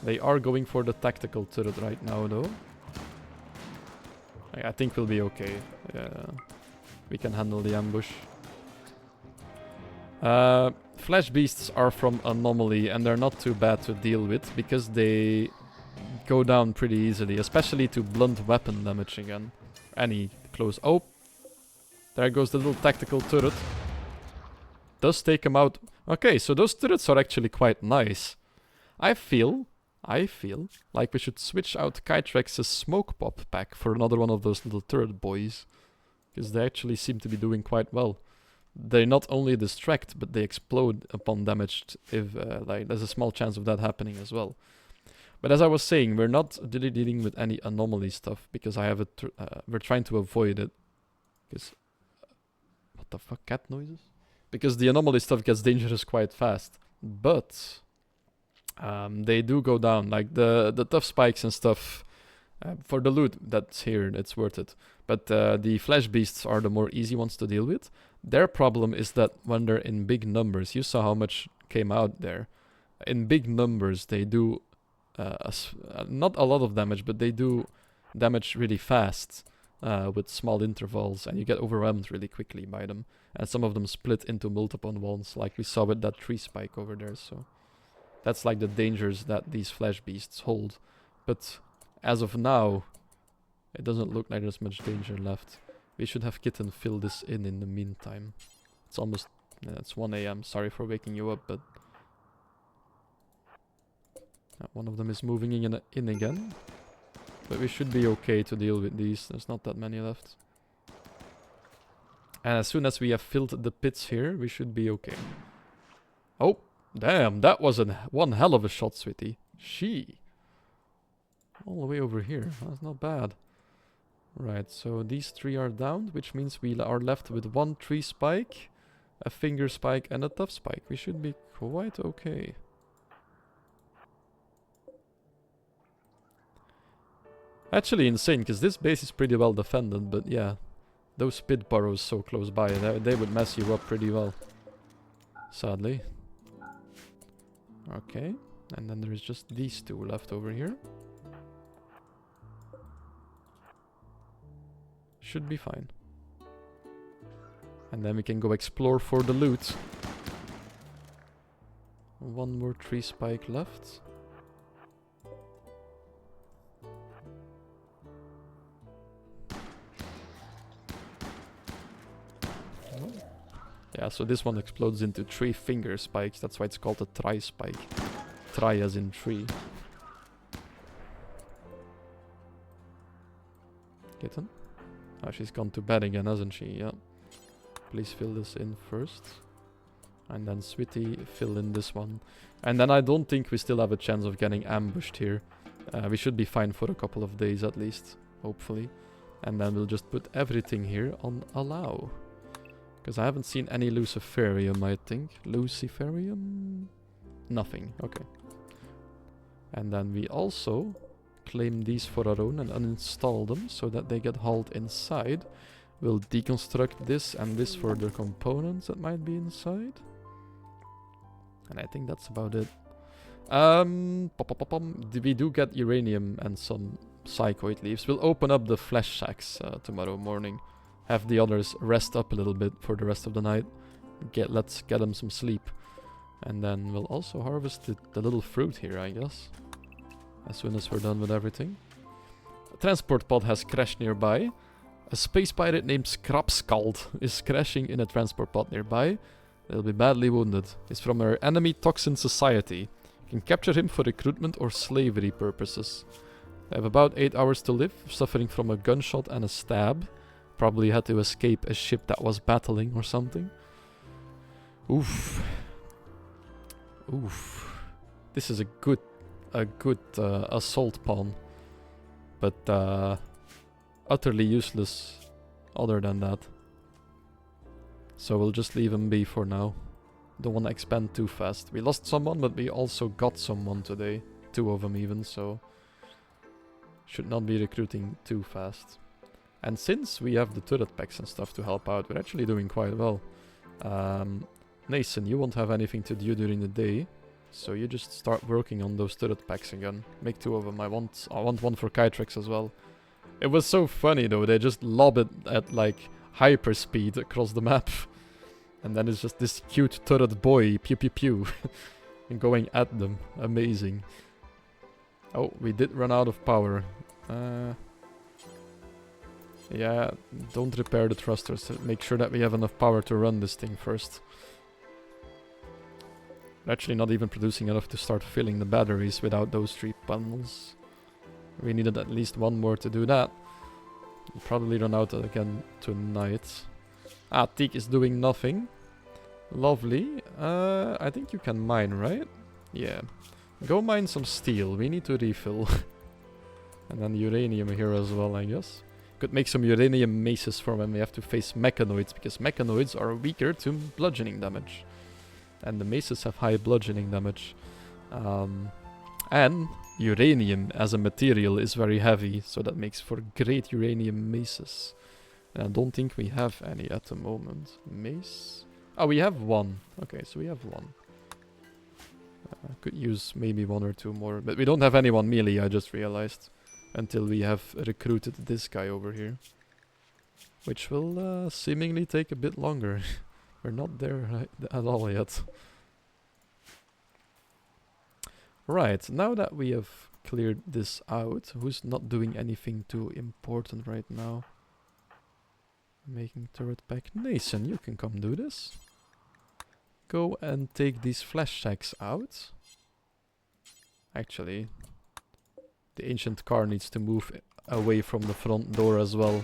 They are going for the tactical turret right now though. I think we'll be okay. Yeah, we can handle the ambush. Flesh beasts are from Anomaly and they're not too bad to deal with because they go down pretty easily, especially to blunt weapon damage again. Any close... Oh! There goes the little tactical turret. Does take him out. Okay, so those turrets are actually quite nice. I feel like we should switch out Kytrex's smoke pop pack for another one of those little turret boys. Because they actually seem to be doing quite well. They not only distract, but they explode upon damage if, like, there's a small chance of that happening as well. But as I was saying, we're not really dealing with any anomaly stuff, because I have a we're trying to avoid it. Because... what the fuck, cat noises? Because the anomaly stuff gets dangerous quite fast. But... they do go down, like the tough spikes and stuff. For the loot that's here, it's worth it. But the flesh beasts are the more easy ones to deal with. Their problem is that when they're in big numbers, you saw how much came out there. In big numbers, they do not a lot of damage, but they do damage really fast with small intervals, and you get overwhelmed really quickly by them. And some of them split into multiple ones, like we saw with that tree spike over there. So that's like the dangers that these flesh beasts hold. But as of now, it doesn't look like there's much danger left. We should have Kitten fill this in the meantime. It's almost... it's 1 AM. Sorry for waking you up, but... one of them is moving in again. But we should be okay to deal with these. There's not that many left. And as soon as we have filled the pits here, we should be okay. Oh, damn. That was one hell of a shot, sweetie. All the way over here. That's not bad. Right, so these 3 are down, which means we are left with 1 tree spike, a finger spike, and a tough spike. We should be quite okay. Actually insane, because this base is pretty well defended, but yeah. Those pit burrows so close by, they would mess you up pretty well. Sadly. Okay, and then there is just these 2 left over here. Should be fine. And then we can go explore for the loot. 1 more tree spike left. Oh. Yeah, so this one explodes into 3 finger spikes. That's why it's called a tri spike. Tri as in tree. Kitten? Oh, she's gone to bed again, hasn't she? Yeah. Please fill this in first. And then Sweetie, fill in this one. And then I don't think we still have a chance of getting ambushed here. We should be fine for a couple of days at least. Hopefully. And then we'll just put everything here on allow. Because I haven't seen any Luciferium, I think. Luciferium? Nothing. Okay. And then we also... claim these for our own and uninstall them so that they get hauled inside. We'll deconstruct this and this for the components that might be inside. And I think that's about it. We do get uranium and some psychoid leaves. We'll open up the flesh sacks tomorrow morning. Have the others rest up a little bit for the rest of the night. Let's get them some sleep. And then we'll also harvest the little fruit here, I guess. As soon as we're done with everything. A transport pod has crashed nearby. A space pirate named Scrapskald is crashing in a transport pod nearby. They'll be badly wounded. He's from our enemy Toxin Society. You can capture him for recruitment or slavery purposes. They have about 8 hours to live, suffering from a gunshot and a stab. Probably had to escape a ship that was battling or something. Oof. Oof. This is a good assault pawn, but utterly useless other than that. So we'll just leave him be for now. Don't want to expand too fast. We lost someone, but we also got someone today. 2 of them even, so should not be recruiting too fast. And since we have the turret packs and stuff to help out, we're actually doing quite well. Nason, you won't have anything to do during the day. So you just start working on those turret packs again. Make 2 of them. I want one for Kytrex as well. It was so funny though. They just lob it at like hyper speed across the map. And then it's just this cute turret boy, pew pew pew, and going at them. Amazing. Oh, we did run out of power. Yeah, don't repair the thrusters. Make sure that we have enough power to run this thing first. We're actually not even producing enough to start filling the batteries without those 3 panels. We needed at least 1 more to do that. We'll probably run out again tonight. Ah, Teak is doing nothing. Lovely. I think you can mine, right? Yeah. Go mine some steel. We need to refill. And then uranium here as well, I guess. Could make some uranium maces for when we have to face mechanoids, because mechanoids are weaker to bludgeoning damage. And the maces have high bludgeoning damage. And uranium as a material is very heavy, so that makes for great uranium maces. And I don't think we have any at the moment. Mace? Oh, we have one. Okay, so we have one. Could use maybe one or two more. But we don't have anyone melee, I just realized. Until we have recruited this guy over here. Which will seemingly take a bit longer. We're not there at all yet. Right, now that we have cleared this out, who's not doing anything too important right now? Making turret pack. Nathan, you can come do this. Go and take these flesh sacks out. Actually, the ancient car needs to move away from the front door as well.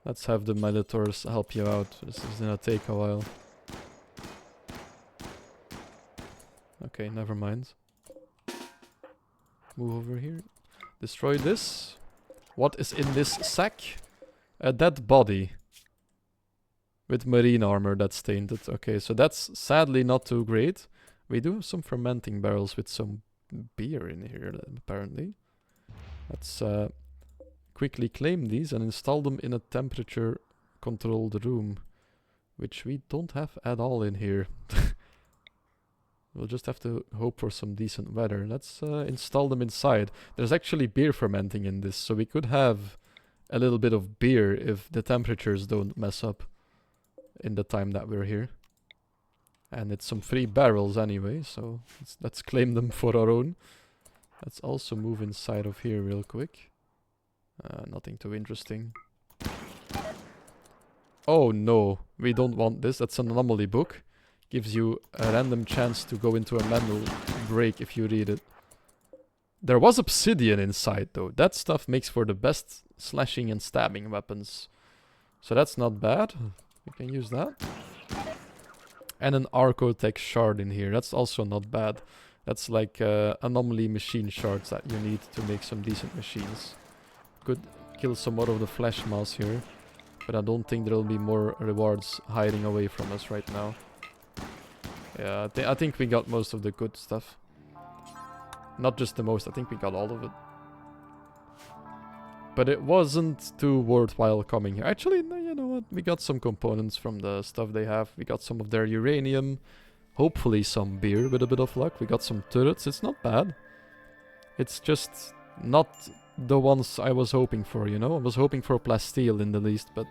Let's have the Minotaurs help you out. This is gonna take a while. Okay, never mind. Move over here. Destroy this. What is in this sack? A dead body. With marine armor that's tainted. Okay, so that's sadly not too great. We do have some fermenting barrels with some beer in here, apparently. Let's quickly claim these and install them in a temperature-controlled room. Which we don't have at all in here. We'll just have to hope for some decent weather. Let's install them inside. There's actually beer fermenting in this, so we could have a little bit of beer if the temperatures don't mess up in the time that we're here. And it's some free barrels anyway, so let's claim them for our own. Let's also move inside of here real quick. Nothing too interesting. Oh no, we don't want this. That's an anomaly book. Gives you a random chance to go into a manual break if you read it. There was obsidian inside though. That stuff makes for the best slashing and stabbing weapons. So that's not bad. We can use that. And an Archotech shard in here. That's also not bad. That's like anomaly machine shards that you need to make some decent machines. Could kill some more of the flesh mass here. But I don't think there will be more rewards hiding away from us right now. Yeah, I think we got most of the good stuff. Not just the most, I think we got all of it. But it wasn't too worthwhile coming here. Actually, no, you know what? We got some components from the stuff they have. We got some of their uranium. Hopefully some beer with a bit of luck. We got some turrets. It's not bad. It's just not the ones I was hoping for, you know? I was hoping for plasteel in the least, but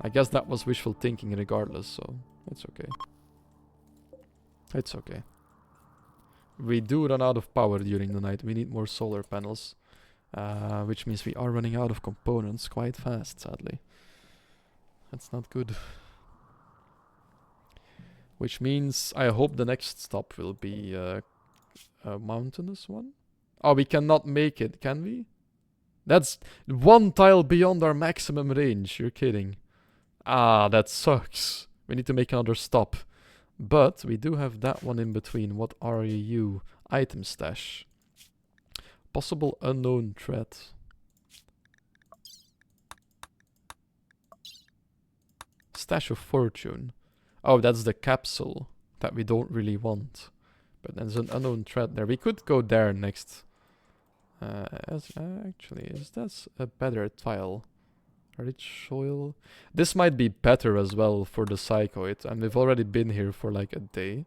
I guess that was wishful thinking regardless, so it's okay. It's okay. We do run out of power during the night. We need more solar panels. Which means we are running out of components quite fast, sadly. That's not good. Which means I hope the next stop will be a mountainous one. Oh, we cannot make it, can we? That's one tile beyond our maximum range. You're kidding. Ah, that sucks. We need to make another stop. But we do have that one in between. What are you? Item stash. Possible unknown threat. Stash of fortune. Oh, that's the capsule that we don't really want. But there's an unknown threat there. We could go there next. Actually, is that a better tile? Rich soil. This might be better as well for the psychoid. And we've already been here for like a day.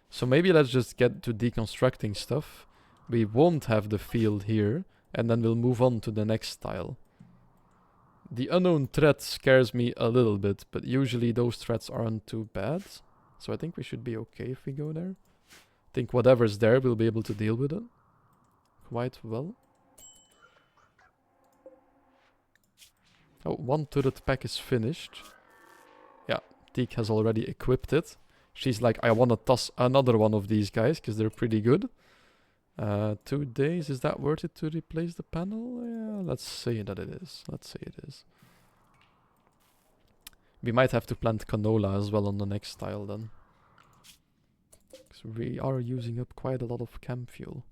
So maybe let's just get to deconstructing stuff. We won't have the field here. And then we'll move on to the next tile. The unknown threat scares me a little bit. But usually those threats aren't too bad. So I think we should be okay if we go there. I think whatever's there, we'll be able to deal with it quite well. Oh, one turret pack is finished. Yeah, Teak has already equipped it. She's like, I want to toss another one of these guys, because they're pretty good. 2 days, is that worth it to replace the panel? Yeah, let's say that it is. Let's say it is. We might have to plant canola as well on the next tile then. Because we are using up quite a lot of camp fuel.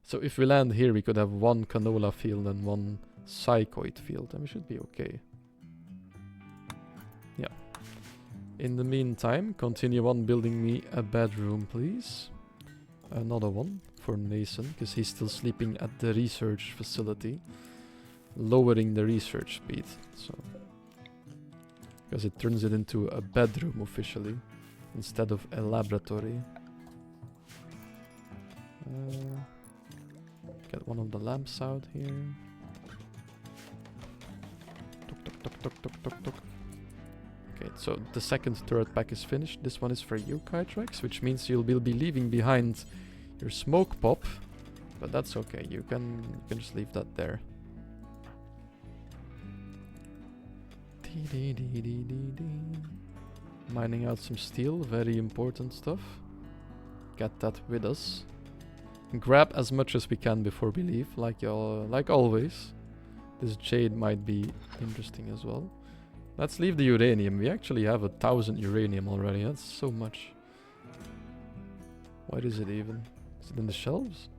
So if we land here, we could have one canola field and one psychoid field, and we should be okay. Yeah. In the meantime, continue on building me a bedroom, please. Another one for Nathan, because he's still sleeping at the research facility. lowering the research speed. So, because it turns it into a bedroom officially instead of a laboratory. Get one of the lamps out here. Tuk, tuk, tuk, tuk, tuk, tuk, tuk. Okay, so the second turret pack is finished. This one is for you, Kytrex, which means you'll be leaving behind your smoke pop, but that's okay. You can just leave that there. Mining out some steel, very important stuff. Get that with us. Grab as much as we can before we leave, like always. This jade might be interesting as well. Let's leave the uranium. We actually have 1,000 uranium already. That's so much. Where is it even? Is it in the shelves?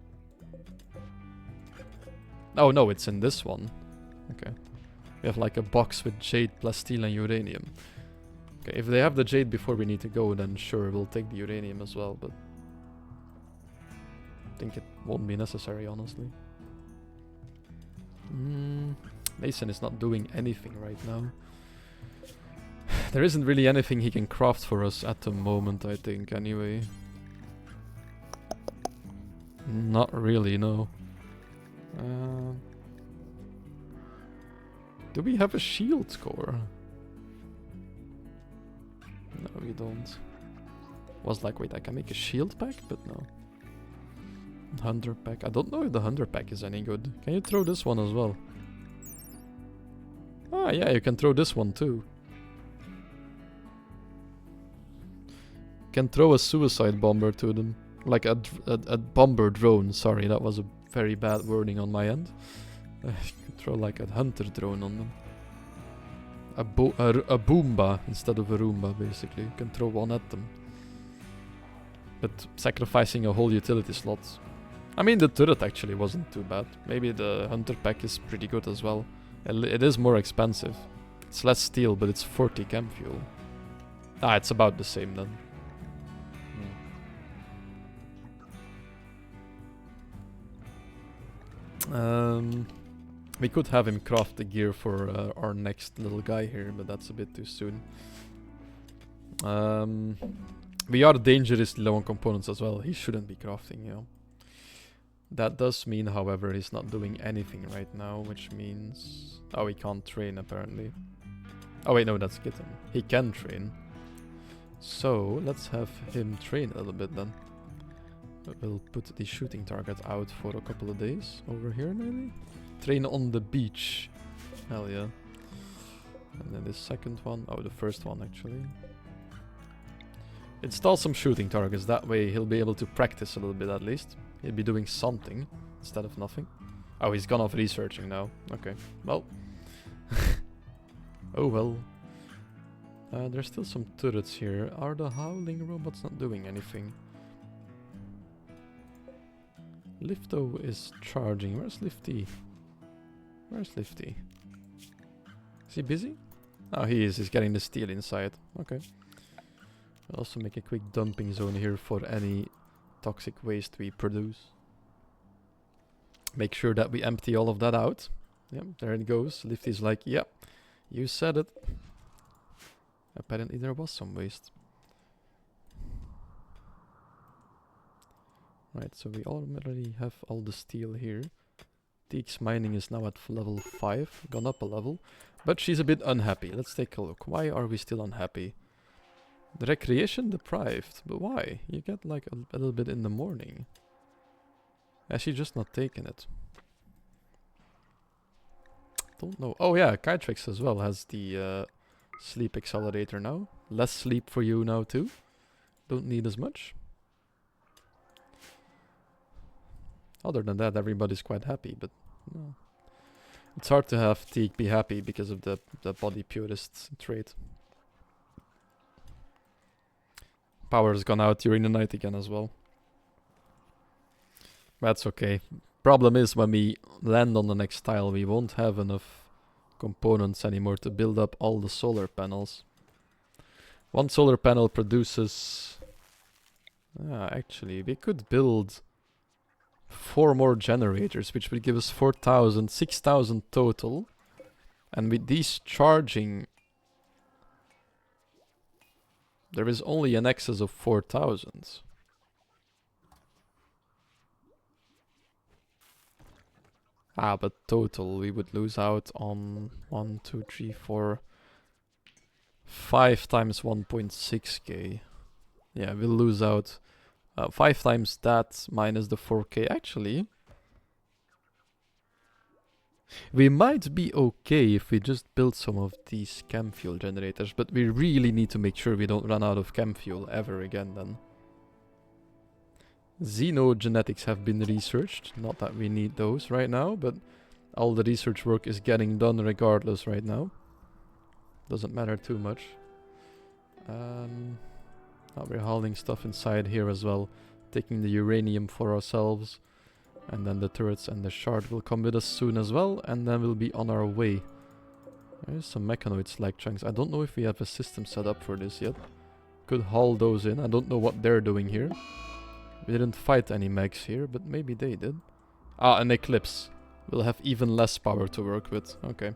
Oh no, it's in this one. Okay. We have like a box with jade, plasteel and uranium. Okay, if they have the jade before we need to go, then sure, we'll take the uranium as well, but I think it won't be necessary, honestly. Mason is not doing anything right now. There isn't really anything he can craft for us at the moment, I think, anyway. Not really, no. Do we have a shield core? No, we don't. Was like, wait, I can make a shield pack, but no. Hunter pack. I don't know if the hunter pack is any good. Can you throw this one as well? Ah, yeah, you can throw this one too. Can throw a suicide bomber to them. Like a bomber drone. Sorry, that was a very bad wording on my end. You could throw like a hunter drone on them. A Boomba instead of a Roomba, basically. You can throw one at them. But sacrificing a whole utility slot. I mean, the turret actually wasn't too bad. Maybe the hunter pack is pretty good as well. It is more expensive. It's less steel, but it's 40 chem fuel. Ah, it's about the same then. We could have him craft the gear for our next little guy here, but that's a bit too soon. We are dangerously low on components as well. He shouldn't be crafting, you know. That does mean, however, he's not doing anything right now, which means... Oh, he can't train, apparently. Oh, wait, no, that's Kitten. He can train. So, let's have him train a little bit then. We'll put the shooting target out for a couple of days. Over here, maybe? Train on the beach. Hell yeah. And then the second one... Oh, the first one, actually. Install some shooting targets. That way, he'll be able to practice a little bit, at least. He'll be doing something instead of nothing. Oh, he's gone off researching now. Okay, well. Oh well. There's still some turrets here. Are the howling robots not doing anything? Lifto is charging. Where's Lifty? Where's Lifty? Is he busy? Oh, he is. He's getting the steel inside. Okay. I'll also make a quick dumping zone here for any toxic waste we produce. Make sure that we empty all of that out. Yep, there it goes. Lifty's like, yep, you said it. Apparently there was some waste. Right, so we already have all the steel here. Teek's mining is now at level 5, gone up a level. But she's a bit unhappy. Let's take a look. Why are we still unhappy? The recreation deprived, but why? You get like a little bit in the morning. Has she just not taken it? Don't know. Oh yeah, Kytrex as well has the sleep accelerator now. Less sleep for you now too. Don't need as much. Other than that, everybody's quite happy, but no. It's hard to have Teak be happy because of the body purist trait. Power's gone out during the night again as well. That's okay. Problem is, when we land on the next tile, we won't have enough components anymore to build up all the solar panels. One solar panel produces... actually, we could build 4 more generators, which would give us 4,000, 6,000 total. And with these charging, there is only an excess of 4,000. Ah, but total, we would lose out on 1, 2, 3, 4, 5 times 1.6k. Yeah, we'll lose out 5 times that minus the 4k. Actually, we might be okay if we just build some of these chem fuel generators, but we really need to make sure we don't run out of chem fuel ever again then. Xenogenetics have been researched. Not that we need those right now, but all the research work is getting done regardless right now. Doesn't matter too much. Now we're hauling stuff inside here as well. Taking the uranium for ourselves. And then the turrets and the shard will come with us soon as well. And then we'll be on our way. There's some mechanoid slag chunks. I don't know if we have a system set up for this yet. Could haul those in. I don't know what they're doing here. We didn't fight any mechs here, but maybe they did. Ah, an eclipse. We'll have even less power to work with. Okay.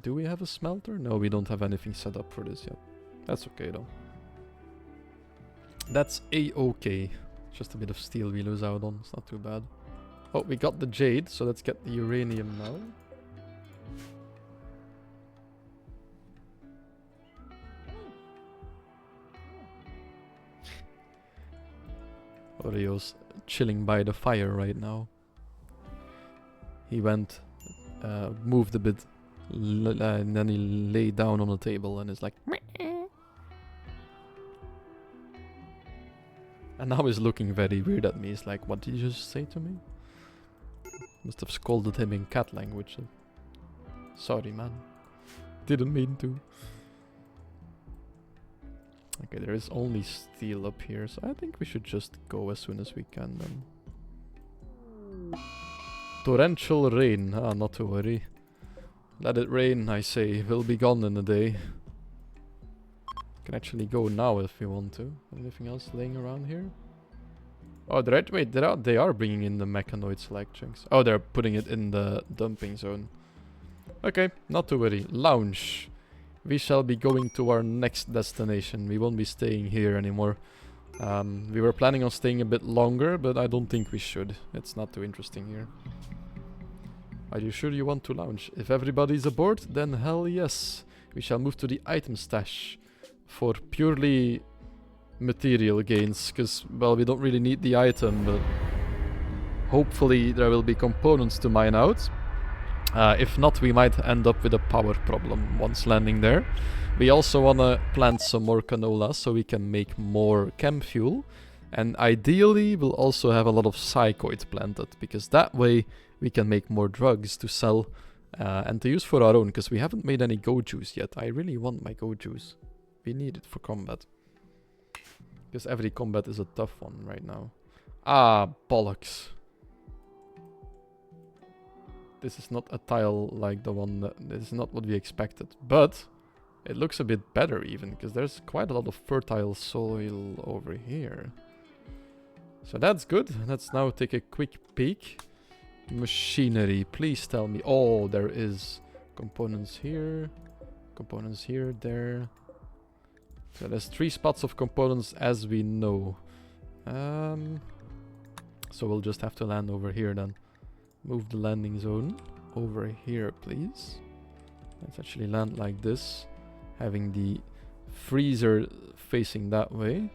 Do we have a smelter? No, we don't have anything set up for this yet. That's okay though. That's a-okay. Just a bit of steel we lose out on. It's not too bad. Oh, we got the jade, so let's get the uranium now. Oreo's chilling by the fire right now. He went, moved a bit, and then he lay down on the table and is like... And now he's looking very weird at me. He's like, what did you just say to me? Must have scolded him in cat language. Sorry, man. Didn't mean to. Okay, there is only steel up here, so I think we should just go as soon as we can then. Torrential rain. Ah, not to worry. Let it rain, I say. We'll be gone in a day. Can actually go now if we want to. Anything else laying around here? Oh, wait, they are bringing in the mechanoid slag chunks. Oh, they're putting it in the dumping zone. Okay, not to worry. Lounge. We shall be going to our next destination. We won't be staying here anymore. We were planning on staying a bit longer, but I don't think we should. It's not too interesting here. Are you sure you want to lounge? If everybody's aboard, then hell yes. We shall move to the item stash for purely material gains, because, well, we don't really need the item, but hopefully there will be components to mine out. If not, we might end up with a power problem once landing there. We also want to plant some more canola so we can make more chem fuel. And ideally, we'll also have a lot of psychoid planted, because that way we can make more drugs to sell and to use for our own, because we haven't made any go juice yet. I really want my go juice. We need it for combat. Because every combat is a tough one right now. Ah, bollocks. This is not a tile like the one that... This is not what we expected. But it looks a bit better even, because there's quite a lot of fertile soil over here. So that's good. Let's now take a quick peek. Machinery, please tell me. Oh, there is components here. Components here, there. So there's 3 spots of components as we know. So we'll just have to land over here then. Move the landing zone over here, please. Let's actually land like this, having the freezer facing that way.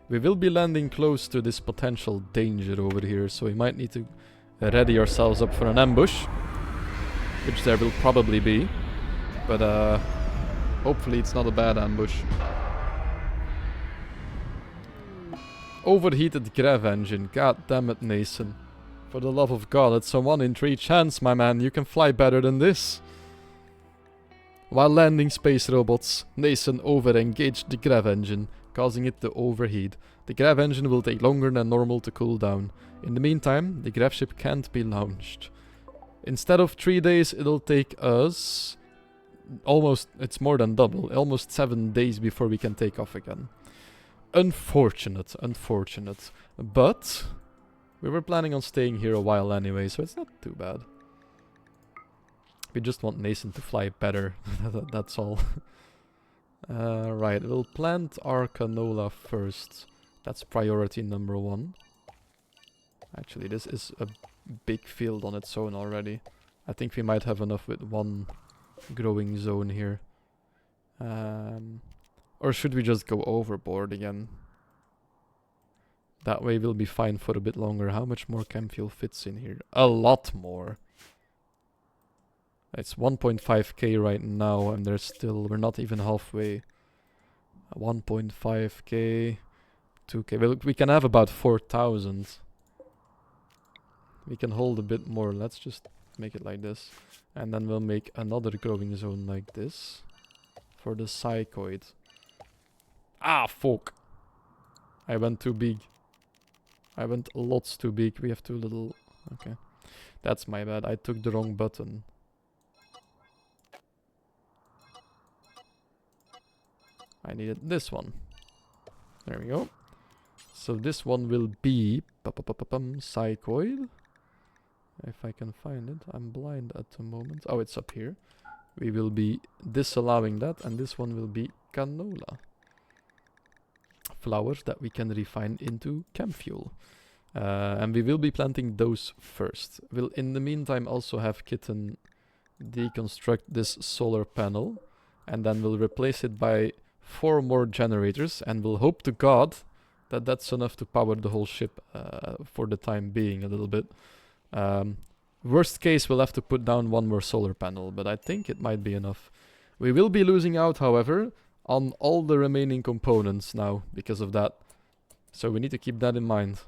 We will be landing close to this potential danger over here, so we might need to ready ourselves up for an ambush, which there will probably be, but hopefully it's not a bad ambush. Overheated grav engine, god damn it, Nason. For the love of God, it's a 1 in 3 chance, my man. You can fly better than this. While landing space robots, Nason over-engaged the grav engine, causing it to overheat. The grav engine will take longer than normal to cool down. In the meantime, the grav ship can't be launched. Instead of 3 days, it'll take us... Almost, it's more than double. Almost 7 days before we can take off again. Unfortunate, unfortunate. But we were planning on staying here a while anyway, so it's not too bad. We just want Nason to fly better. That's all. Right, we'll plant our canola first. That's priority number 1. Actually, this is a big field on its own already. I think we might have enough with 1 growing zone here. Or should we just go overboard again? That way we'll be fine for a bit longer. How much more chem fuel fits in here? A lot more. It's 1.5k right now, and we're not even halfway. 1.5k, 2k. Well, we can have about 4,000. We can hold a bit more. Let's just make it like this. And then we'll make another growing zone like this. For the psychoid. Ah, fuck. I went too big. I went lots too big. We have too little. Okay. That's my bad. I took the wrong button. I needed this one. There we go. So this one will be psychoid. If I can find it. I'm blind at the moment. Oh, it's up here. We will be disallowing that, and this one will be canola. Flowers that we can refine into chem fuel. And we will be planting those first. We'll in the meantime also have Kitten deconstruct this solar panel, and then we'll replace it by 4 more generators, and we'll hope to God that that's enough to power the whole ship for the time being a little bit. Worst case, we'll have to put down 1 more solar panel, but I think it might be enough. We will be losing out, however, on all the remaining components now because of that. So we need to keep that in mind.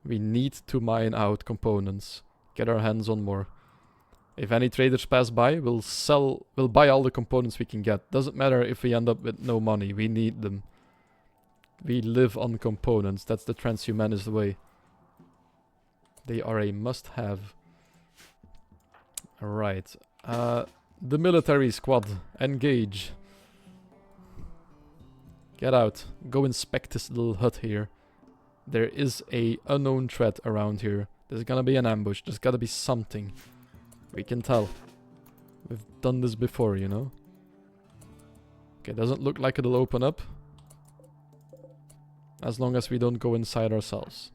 We need to mine out components. Get our hands on more. If any traders pass by, we'll buy all the components we can get. Doesn't matter if we end up with no money, we need them. We live on components, that's the transhumanist way. They are a must-have. Alright. The military squad, engage. Get out. Go inspect this little hut here. There is a unknown threat around here. There's gonna be an ambush. There's gotta be something. We can tell. We've done this before, you know. Okay, doesn't look like it'll open up. As long as we don't go inside ourselves.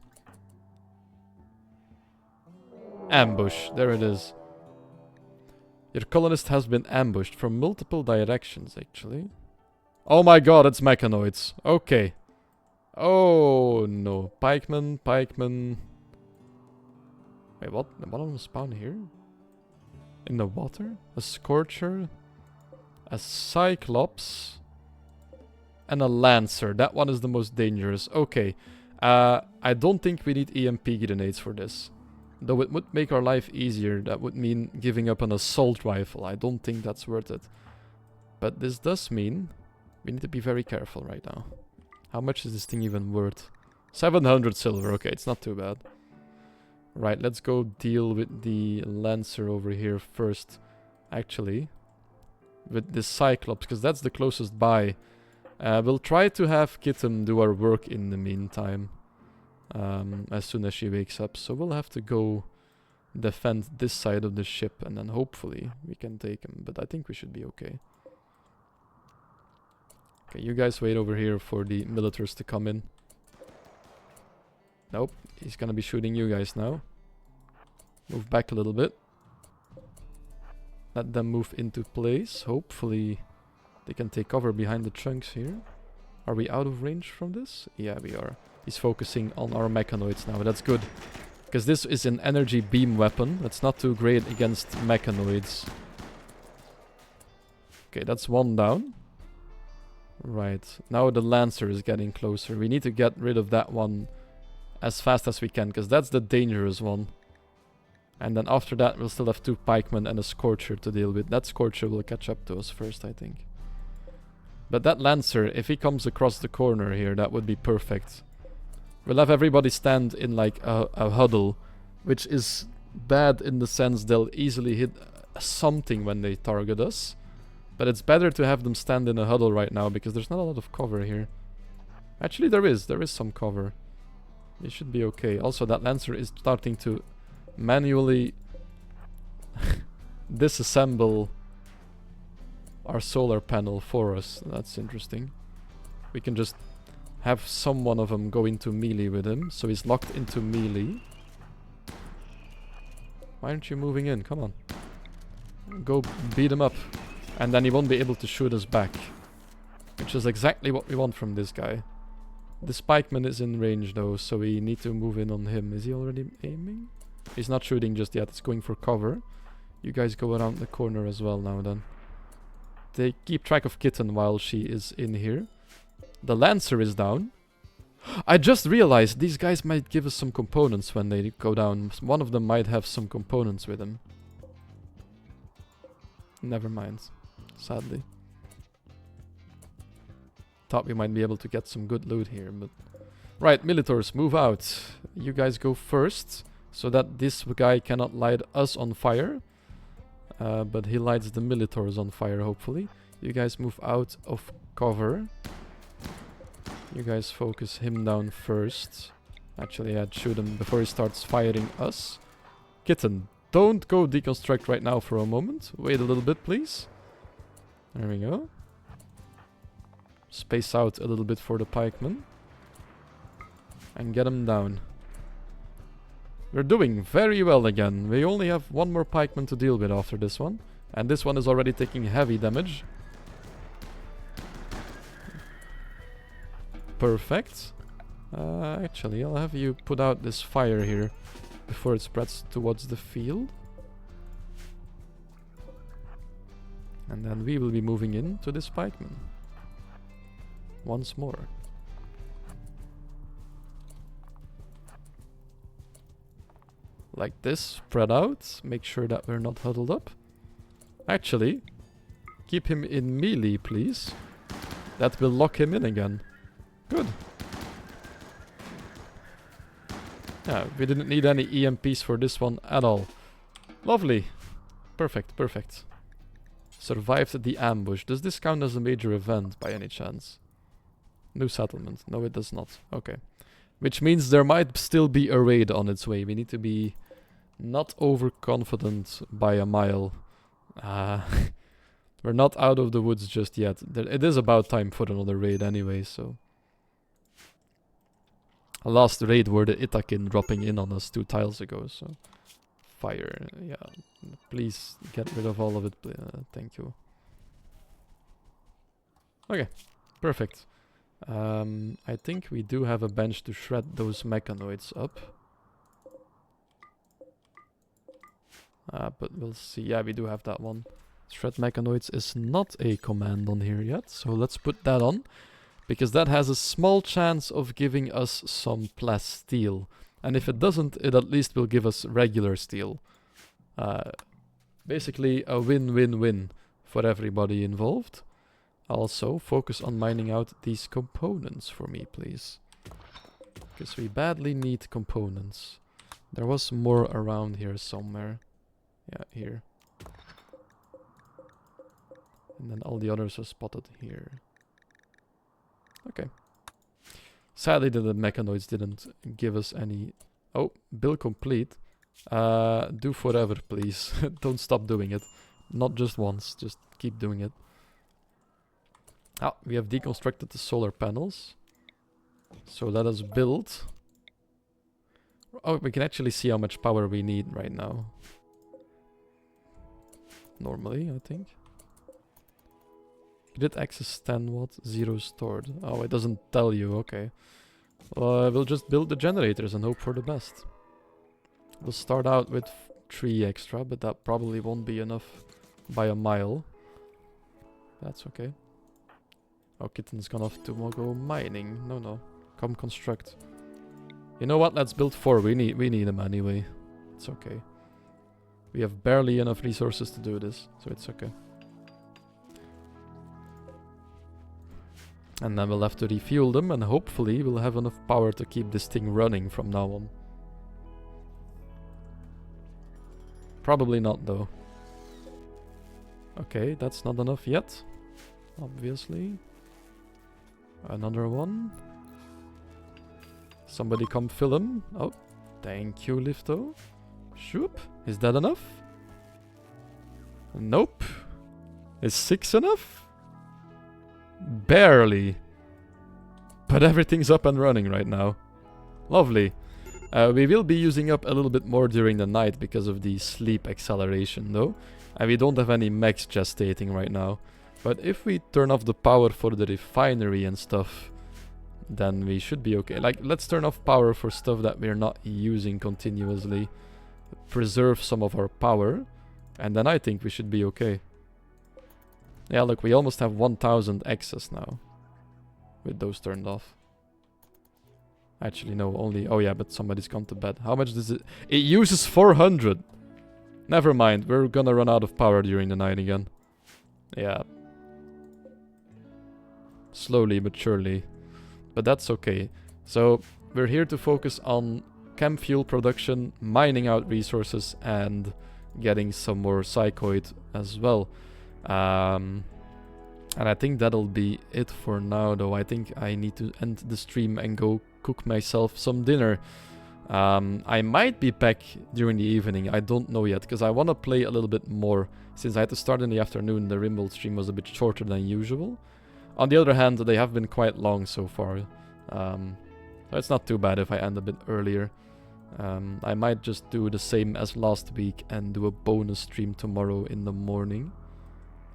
Ambush. There it is. Your colonist has been ambushed from multiple directions, actually. Oh my god, it's mechanoids. Okay. Oh no. Pikeman, pikeman. Wait, what? One of them spawn here? In the water? A scorcher? A cyclops? And a lancer. That one is the most dangerous. Okay. I don't think we need EMP grenades for this. Though it would make our life easier, that would mean giving up an assault rifle. I don't think that's worth it. But this does mean we need to be very careful right now. How much is this thing even worth? 700 silver. Okay, it's not too bad. Right, let's go deal with the Lancer over here first. Actually, with this Cyclops, because that's the closest by. We'll try to have Kitten do our work in the meantime. As soon as she wakes up. So we'll have to go defend this side of the ship, and then hopefully we can take him. But I think we should be okay. Okay, you guys wait over here for the militaries to come in. Nope, he's gonna be shooting you guys now. Move back a little bit. Let them move into place. Hopefully they can take cover behind the trunks here. Are we out of range from this? Yeah, we are. He's focusing on our mechanoids now. That's good. Because this is an energy beam weapon. That's not too great against mechanoids. Okay, that's one down. Right. Now the Lancer is getting closer. We need to get rid of that one as fast as we can, because that's the dangerous one. And then after that, we'll still have 2 pikemen and a Scorcher to deal with. That Scorcher will catch up to us first, I think. But that Lancer, if he comes across the corner here, that would be perfect. We'll have everybody stand in like a huddle, which is bad in the sense they'll easily hit something when they target us. But it's better to have them stand in a huddle right now, because there's not a lot of cover here. Actually, there is some cover. It should be okay. Also, that Lancer is starting to manually disassemble our solar panel for us. That's interesting. We can just have some one of them go into melee with him, so he's locked into melee. Why aren't you moving in? Come on. Go beat him up. And then he won't be able to shoot us back. Which is exactly what we want from this guy. The pikeman is in range though, so we need to move in on him. Is he already aiming? He's not shooting just yet, it's going for cover. You guys go around the corner as well now then. They keep track of Kitten while she is in here. The Lancer is down. I just realized these guys might give us some components when they go down. One of them might have some components with him. Never mind. Sadly. Thought we might be able to get some good loot here, but... Right, Militors, move out. You guys go first, so that this guy cannot light us on fire. But he lights the Militors on fire, hopefully. You guys move out of cover. You guys focus him down first. Actually, I'd shoot him before he starts firing us. Kitten, don't go deconstruct right now for a moment. Wait a little bit, please. There we go. Space out a little bit for the pikeman. And get him down. We're doing very well again. We only have one more pikeman to deal with after this one. And this one is already taking heavy damage. Perfect. Actually, I'll have you put out this fire here before it spreads towards the field. And then we will be moving in to this pikeman. Once more. Like this, spread out. Make sure that we're not huddled up. Actually, keep him in melee, please. That will lock him in again. Good. Yeah, we didn't need any EMPs for this one at all. Lovely. Perfect, perfect. Survived the ambush. Does this count as a major event by any chance? New settlement. No, it does not. Okay. Which means there might still be a raid on its way. We need to be not overconfident by a mile. We're not out of the woods just yet. It is about time for another raid anyway, so... A last raid were the Itakin dropping in on us 2 tiles ago, so... Fire, yeah. Please get rid of all of it, thank you. Okay, perfect. I think we do have a bench to shred those mechanoids up. But we'll see. Yeah, we do have that one. Shred mechanoids is not a command on here yet, so let's put that on. Because that has a small chance of giving us some plasteel. And if it doesn't, it at least will give us regular steel. Basically a win-win-win for everybody involved. Also, focus on mining out these components for me, please. Because we badly need components. There was more around here somewhere. Yeah, here. And then all the others are spotted here. Okay. Sadly, the mechanoids didn't give us any... Oh, build complete. Do forever, please. Don't stop doing it. Not just once, just keep doing it. Ah, we have deconstructed the solar panels. So let us build. Oh, we can actually see how much power we need right now. Normally, I think. Grid access 10 watt, 0 stored. Oh, it doesn't tell you, okay. We'll just build the generators and hope for the best. We'll start out with 3 extra, but that probably won't be enough by a mile. That's okay. Oh, Kitten's gonna have to go mining. No. Come construct. You know what? Let's build 4. We need them anyway. It's okay. We have barely enough resources to do this, so it's okay. And then we'll have to refuel them, and hopefully we'll have enough power to keep this thing running from now on. Probably not, though. Okay, that's not enough yet. Obviously. Another one. Somebody come fill him. Oh, thank you, Lifto. Shoop. Is that enough? Nope. Is 6 enough? Barely. But everything's up and running right now. Lovely. We will be using up a little bit more during the night because of the sleep acceleration though. And we don't have any mechs gestating right now. But if we turn off the power for the refinery and stuff, then we should be okay. Like, let's turn off power for stuff that we're not using continuously. Preserve some of our power. And then I think we should be okay. Yeah, look, we almost have 1000 excess now. With those turned off. Actually, no, only... Oh yeah, but somebody's gone to bed. How much does it... It uses 400! Never mind, we're gonna run out of power during the night again. Yeah. Slowly but surely. But that's okay. So, we're here to focus on chem fuel production, mining out resources, and getting some more psychoid as well. And I think that'll be it for now, though. I think I need to end the stream and go cook myself some dinner. I might be back during the evening. I don't know yet, because I want to play a little bit more. Since I had to start in the afternoon, the Rimworld stream was a bit shorter than usual. On the other hand, they have been quite long so far. So it's not too bad if I end a bit earlier. I might just do the same as last week and do a bonus stream tomorrow in the morning.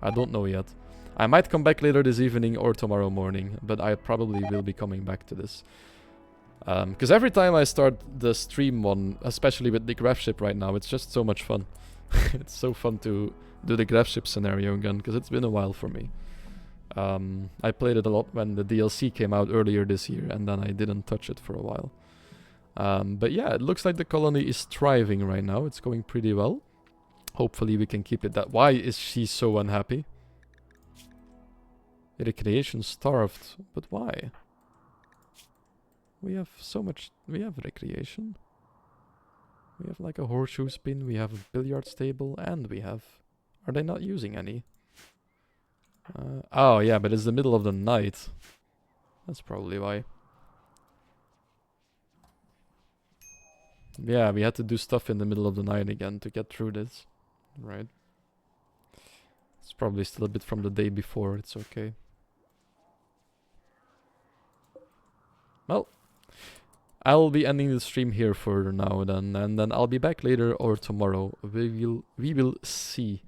I don't know yet. I might come back later this evening or tomorrow morning, but I probably will be coming back to this. Because every time I start the stream one, especially with the graph ship right now, it's just so much fun. It's so fun to do the graph ship scenario again, because it's been a while for me. I played it a lot when the DLC came out earlier this year, and then I didn't touch it for a while. But yeah, it looks like the colony is thriving right now. It's going pretty well. Hopefully we can keep it that. Why is she so unhappy? Recreation starved. But why? We have so much... We have recreation. We have like a horseshoe spin, we have a billiard table, and we have... Are they not using any? Oh yeah, but it's the middle of the night. That's probably why. Yeah, we had to do stuff in the middle of the night again to get through this. Right. It's probably still a bit from the day before, it's okay. Well, I'll be ending the stream here for now then, and then I'll be back later or tomorrow. We will see.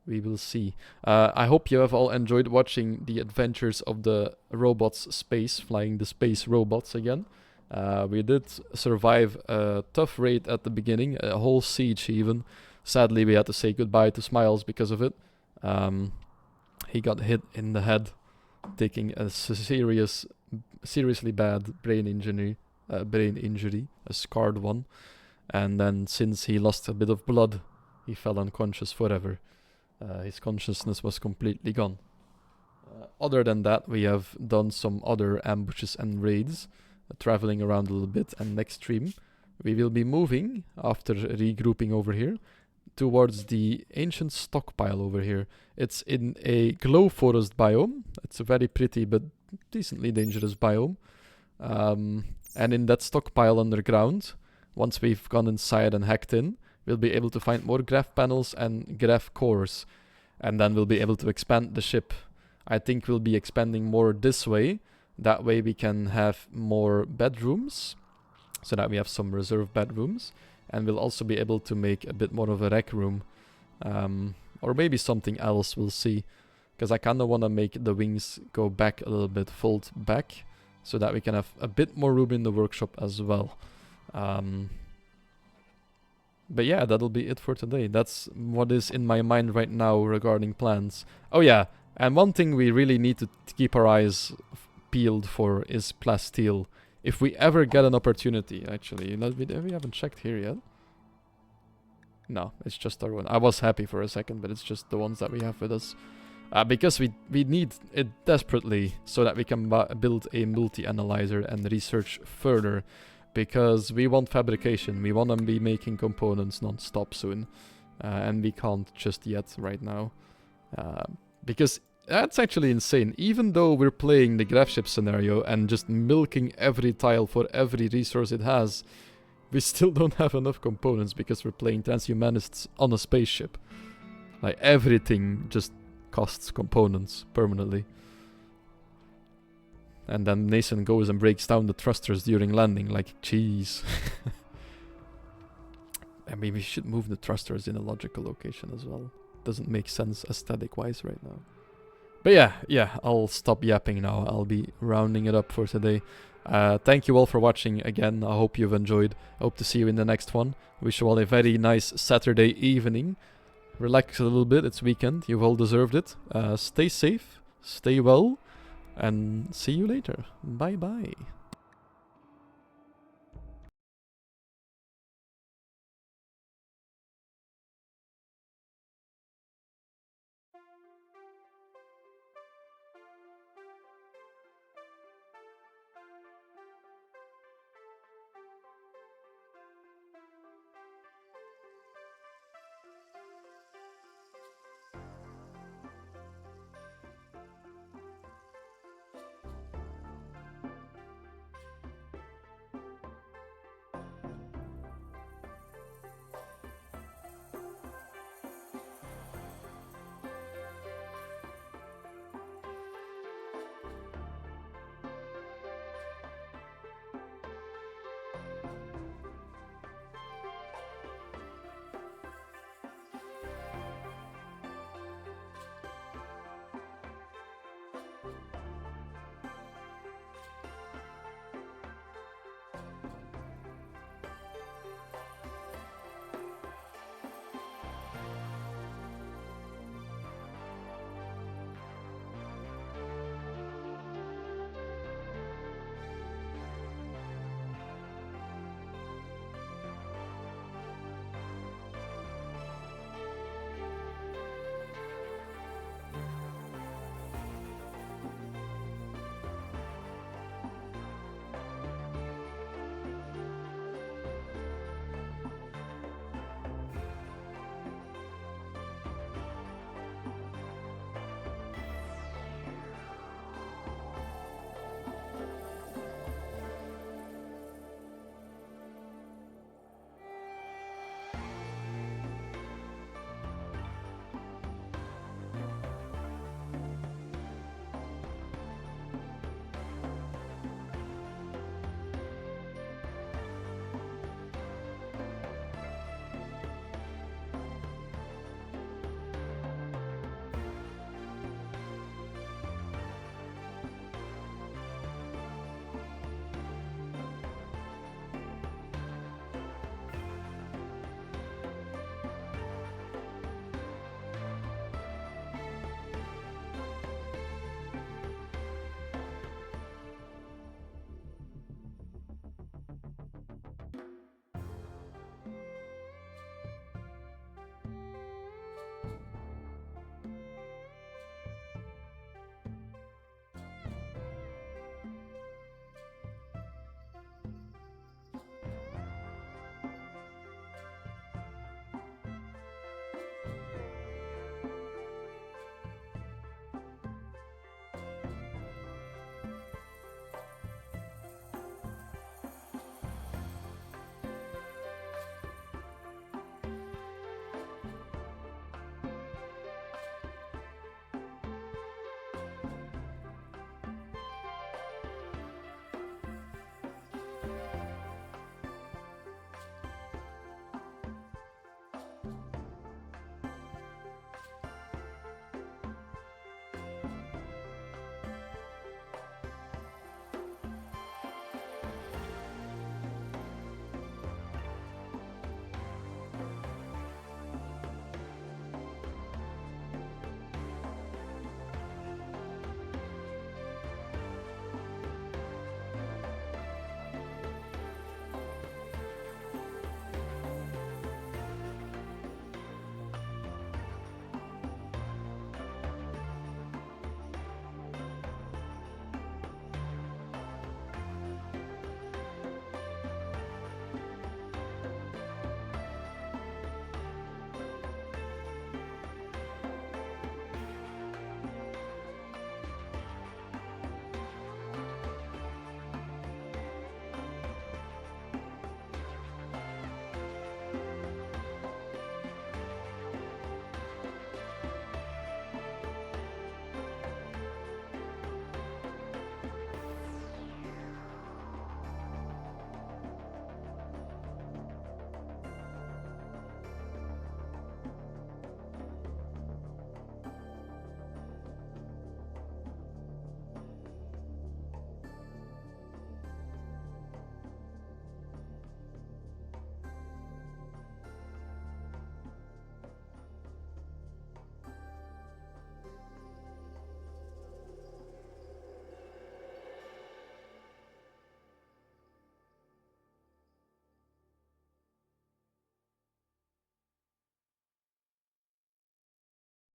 We will see. I hope you have all enjoyed watching the adventures of the Robots Space, flying the space robots again. We did survive a tough raid at the beginning, a whole siege even. Sadly, we had to say goodbye to Smiles because of it. He got hit in the head, taking a seriously bad brain injury, a scarred one. And then since he lost a bit of blood, he fell unconscious forever. His consciousness was completely gone. Other than that, we have done some other ambushes and raids, traveling around a little bit, and next stream we will be moving, after regrouping over here, towards the ancient stockpile over here. It's in a glow forest biome. It's a very pretty but decently dangerous biome. And in that stockpile underground, once we've gone inside and hacked in, we'll be able to find more graph panels and graph cores. And then we'll be able to expand the ship. I think we'll be expanding more this way. That way we can have more bedrooms, so that we have some reserve bedrooms. And we'll also be able to make a bit more of a rec room. Or maybe something else, we'll see. Because I kind of want to make the wings go back a little bit, fold back, so that we can have a bit more room in the workshop as well. But yeah, that'll be it for today. That's what is in my mind right now regarding plans. Oh yeah, and one thing we really need to keep our eyes peeled for is plasteel. If we ever get an opportunity, actually, we haven't checked here yet. No, it's just our one. I was happy for a second, but it's just the ones that we have with us. Because we need it desperately, so that we can build a multi-analyzer and research further. Because we want fabrication, we want to be making components non-stop soon. And we can't just yet right now. Because That's actually insane. Even though we're playing the graph ship scenario and just milking every tile for every resource it has, we still don't have enough components because we're playing transhumanists on a spaceship. Like, everything just costs components permanently. And then Nason goes and breaks down the thrusters during landing, like, jeez. I mean, we should move the thrusters in a logical location as well. Doesn't make sense aesthetic-wise right now. But yeah, I'll stop yapping now. I'll be rounding it up for today. Thank you all for watching again. I hope you've enjoyed. I hope to see you in the next one. Wish you all a very nice Saturday evening. Relax a little bit. It's weekend. You've all deserved it. Stay safe. Stay well. And see you later. Bye-bye.